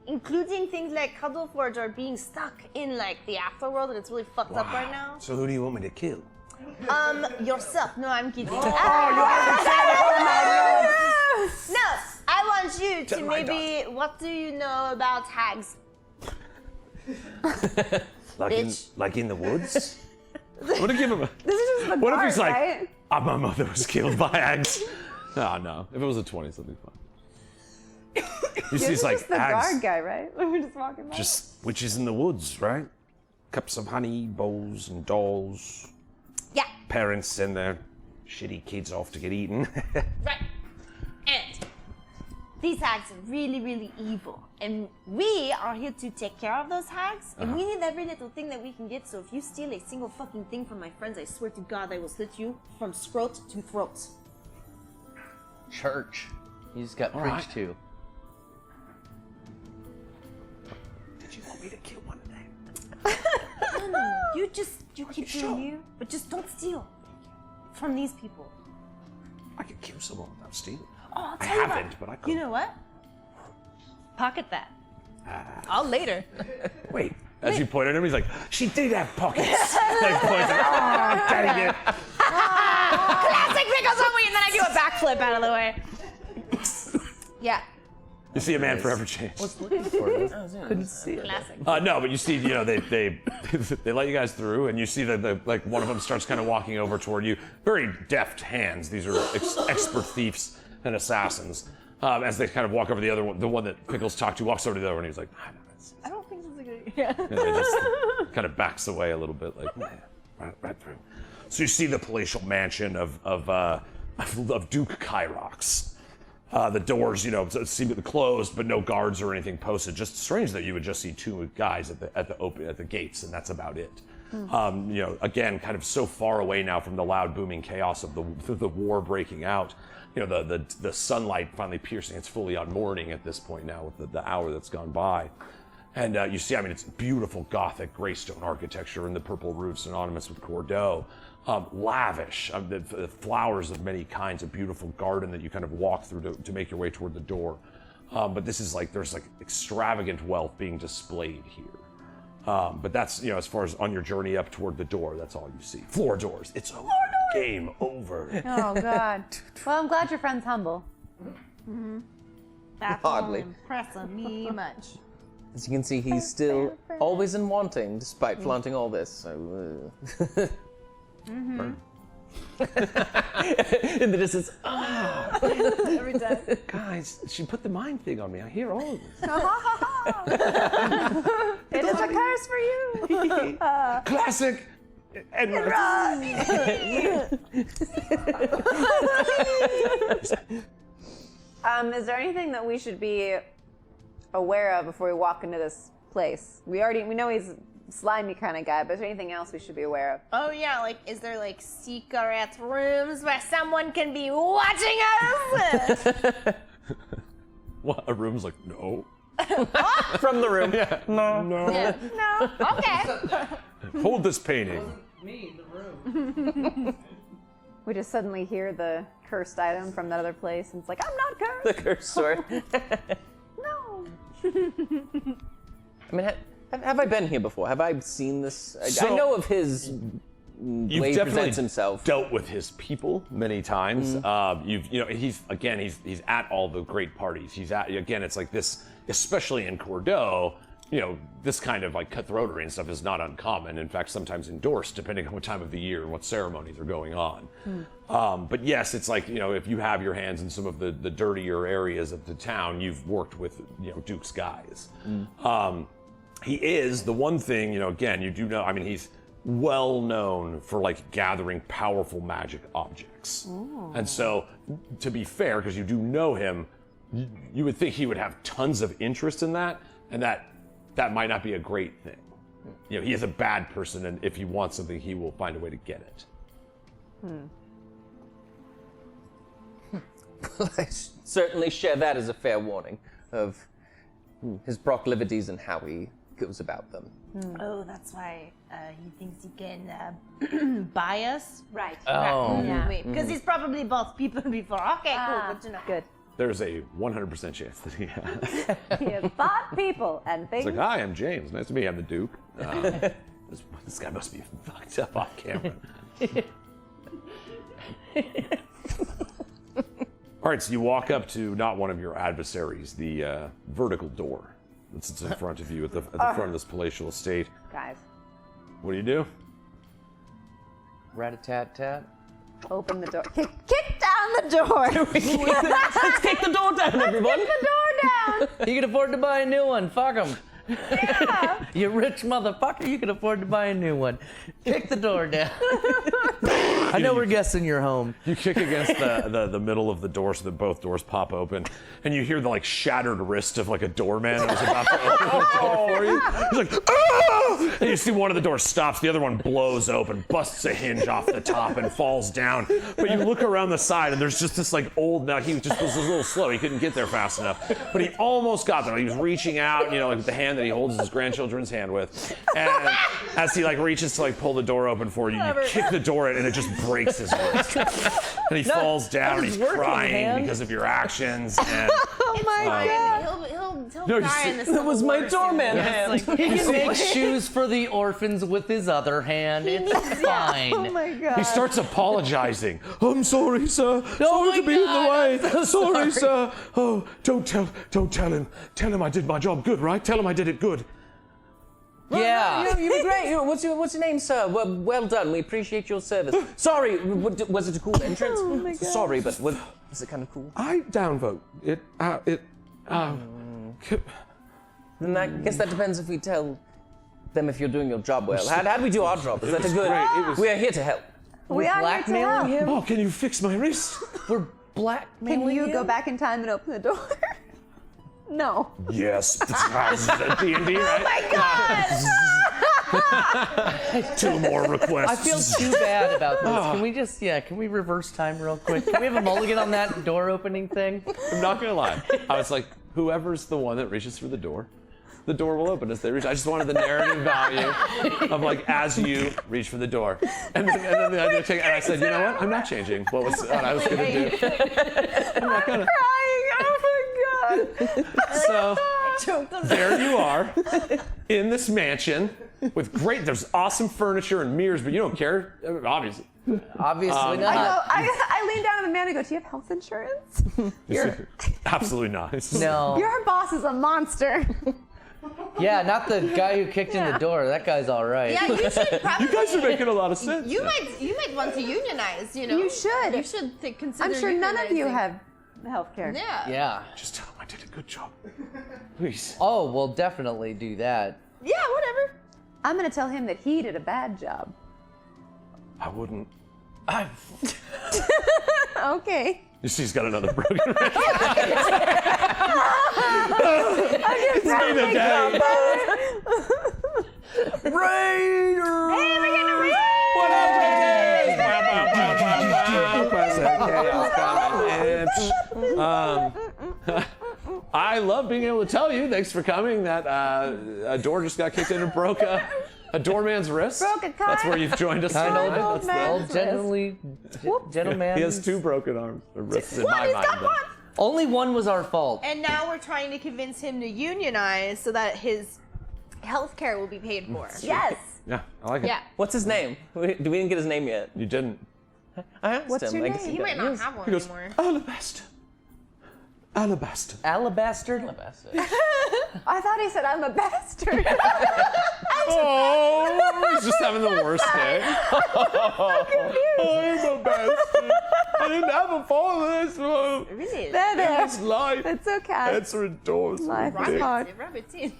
Including things like Cuddle Forge are being stuck in like the afterworld, and it's really fucked up right now. So who do you want me to kill? Yourself. No, I'm kidding. No, I want you to Tell my maybe. What do you know about hags? Like in the woods? What if give him a? This is just the What if guard, he's like, right? my mother was killed by hags? No. If it was a 20, something fun. You see, This it's is like just the hags, guard guy, right? We're just walking by. just witches in the woods, right? Cups of honey, bowls, and dolls. Yeah. Parents send their shitty kids off to get eaten. Right. And these hags are really, really evil. And we are here to take care of those hags. And we need every little thing that we can get. So if you steal a single fucking thing from my friends, I swear to God, I will slit you from scrot to throat. Church. You just got preached to. Did you want me to kill one of them? No. You keep doing you. But just don't steal from these people. I could kill someone without stealing. Oh, I'll I tell you what. haven't, but I could. You know what? Pocket that. I'll later. Wait. As you point at him, he's like, she did have pockets. Like points at, dang it. Classic pickles on me, and then I do a backflip out of the way. Yeah. You see a man forever change. I was looking for it. Couldn't see it. Classic. No, but you see, they let you guys through, and you see that like one of them starts kind of walking over toward you. Very deft hands. These are expert thieves and assassins. As they kind of walk over the other one, the one that Pickles talked to walks over to the other one, and he's like, I don't think this is a good idea. and he just kind of backs away a little bit, like right through. So you see the palatial mansion of Duke Korvax. The doors, seem to be closed, but no guards or anything posted. Just strange that you would just see two guys at the gates, and that's about it. Again, kind of so far away now from the loud booming chaos of the war breaking out. The sunlight finally piercing. It's fully on morning at this point now with the hour that's gone by. And you see, it's beautiful Gothic greystone architecture and the purple roofs synonymous with Cordeaux. Lavish, the flowers of many kinds, a beautiful garden that you kind of walk through to make your way toward the door. But this is there's extravagant wealth being displayed here. But that's, as far as on your journey up toward the door, that's all you see. Floor doors. It's over. Game over. Oh, God. Well, I'm glad your friend's humble. That's Hardly. not impressing me much. As you can see, he's still always in wanting, despite flaunting all this. So. In the distance. Every time. Guys, she put the mind thing on me. I hear all of this. It is a curse for you. Classic. Edward. Is there anything that we should be aware of before we walk into this place? We know he's a slimy kind of guy, but is there anything else we should be aware of? Oh yeah, is there secret rooms where someone can be watching us? What? A room's like, no. From the room. Yeah. No. Yeah. No. Okay. Hold this painting. Me, the room. We just suddenly hear the cursed item from that other place, and it's like, I'm not cursed. The cursed sword. No. Have I been here before? Have I seen this? I So- know of his You've way he definitely presents himself. dealt with his people many times. He's at all the great parties. He's at, again, it's like this, especially in Cordeaux, this kind of cutthroatery and stuff is not uncommon. In fact, sometimes endorsed depending on what time of the year and what ceremonies are going on. But yes, it's if you have your hands in some of the dirtier areas of the town, you've worked with, Duke's guys. He is the one thing, again, you do know, he's well known for gathering powerful magic objects. And so, to be fair, because you do know him, you would think he would have tons of interest in that, and that might not be a great thing. He is a bad person, and if he wants something, he will find a way to get it. I certainly share that as a fair warning of his proclivities and how he goes about them. Oh, that's why he thinks he can buy us. Right. Oh. Yeah. Because he's probably bought people before. Okay, cool. Good to know. Good. There's a 100% chance that he has. He has bought people and things. It's like, hi, I'm James. Nice to meet you. I'm the Duke. This guy must be fucked up off camera. All right, so you walk up to not one of your adversaries, the vertical door that sits in front of you at the front of this palatial estate. Guys, What do you do? Rat-a-tat-tat. open the door. Kick down the door. Let's kick the door down, everyone! Kick the door down. You can afford to buy a new one. Fuck him. Yeah. You rich motherfucker, you can afford to buy a new one. Kick the door down. I know we're guessing you're home. You kick against the middle of the door so that both doors pop open, and you hear the shattered wrist of a doorman that was about to open the door for you. He's like, ah! And you see one of the doors stops, the other one blows open, busts a hinge off the top, and falls down. But you look around the side, and there's just this old. Now he just was a little slow. He couldn't get there fast enough, but he almost got there. He was reaching out, with the hand that he holds his grandchildren's hand with, and as he reaches to pull the door open for you, you kick the door in, and it just breaks his wrist. And he falls down and his he's working crying hand. because of your actions. And Oh my god. He'll No, you cry see- in this. That was my doorman hand. He can make shoes for the orphans with his other hand. It's fine. Oh my god. he starts apologizing. I'm sorry, sir. Oh Sorry my to be in the God, way. I'm so sorry, sorry. sir. Oh, don't tell him. Tell him I did my job good, right? Tell him I did it good. Yeah. You were great. What's your name, sir? Well done. We appreciate your service. Sorry, was it a cool entrance? Oh my God. Sorry, but was it kind of cool? I downvote it. Then I guess that depends if we tell them if you're doing your job well. How do we do our job? Is that a good? great. It was- We are here to help. we are here to blackmailing help. him? Oh, can you fix my wrist? We're blackmailing Can you him? go back in time and open the door? No. Yes. D&D, right? Two more requests. I feel too bad about this. Can we just, can we reverse time real quick? Can we have a mulligan on that door opening thing? I'm not gonna lie. I was like, whoever's the one that reaches for the door will open as they reach. I just wanted the narrative value of like as you reach for the door, and then the idea and I said, you know what? I'm not changing what I was gonna do. I'm not gonna. Crying. Oh my god. So there you are in this mansion with there's awesome furniture and mirrors, but you don't care, obviously. Obviously not. I lean down on the man and go, do you have health insurance? Absolutely not. No. Your boss is a monster. Yeah, not the guy who kicked in the door. That guy's all right. Yeah, you should probably. You guys are making a lot of sense. You might want to unionize. You know. You should. You should consider. I'm sure none of you unionizing. have health care. Yeah. Yeah. Just tell him I did a good job. Please. Oh, we'll definitely do that. Yeah. Whatever. I'm gonna tell him that he did a bad job. I wouldn't. Okay. You see, he's got another broken wrist. I'm just trying to make it better. Raider! Hey, we're getting a raise! What up, Raiders? I love being able to tell you, thanks for coming, that a door just got kicked in and broke a doorman's wrist. Broke a That's where you've joined us Kind tonight. of. man's Well, gentleman. He has two broken arms or wrists in my He's mind. got but- one. Only one was our fault. And now we're trying to convince him to unionize so that his health care will be paid for. Yes. Yeah, I like it. Yeah. What's his name? We didn't get his name yet. You didn't. I asked What's him. your I guess name? He might not have one He goes, anymore. Alabaster. Alabaster. Alabaster? I thought he said I'm a bastard. Oh, he's just having the worst day. I'm a bastard. I didn't have a father. That's Really? That's life. It's okay. That's ridiculous. Life is hard. Rabbit too.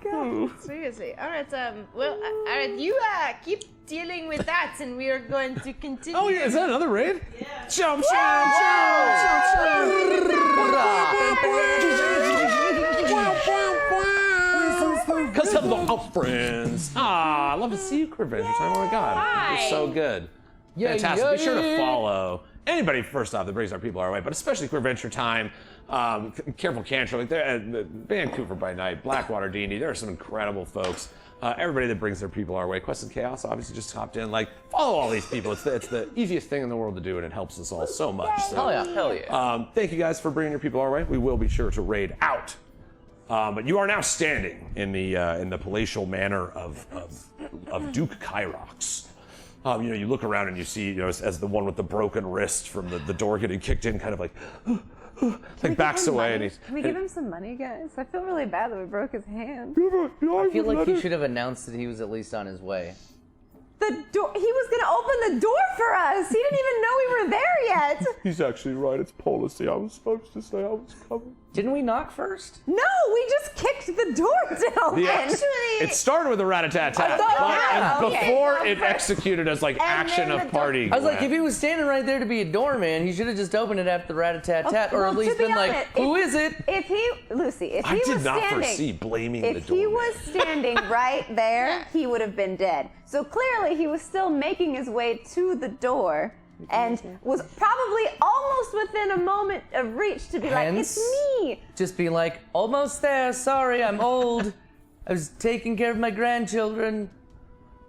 God. Seriously. All right. Well. All right. You keep dealing with that, and we are going to continue. Oh, yeah, is that another raid? Yeah. Jump, Because of the friends. Ah, I love to see you, Cordeaux. Oh my God, Hi. you're so good. Fantastic. Be sure to follow anybody first off that brings our people our way, but especially Queer Venture Time. Careful Cantrip, like they're Vancouver by Night, Blackwater D&D. There are some incredible folks. Everybody that brings their people our way. Quest and Chaos obviously just hopped in. Like, follow all these people. It's the easiest thing in the world to do, and it helps us all so much. So, Oh, yeah. Hell yeah. thank you guys for bringing your people our way. We will be sure to raid out. But you are now standing in the palatial manor of Duke Korvax. You look around and you see, as the one with the broken wrist from the door getting kicked in, kind of like backs away, and he's. Can we give him some money, guys? I feel really bad that we broke his hand. I feel like he should have announced that he was at least on his way. The door. He was gonna open the door for us. He didn't even know we were there yet. He's actually right. It's policy. I was supposed to say I was coming. Didn't we knock first? No, we just kicked the door down. It started with a rat-a-tat-tat, yeah, but okay. before it executed as like action then of the party. I was like, if he was standing right there to be a doorman, he should have just opened it after the rat-a-tat-tat, or Well, at to least be been like, honest, who is it? If he, Lucy, if I he did was not standing, foresee blaming the if he doorman. was standing right there, he would have been dead. So clearly, he was still making his way to the door. And was probably almost within a moment of reach to be like, Hence- it's me. Just be like, almost there, sorry, I'm old. I was taking care of my grandchildren.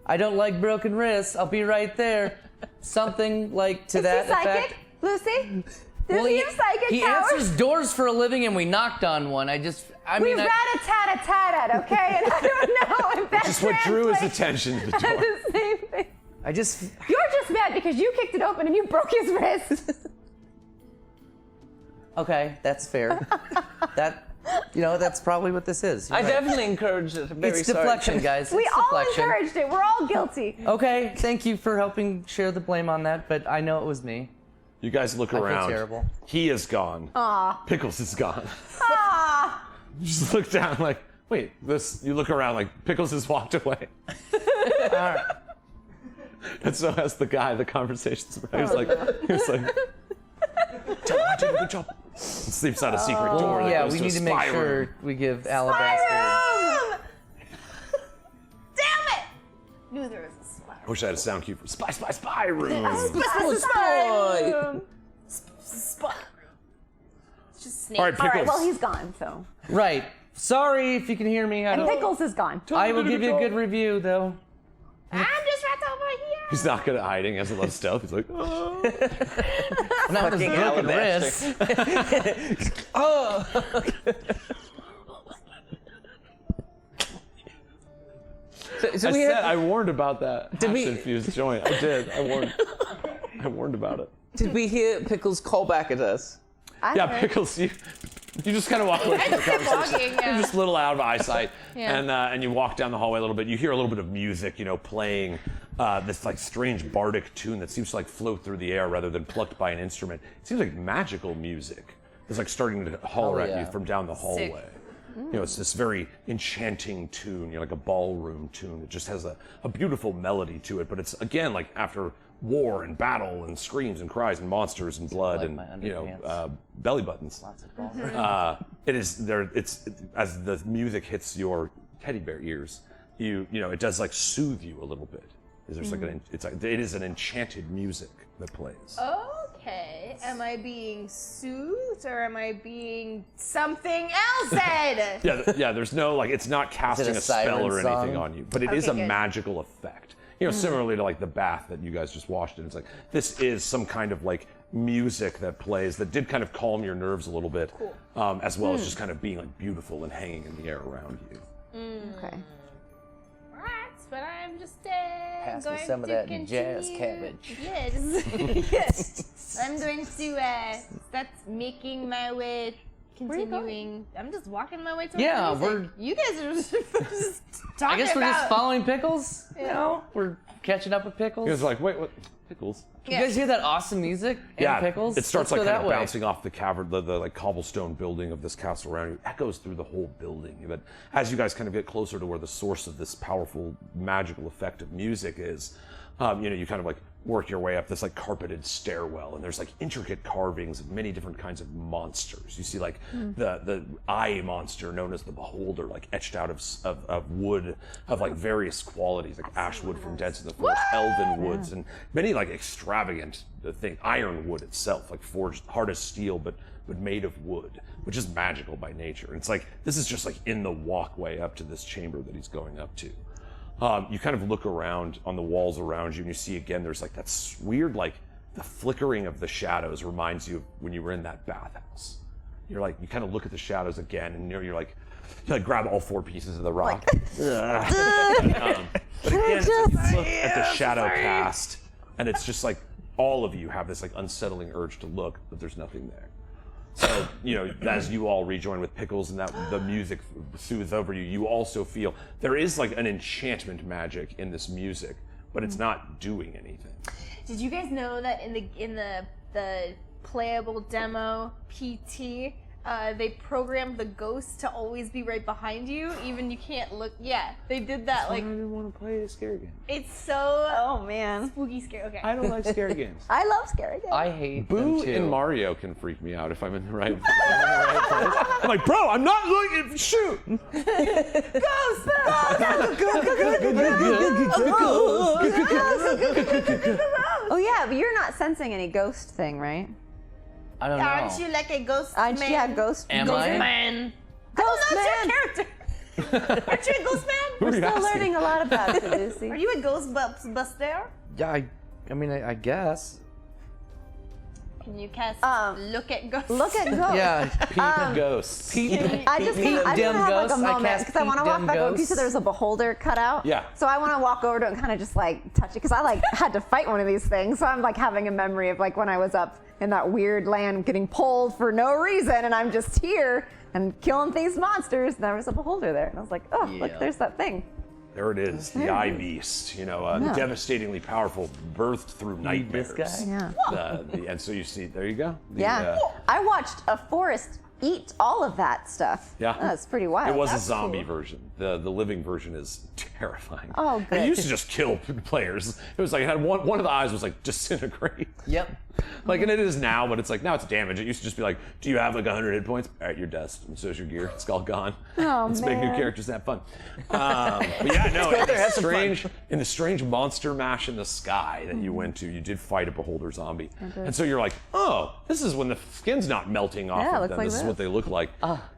I don't like broken wrists, I'll be right there. something like to Is that he psychic, effect. Lucy? Does Well, he have psychic he powers? answers doors for a living, and we knocked on one. I We mean, rat-a-tat-a-tat-at, okay? And I don't know if that's Just what drew his translates attention to the to door. the same thing. I just, You're just mad because you kicked it open and you broke his wrist. okay, that's fair. That's probably what this is. You're I right. definitely encouraged it. I'm very It's sorry. deflection, guys. We It's all deflection. encouraged it. We're all guilty. Okay, thank you for helping share the blame on that, but I know it was me. You guys look feel around. terrible. He is gone. Aw. Pickles is gone. Ah. You just look down like, wait, this. You look around like Pickles has walked away. And so has the guy. The conversation's about. He's like, I did a good job. It sleeps on a secret door. That Yeah, goes we to need a to make spy sure room. we give Alabaster. Byron! Damn it! Knew there was a spy. I wish I had a sound cue for spy room. Spy. Spy. It's just snake. All right, All right, Pickles. well, he's gone, so. Right. Sorry if you can hear me. And Pickles is gone. I will give you a good review, though. I'm just right over here. He's not good at hiding. He has a lot of stealth. He's like, oh. Not with his broken wrist. So I we said had, I warned about that. Did we- Infused joint. I did. I warned about it. did we hear Pickles call back at us? Yeah, Pickles, you just kind of walk away from the conversation. Walking, yeah. You're just a little out of eyesight, Yeah. and you walk down the hallway a little bit. You hear a little bit of music, playing this like strange bardic tune that seems to like float through the air rather than plucked by an instrument. It seems like magical music. It's like starting to holler at you from down the hallway. It's this very enchanting tune, like a ballroom tune. It just has a beautiful melody to it, but it's again like after war and battle and screams and cries and monsters and blood like and my underpants. belly buttons. Lots of balls. It is there. It's as the music hits your teddy bear ears, it does like soothe you a little bit. There's like it is an enchanted music that plays. Okay. Am I being soothed or am I being something else, Ed? Yeah. There's no like it's not casting a a spell or siren anything song? on you, but it is a Okay, good. magical effect. Similarly to like the bath that you guys just washed in. It's like this is some kind of like music that plays that did kind of calm your nerves a little bit, as well as just kind of being like beautiful and hanging in the air around you. Okay. Alright, but I'm just Pass me going some of to that continue. jazz cabbage. Yes. I'm going to start making my way, continuing. I'm just walking my way towards Yeah, the music. You guys are just talking I guess we're just about- following Pickles. We're catching up with Pickles. You guys are like, wait, what? Pickles? You guys hear that awesome music? And Yeah, Pickles? it starts Let's like go kind of that way. bouncing off the cavern, the like cobblestone building of this castle around you. Echoes through the whole building. But as you guys kind of get closer to where the source of this powerful magical effect of music is, you kind of like work your way up this like carpeted stairwell, and there's like intricate carvings of many different kinds of monsters. You see like the eye monster known as the Beholder, like etched out of wood of like various qualities, like ash wood from Dents in the Forest, elven woods, and many like extravagant things. Iron wood itself, like forged hard as steel, but made of wood, which is magical by nature. And it's like this is just like in the walkway up to this chamber that he's going up to. You kind of look around on the walls around you, and you see again there's like that weird, like the flickering of the shadows reminds you of when you were in that bathhouse. You're like, you kind of look at the shadows again, and you grab all 4 pieces of the rock. But again, it's like you look at the shadow cast, and it's just like all of you have this like unsettling urge to look, but there's nothing there. So, as you all rejoin with Pickles and that the music soothes over you, you also feel there is like an enchantment magic in this music, but it's not doing anything. Did you guys know that in the playable demo PT, they programmed the ghost to always be right behind you, even you can't look. Yeah, they did that. Like, I didn't want to play a scary game. it's so Oh, man. spooky, scary. Okay. I don't like scary games. I love scary games. I hate Boo them too. and Mario can freak me out if I'm in the right place. I'm like, bro, I'm not looking. Shoot. Oh, yeah, but you're not sensing any ghost thing, right? I don't know. Aren't you like a ghost Aren't man? you a ghost? Am Ghost I? man. Ghost I don't know, man. it's your character. Aren't you a ghost man? Who are you Still asking? learning a lot about you, Lucy. Are you a ghost buster? Yeah, I mean, I guess. Can you cast look at ghosts? Look at ghosts. Yeah. Peep ghosts. I just want to dim have like ghosts. a I moment cast because I want to peep walk dim back over. You ghosts. said there's a beholder cut out. Yeah. So I want to walk over to it and kind of just like touch it because I like had to fight one of these things. So I'm like having a memory of like when I was up in that weird land getting pulled for no reason, and I'm just here and killing these monsters. And there was a beholder there, and I was like, oh, look, Yeah. there's that thing. There it is, the eye beast. Devastatingly powerful, birthed through nightmares. This guy? Yeah. And so you see, there you go. Yeah. I watched a forest eat all of that stuff. Yeah. That's pretty wild. It was a That's zombie cool. version. The living version is terrifying. Oh, good. It used to just kill players. It was like it had one of the eyes was like disintegrate. Yep. Like, and it is now, but it's like now it's damage. It used to just be like, do you have like 100 hit points? All right, you're dust, and so is your gear. It's all gone. Oh, Let's make new man. characters and have fun. But yeah, no, in the strange monster mash in the sky that you went to, you did fight a beholder zombie, and so you're like, oh, this is when the skin's not melting off Yeah, it of looks them. like This is this. what they look like,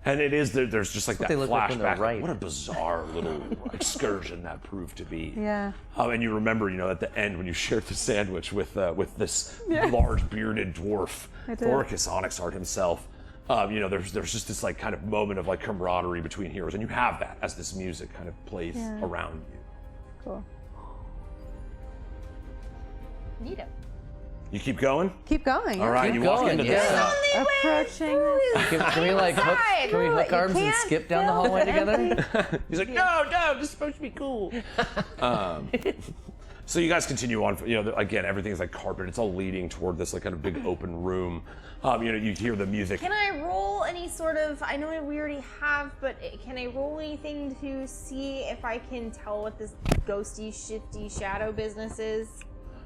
and it is. There's just like that they look like when they're flashback. ripe. What a bizarre little excursion that proved to be. Yeah. And you remember, at the end when you shared the sandwich with this large bearded dwarf, did. Orcus Onyxart himself. There's just this like kind of moment of like camaraderie between heroes, and you have that as this music kind of plays around you. Cool. Neato. You keep going. Keep going. All right, Keep you walk going, into yeah. this. Approaching. Can we like hook, can we Screw hook it, you arms and can't skip down the feel hallway anything. together? He's like, no, this is supposed to be cool. So you guys continue on. Again, everything's like carpet. It's all leading toward this like kind of big open room. You hear the music. Can I roll any sort of? I know we already have, but can I roll anything to see if I can tell what this ghosty, shifty shadow business is?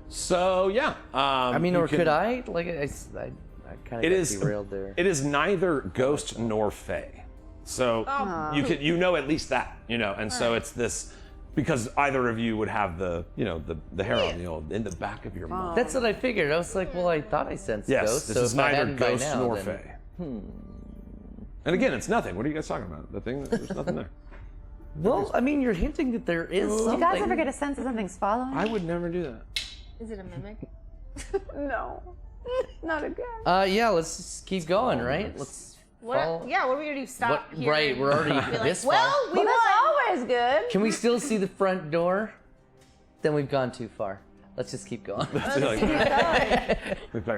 So yeah. I mean, or could I? Like, I kind of It got is derailed there. It is neither ghost nor fey. So you can at least that, and so it's this because either of you would have the hair on in the back of your mind. That's what I figured. I was like, well, I thought I sensed Yes, ghosts. this so is if I neither hadn't by ghost now, nor then- fey. And again, it's nothing. What are you guys talking about? The thing, there's nothing there. Well, I mean, you're hinting that there is Do something. you guys ever get a sense that something's following? I would never do that. Is it a mimic? No. Not again. Yeah, let's just keep going, right? Let's follow. What are we gonna do? Stop What- here? right, we're already and be like, this well, far. we Well, won. that's always good. Can we still see the front door? Then we've gone too far. Let's just keep going.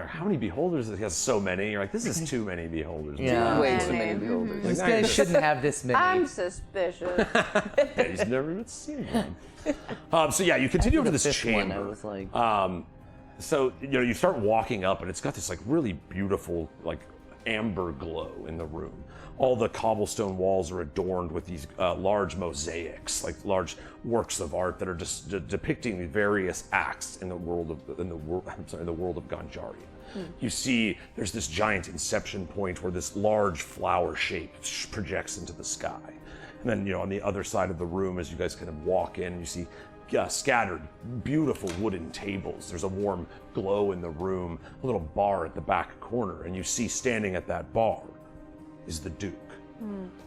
How many beholders? He has so many. You're like, this is too many beholders. Yeah. Way too many beholders. This guy shouldn't have this many. I'm suspicious. He's never even seen one. So yeah, you continue over the this fifth one, chamber. I was like, So you start walking up, and it's got this like really beautiful like amber glow in the room. All the cobblestone walls are adorned with these large mosaics, like large works of art that are just depicting the various acts in the world of Ganjaria. You see, there's this giant inception point where this large flower shape projects into the sky, and then on the other side of the room, as you guys kind of walk in, you see scattered beautiful wooden tables. There's a warm glow in the room, a little bar at the back corner, and you see standing at that bar is the Duke.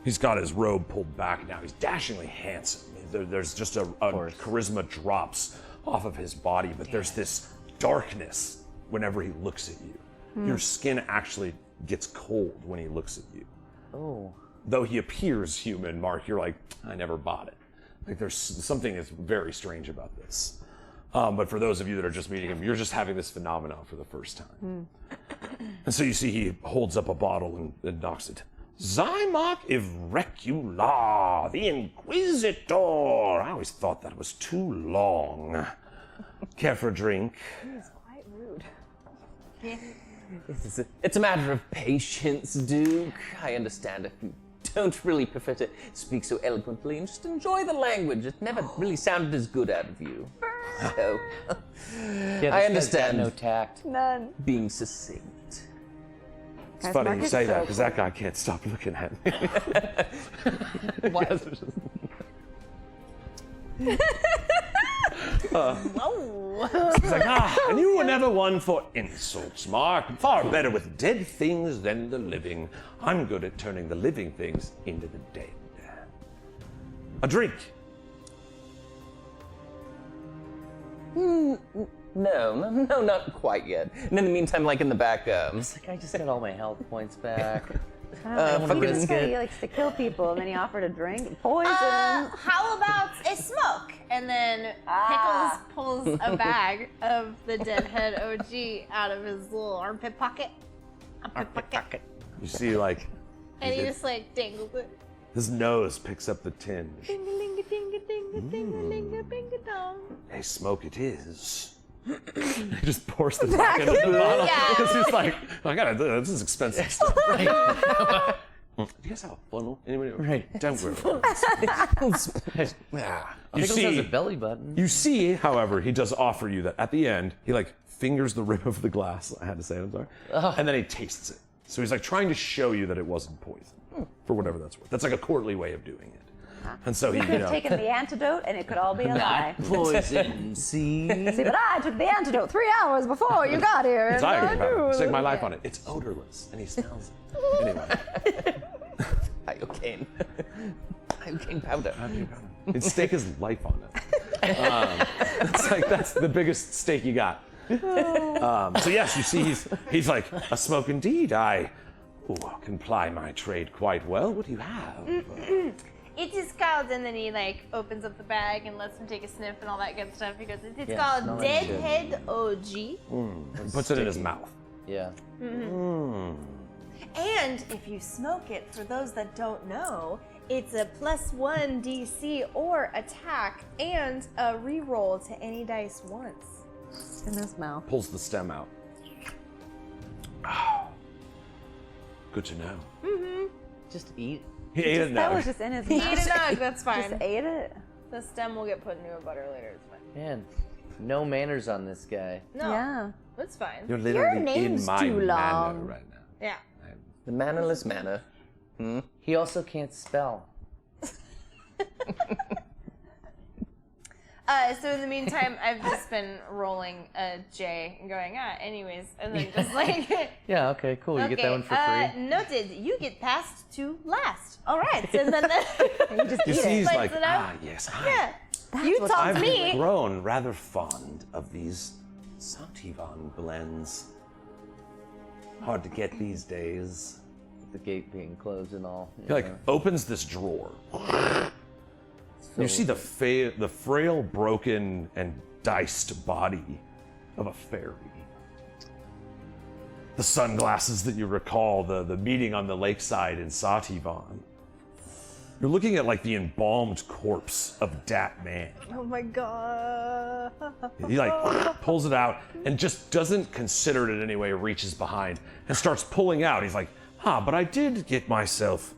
He's got his robe pulled back now. He's dashingly handsome. There's just a charisma drops off of his body, but there's this darkness whenever he looks at you. Your skin actually gets cold when he looks at you. oh. Though he appears human, Mark, you're like, I never bought it. Like there's something that's very strange about this. But for those of you that are just meeting him, you're just having this phenomenon for the first time. And so you see he holds up a bottle and knocks it. Zymark Ivrecula, the Inquisitor. I always thought that was too long. Care for a drink? Quite rude. It's a matter of patience, Duke. I understand if you don't really prefer to speak so eloquently and just enjoy the language. It never really sounded as good out of you. So, Yeah, this I guy's understand. got no tact. None. being succinct. It's Guys, funny Mark you is say so that because that guy can't stop looking at me. He's like, and you were never one for insults, Mark. Far better with dead things than the living. I'm good at turning the living things into the dead. A drink. No, not quite yet. And in the meantime, like in the back, It's like I just got all my health points back. fucking This guy, he likes to kill people, and then he offered a drink. Poison. How about a smoke? And then Pickles pulls a bag of the Deadhead OG out of his little armpit pocket. You see, like, And he just like dangles it. his nose picks up the tinge. Ding-a-ling-a-ding-a-ding-a-ling-a-ding-a-dong. Hey, smoke it is. He just pours the back into the bottle. Yeah. Because he's like, I gotta do this. This is expensive stuff. Do you guys have a funnel? Anybody? Right. Don't worry. Yeah. You Pickles has a see, belly button. you see, however, he does offer you that at the end, he like fingers the rim of the glass. I had to say it, I'm sorry. And then he tastes it. So he's like trying to show you that it wasn't poison, for whatever that's worth. That's like a courtly way of doing it. And so he, You could have taken the antidote, and it could all be a lie. Poison, see? See, but I took the antidote 3 hours before you got here. it's and I iron powder. knew Stake my it. life on it. It's odorless, and he smells it. Anyway, iocane. Iocane powder. he'd stake his life on it. It's like that's the biggest stake you got. So yes, you see, he's like a smoke indeed. I can ply my trade quite well. What do you have? It is called, and then he like opens up the bag and lets him take a sniff and all that good stuff. He goes, it's Yeah, called smell like shit. Deadhead OG. He puts it in his mouth. Yeah. And if you smoke it, for those that don't know, it's a +1 DC or attack and a reroll to any dice once. In his mouth. Pulls the stem out. Oh, good to know. Just eat. He ate it That now. was just in his Eat mouth. a nug, that's Just fine. ate it. The stem will get put into a butter later, it's fine. Man, no manners on this guy. No, Yeah. that's fine. You're literally name's in my too manner long. right now. Yeah. The mannerless manner. He also can't spell. So in the meantime, I've just been rolling a J and going, anyways, and then just like, Yeah, okay, cool. You get that one for free. Noted. You get passed to last. All right, and then You just You eat see, it. he's Slice like, it out. yes, yeah, you what's- told I've me. grown rather fond of these Sativon blends. Hard to get these days. The gate being closed and all. He like opens this drawer. You see the frail, broken, and diced body of a fairy. The sunglasses that you recall, the meeting on the lakeside in Sativon. You're looking at like the embalmed corpse of Dat Man. Oh my god. He like pulls it out and just doesn't consider it in any way, reaches behind and starts pulling out. He's like, but I did get myself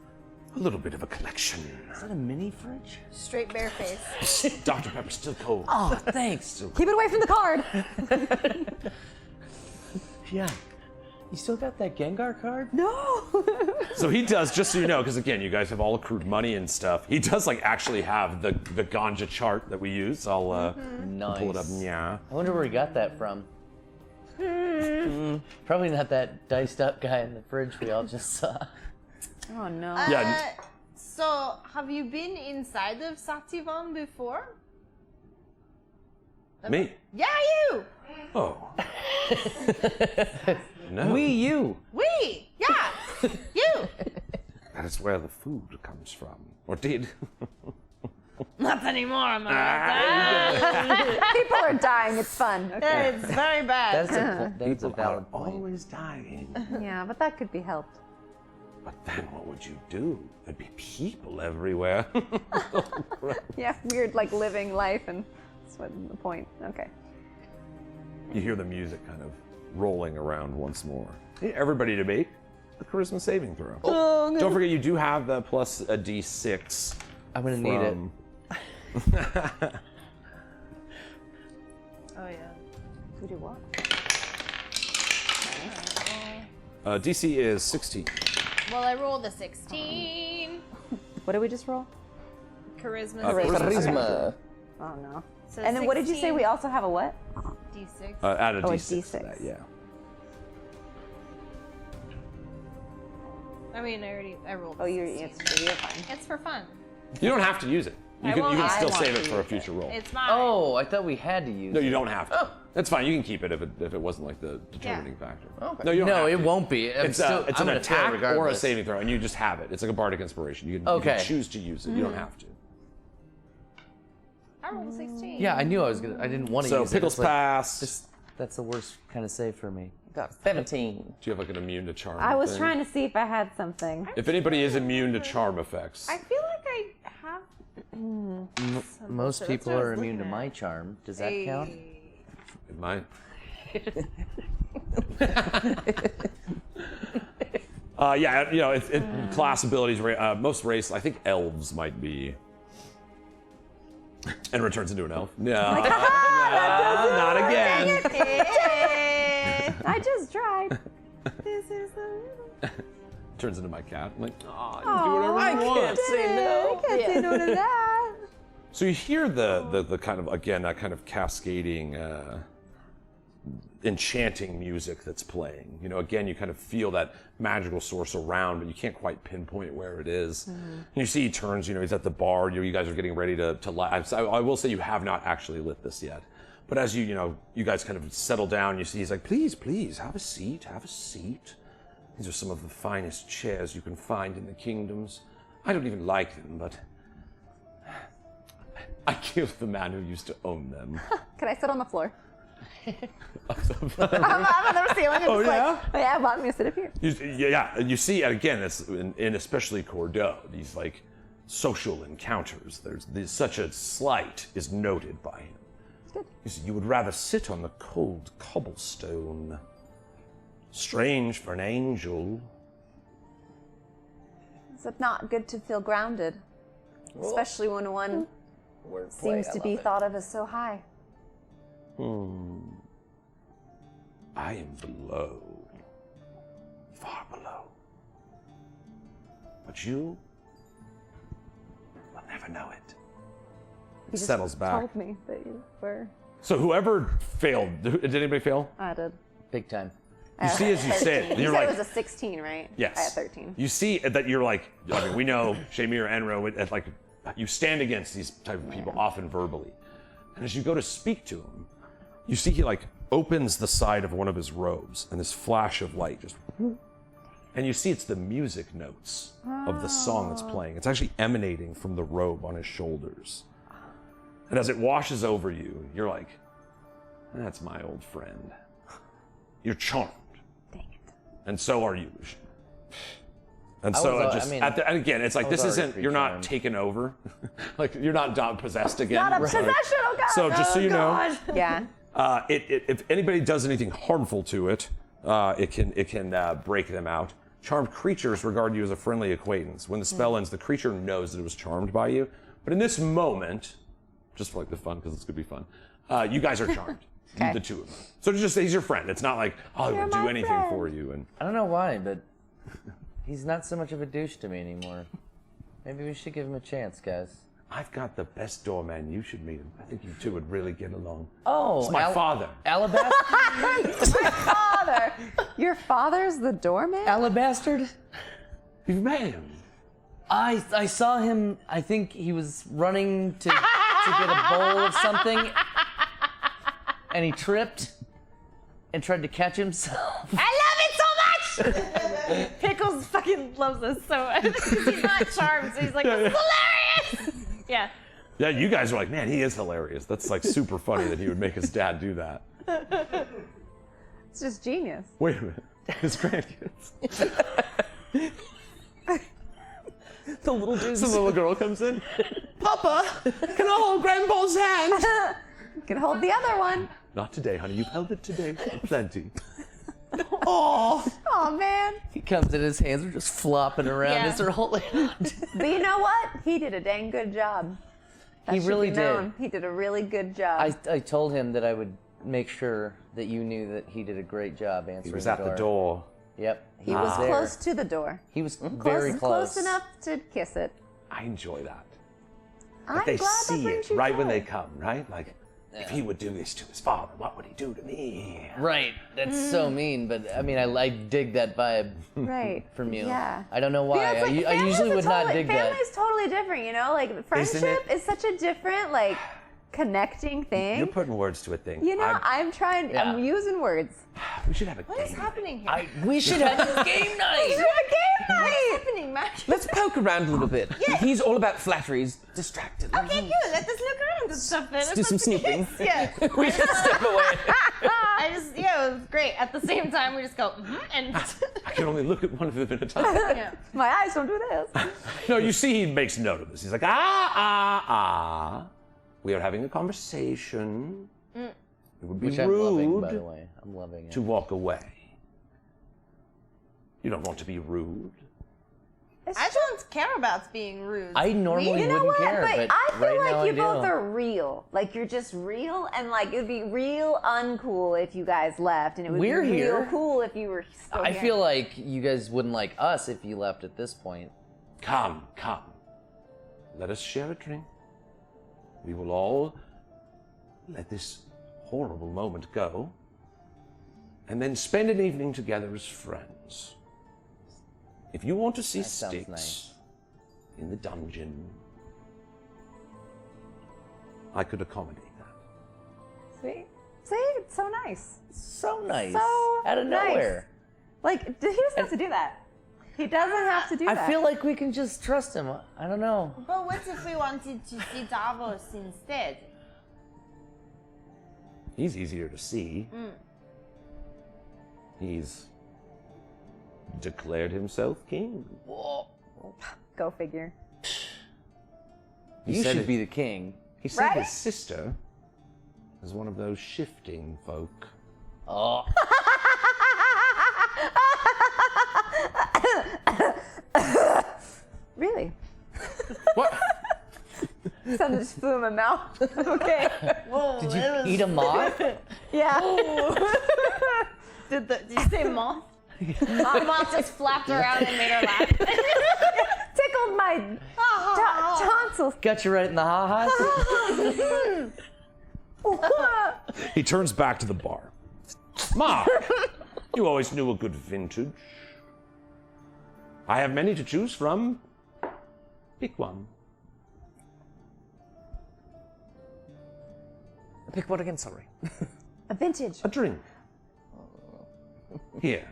a little bit of a collection. Is that a mini fridge? Straight bare face. Dr. Pepper's still cold. Oh, thanks. Keep it away from the card. Yeah. You still got that Gengar card? No. So he does, just so you know, because again, you guys have all accrued money and stuff. He does like actually have the ganja chart that we use. I'll Nice. pull it up. Yeah. I wonder where he got that from. Probably not that diced up guy in the fridge we all just saw. Oh no. Yeah. So, have you been inside of Sativon before? Me? Yeah, you! Oh. No. You. We! Yeah! You! That is where the food comes from. Or did. Not anymore, am I? People are dying. It's fun. Okay. It's very bad. That's a People are valid point. always dying. Yeah, but that could be helped. But then what would you do? There'd be people everywhere. Yeah, weird like living life, and that's what the point. Okay. You hear the music kind of rolling around once more. Need everybody to make a charisma saving throw. Oh, Don't forget, you do have the plus a d6. I'm gonna need it. Oh, yeah. We do what? DC is 16. Well, I rolled a 16. What did we just roll? Charisma. Charisma. Oh no. So And then what did you say? 16. We also have a what? D6. Add a Oh, a d6 to D6. that, yeah. I mean, I rolled. Oh, a you're 16. fine. It's for fun. You don't have to use it. You can still save it for a future roll. It's mine. Oh, I thought we had to use No, it. you don't have to. That's fine. You can keep it if it wasn't like the determining factor. Okay. No, you don't No, have it to. won't be. It's I'm an gonna fail attack or a regardless. saving throw, and you just have it. It's like a bardic inspiration. You can Okay. choose to use it. You don't have to. I rolled a 16. Yeah, I knew I was gonna. I didn't want to So use Pickles it. It's like, pass. that's the worst kind of save for me. Got 17. Do you have like an immune to charm? I was thing? trying to see if I had something. If anybody is immune to charm effects, I feel like I have. Most that's people what I are was immune to looking my at. charm. Does that count? it might. Yeah, you know, class abilities. Most race, I think elves might be. And returns into an elf. No, not again. I just tried. This is the Turns into my cat. I'm like, oh, Oh, do whatever you want. I can't say no to that. So you hear the kind of, again, that kind of cascading, enchanting music that's playing. You know, again, you kind of feel that magical source around, but you can't quite pinpoint where it is. And you see he turns, you know, he's at the bar. You guys are getting ready to light. I will say you have not actually lit this yet. But as you know, you guys kind of settle down, you see he's like, please, please, have a seat, have a seat. These are some of the finest chairs you can find in the kingdoms. I don't even like them, but I killed the man who used to own them. Can I sit on the floor? I'm on the ceiling. Oh, yeah? Oh, yeah, want me to sit up here? You see, again, it's in especially Cordeaux, these like social encounters. There's such a slight is noted by him. Good. You see, you would rather sit on the cold cobblestone. Strange for an angel. Is it not good to feel grounded? Especially when one seems to be thought of as so high. I am below, far below. But you will never know it. It settles back. Told me that you were. So whoever failed, did anybody fail? I did. Big time. You see as you say it, You you're said like, it was a 16, right? yes. I had 13. You see that you're like, I mean, we know Shayemira and Ro, like, you stand against these type of people often verbally. And as you go to speak to him, you see he like opens the side of one of his robes and this flash of light just, and you see it's the music notes of the song that's playing. It's actually emanating from the robe on his shoulders. And as it washes over you, you're like, that's my old friend. You're charmed. Dang it. And so are you. And so was, it just, I mean, and again, it's like, this already isn't, you're not pre-charmed. taken over. Like, you're not possessed again. Not a Right. possession, oh God. So just so you know, Yeah. if anybody does anything harmful to it, it can break them out. Charmed creatures regard you as a friendly acquaintance. When the spell ends, the creature knows that it was charmed by you. But in this moment, just for like the fun, because it's going to be fun, you guys are charmed. Okay. The two of them. So just he's your friend. It's not like, oh, I You're will do my anything friend. for you. And I don't know why, but he's not so much of a douche to me anymore. Maybe we should give him a chance, guys. I've got the best doorman. You should meet him. I think you two would really get along. Oh, It's my father. Alabaster? Father. Your father's the doorman? Alabastard? You've met him. I saw him, I think he was running to get a bowl of something, and he tripped and tried to catch himself. I love it so much! Pickles fucking loves us so much. Because he's not charmed, so he's like, this is hilarious! Yeah. Yeah, you guys are like, man, he is hilarious. That's like super funny that he would make his dad do that. It's just genius. Wait a minute. His grandkids. The little dude's The little girl comes in. Papa, can I hold Grandpa's hand? You can hold the other one. Not today, honey. You've held it today. Plenty. Oh. Oh man. He comes in, his hands are just flopping around Yeah. as they're holding on. But you know what? He did a dang good job. That He should really be did. known. He did a really good job. I told him that I would make sure that you knew that he did a great job answering He was at the door. Yep. he was there. close to the door. He was very close. Close enough to kiss it. I enjoy that. I'm They glad see that it brings you right when joy. they come, right? Like, If he would do this to his father, what would he do to me? Right. That's so mean, but I mean, I dig that vibe Right. from you. Yeah. I don't know why. Because, like, I usually would not dig that. Family's totally different, you know? Like, friendship is such a different, like, connecting thing. You're putting words to a thing. You know, I'm trying, Yeah. I'm using words. We should have a What is game. happening here? We should have this game night. What's happening, Matt? Let's poke around a little bit. He's all about flattery. He's distracted. Okay, good. Let us look around and stuff. Let's do some snooping. Yeah. We should step away. It was great. At the same time, we just go, and I can only look at one of them at a time. yeah. My eyes don't do this. No, you see, he makes note of this. He's like, ah. We are having a conversation. It would be Which I'm loving, by the rude way. I'm loving it. to walk away. You don't want to be rude. I don't care about being rude. I normally You know wouldn't what? care, But but I feel right like now you I do. both are real. Like, you're just real, and like, it would be real uncool if you guys left, and it would We're be real here. cool if you were still I here. feel like you guys wouldn't like us if you left at this point. Come. Let us share a drink. We will all let this horrible moment go, and then spend an evening together as friends. If you want to see That sounds Styx nice. in the dungeon, I could accommodate that. See? It's so nice. So nice. So Out of nice. nowhere. Like, he doesn't have to do that. He doesn't have to do I that. feel like we can just trust him. I don't know. But what if we wanted to see Davos instead? He's easier to see. He's declared himself king. Go figure. He You said should it- be the king. He said Right? his sister is one of those shifting folk. Oh. Really? What? Something just flew in my mouth. Okay. Whoa, Did you eat a moth? Yeah. Did you say moth? Moth just flapped around and made her laugh. Tickled my tonsils. Got you right in the ha-has? He turns back to the bar. Ma, you always knew a good vintage. I have many to choose from. Pick one. Pick one again, sorry. A vintage. A drink. Here.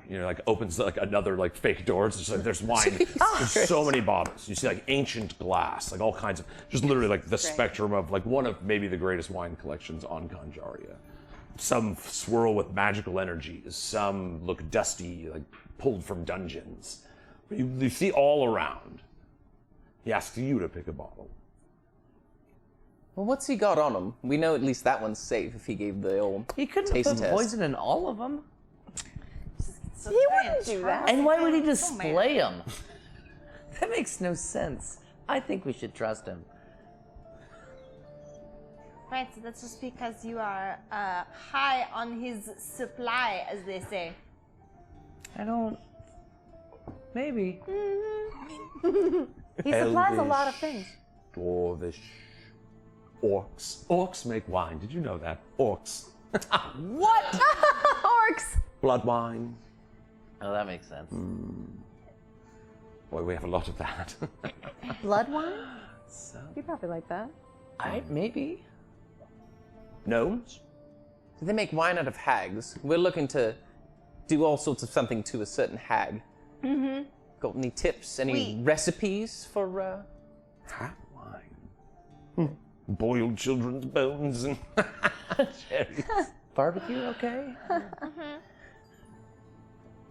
You know, like opens like another like fake door. It's just like there's wine. There's so many bottles. You see like ancient glass, like all kinds of, just literally like the spectrum of like one of maybe the greatest wine collections on Ganjaria. Some swirl with magical energies. Some look dusty, like pulled from dungeons. You see all around. He asks you to pick a bottle. Well, what's he got on him? We know at least that one's safe if he gave the old He couldn't taste have put test. poison in all of them. He wouldn't do that. And why would he display them? That makes no sense. I think we should trust him. Right, so that's just because you are high on his supply, as they say. I don't. Maybe. He supplies a lot of things. Dwarvish. Orcs. Orcs make wine. Did you know that? Orcs. What? Orcs. Blood wine. Oh, that makes sense. Boy, we have a lot of that. Blood wine? You probably like that. Maybe. Gnomes? Do they make wine out of hags? We're looking to do all sorts of something to a certain hag. Mm-hmm. Got any tips? Any recipes for? Hat wine. Boiled children's bones and cherries. Barbecue, okay?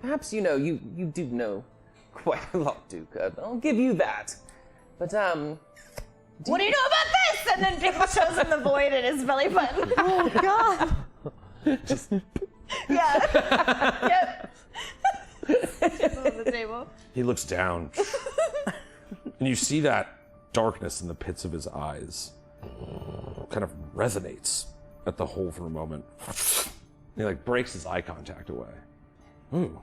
Perhaps you do know quite a lot, Duke. I'll give you that. But What do you know about this? And then Pickle shows him the void in his belly button. Oh, God. Yeah. Yep. Just on the table. He looks down. And you see that darkness in the pits of his eyes kind of resonates at the hole for a moment. And he like breaks his eye contact away. Ooh.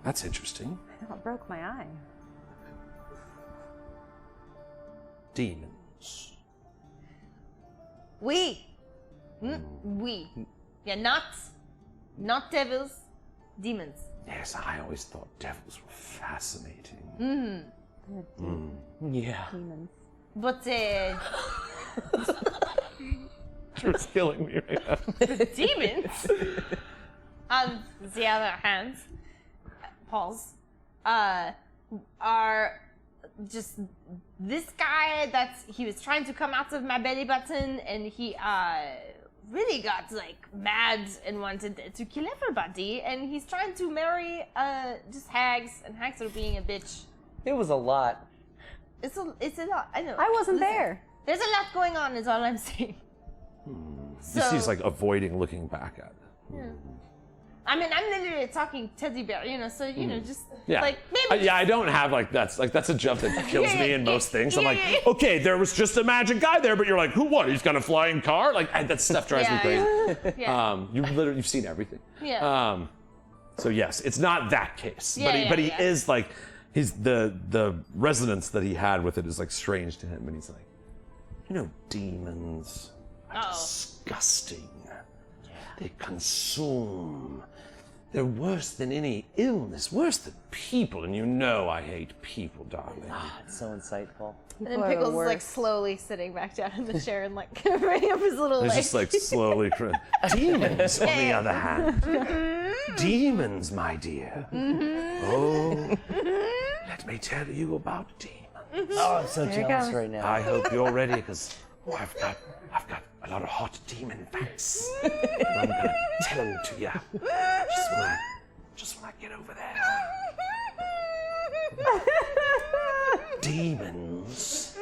That's interesting. Oh, it broke my eye. Demons. We. We. Yeah, not devils, demons. Yes, I always thought devils were fascinating. Yeah. Demons. But Drew's killing me right now. demons, on the other hand, pause, are just this guy he was trying to come out of my belly button, and he really got like mad and wanted to kill everybody, and he's trying to marry just hags, and hags are being a bitch. It was a lot. It's a lot. I know. I wasn't Listen, there. There's a lot going on, is all I'm saying. You see he's like avoiding looking back at it. I mean, I'm literally talking teddy bear, just Yeah. like maybe. I don't have that's a jump that kills Yeah, me yeah, in yeah. most things. I'm Yeah, like, yeah, yeah. okay, there was just a magic guy there, but you're like, who? What? He's got a flying car? Like that stuff drives me crazy. Yeah. You've seen everything. Yeah. So yes, it's not that case, Yeah, but he yeah. is like, he's the resonance that he had with it is like strange to him, and he's like, demons are disgusting. They consume. They're worse than any illness, worse than people, and I hate people, darling. It's so insightful. And then People are the Pickles is like worst. slowly sitting back down in the chair and like bringing up his little It's legs. just like slowly. Demons, on the other hand, demons, my dear. Oh, let me tell you about demons. Oh, I'm so jealous comes. right now. I hope you're ready, because I've got a lot of hot demon facts. And I'm gonna tell them to you. Just when I get over there. Demons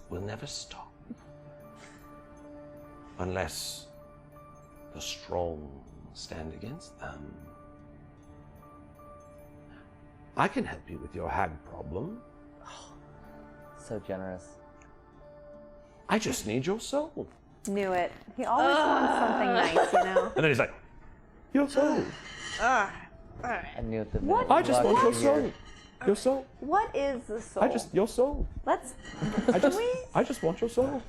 will never stop unless the strong stand against them. I can help you with your hag problem. So generous. I just need your soul. Knew it. He always wants something nice, And then he's like, your soul. I knew it. What? I just want your soul. Your soul. What is the soul? Your soul. Let's. I just want your soul.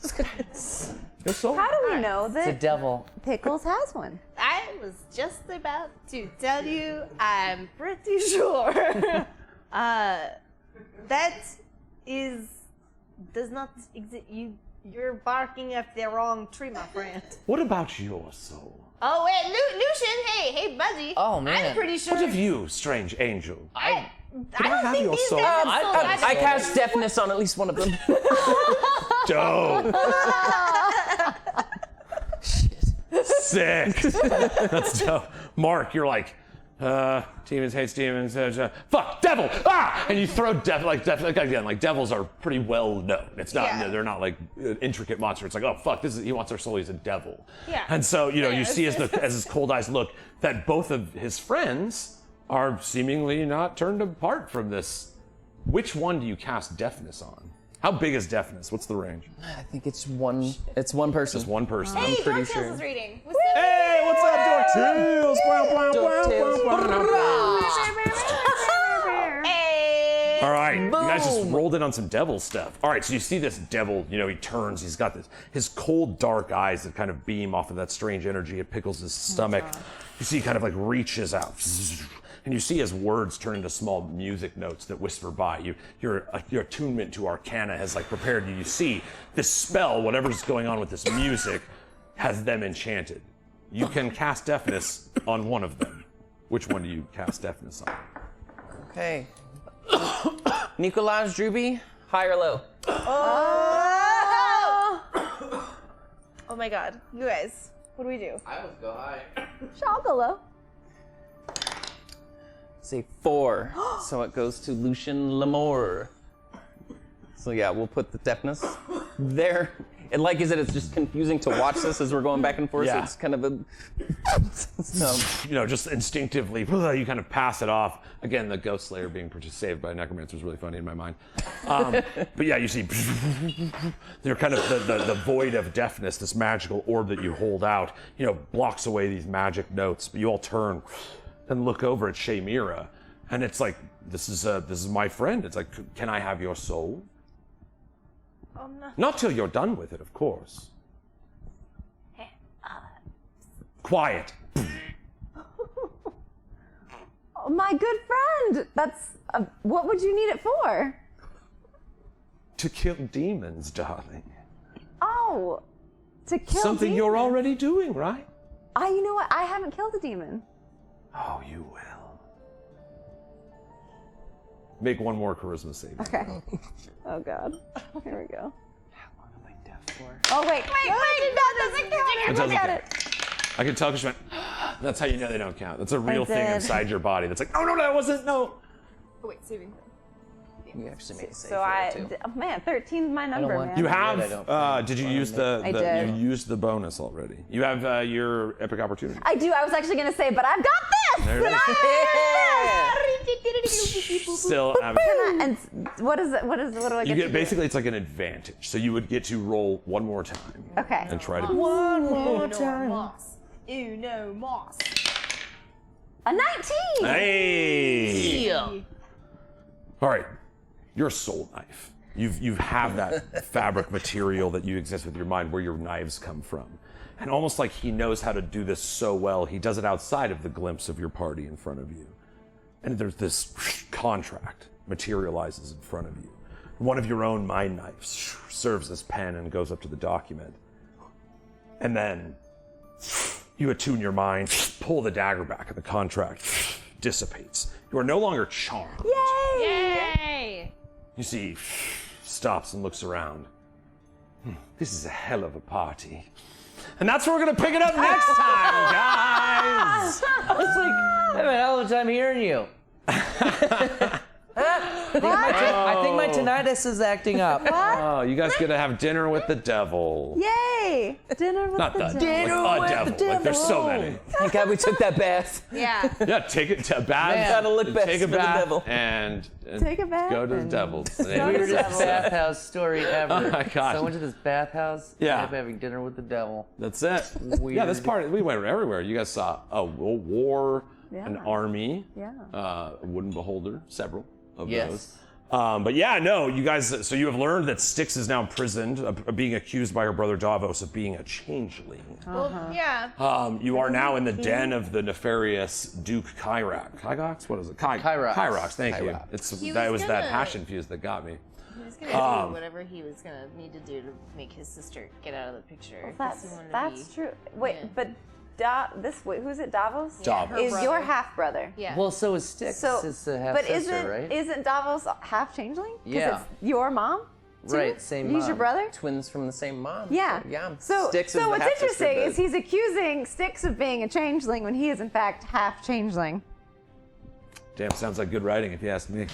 Your soul. How do we know It's a that devil. Pickles has one? I was just about to tell you, I'm pretty sure. That does not exist. You're barking up the wrong tree, my friend. What about your soul? Oh wait, Lucian, hey buddy. Oh, man. I'm pretty sure. What of you, strange angel? I I don't have think your these soul? guys I, have I, I cast deafness on at least one of them. Dope. Sick. That's dope. Mark, you're like, demons hates demons. Fuck, devil! Ah! And you throw devil again. Like devils are pretty well known. It's not. Yeah. They're not like intricate monsters. It's like, oh fuck, he wants our soul. He's a devil. Yeah. And so you Yeah, see as his cold eyes look that both of his friends are seemingly not turned apart from this. Which one do you cast deafness on? How big is deafness? What's the range? I think it's one. It's one person. Just one person. Hey, pretty Dark Tales sure. is reading. What's up? Hey, what's up, Dork Tales? Hey. All right, you guys just rolled in on some devil stuff. All right, so you see this devil, he turns, he's got his cold, dark eyes that kind of beam off of that strange energy. It pickles his stomach. You see he kind of like reaches out. And you see his words turn into small music notes that whisper by. Your attunement to Arcana has like prepared you. You see this spell, whatever's going on with this music, has them enchanted. You can cast deafness on one of them. Which one do you cast deafness on? Okay. Nikolaj Druby, high or low? Oh my god, you guys, what do we do? I would go high. Shogolo. Say 4. So it goes to Lucian Lamore. So yeah, we'll put the deafness there. And like I said, it's just confusing to watch this as we're going back and forth. Yeah. So it's kind of a. So, Just instinctively, you kind of pass it off. Again, the Ghost Slayer being saved by a necromancer is really funny in my mind. But yeah, you see, they're kind of the void of deafness, this magical orb that you hold out, blocks away these magic notes. But you all turn and look over at Shayemira, and it's like, this is my friend. It's like, can I have your soul? Oh no. Not till you're done with it, of course. Quiet. Oh, my good friend. That's what would you need it for? To kill demons, darling. Oh, to kill Something you're demons. already doing, right? You know what? I haven't killed a demon. Oh, you will. Make one more charisma save. Okay. Oh God. Here we go. How long am I deaf for? Oh wait. That doesn't count. It doesn't Look at count. it. I can tell because she went, that's how you know they don't count. That's a real thing did. inside your body that's like, oh, no, that wasn't, no. Oh, wait, saving throw. You actually made a save So for it, too. oh, man, 13 is my number, want man. You I have, don't did you use the, I did. you used the bonus already. You have your epic opportunity. I do. I was actually gonna say, but I've got this. There it And is. I- Still have And what is it? What do I get? You to get, do? basically, it's like an advantage. So you would get to roll one more time. Okay. And try to, One more Moss. Ew, no, moss. A 19. hey! Yeah. All right, your soul knife. You have that fabric material that you exist with your mind where your knives come from. And almost like he knows how to do this so well, he does it outside of the glimpse of your party in front of you. And there's this contract materializes in front of you. One of your own mind knives serves as pen and goes up to the document. And then you attune your mind, pull the dagger back, and the contract dissipates. You are no longer charmed. Yay! You see, stops and looks around. This is a hell of a party. And that's where we're gonna pick it up next time, guys! It's like, I have a hell of a time hearing you. I think my tinnitus is acting up. Oh, you guys gonna have dinner with the devil. Yay! Dinner with Not the the devil. like a devil. Like there's so many. Thank God we took that bath. Yeah. Yeah, take it to a bath. Man. Gotta look best take a for the bath devil. and Take a bath go to the and devil. Weirdest bathhouse story ever. Oh my gosh. So I went to this bathhouse. Yeah. ended up having dinner with the devil. That's it. Weird. Yeah, this part, we went everywhere. You guys saw a war, an army, Yeah. a wooden beholder, several of Yes. those. But yeah, no, you guys, so you have learned that Styx is now imprisoned, being accused by her brother Davos of being a changeling. Well, yeah. You are now in the den of the nefarious Duke Korvax. Kygox? What is it? Kyrox. Kyrox, thank you. Kyrox. That was that gonna- hash infused that got me. He was gonna do whatever he was gonna need to do to make his sister get out of the picture. 'cause he wanted to That's be- true. Wait, Yeah. but who's it? Davos? Davos. her Is brother. your half brother? Yeah. Well, so is Styx. So, It's a half but sister, right? isn't Davos half changeling? 'Cause Yeah. It's your mom. too? Right, same He's your mom. brother. Twins from the same mom. Yeah. Yeah. So, Styx is so the what's half-sister, interesting but- is he's accusing Styx of being a changeling when he is in fact half changeling. Damn, sounds like good writing if you ask me.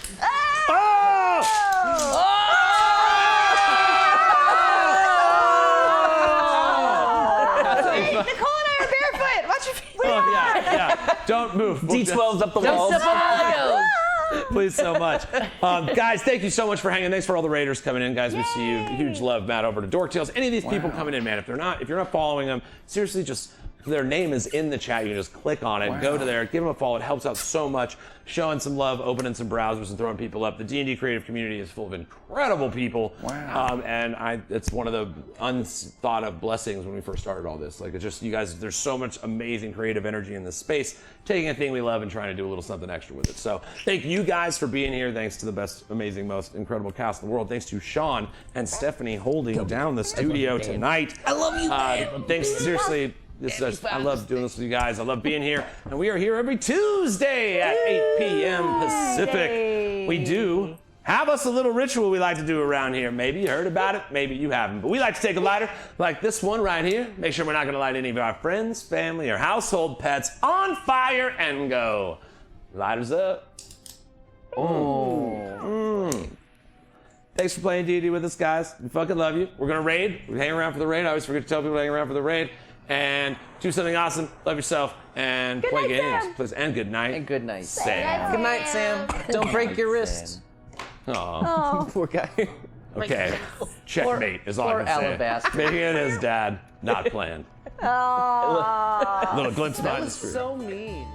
Nicole and I are barefoot. Watch your feet. Oh, yeah. Don't move. D12's up the Don't walls. step on my Legos! Please so much. Guys, thank you so much for hanging. Thanks for all the raiders coming in, guys. We see you. Huge love, Matt, over to Dork Tales. Any of these people coming in, man, if you're not following them, seriously, just their name is in the chat. You can just click on it, go to there, give them a follow. It helps out so much. Showing some love, opening some browsers, and throwing people up. The D&D creative community is full of incredible people. Wow. And it's one of the unthought of blessings when we first started all this. Like, it's just, you guys, there's so much amazing creative energy in this space, taking a thing we love and trying to do a little something extra with it. So thank you guys for being here. Thanks to the best, amazing, most incredible cast in the world. Thanks to Sean and Stephanie holding down the studio tonight. I love you, man. Thanks, seriously. I love doing this with you guys. I love being here. And we are here every Tuesday at 8 p.m. Pacific. We do have us a little ritual we like to do around here. Maybe you heard about it, maybe you haven't. But we like to take a lighter like this one right here. Make sure we're not going to light any of our friends, family, or household pets on fire and go. Lighters up. Thanks for playing D&D with us, guys. We fucking love you. We're going to raid. We hang around for the raid. I always forget to tell people to hang around for the raid. And do something awesome. Love yourself. And play night, games. Sam. Please. And good night. And good night. Sam. Good night, Sam. Don't break your wrist. Aw. Poor guy. Okay. Checkmate is all poor I can say. Alabaster. Making it his dad. Not planned. Oh. Little glimpse behind the screen. So mean.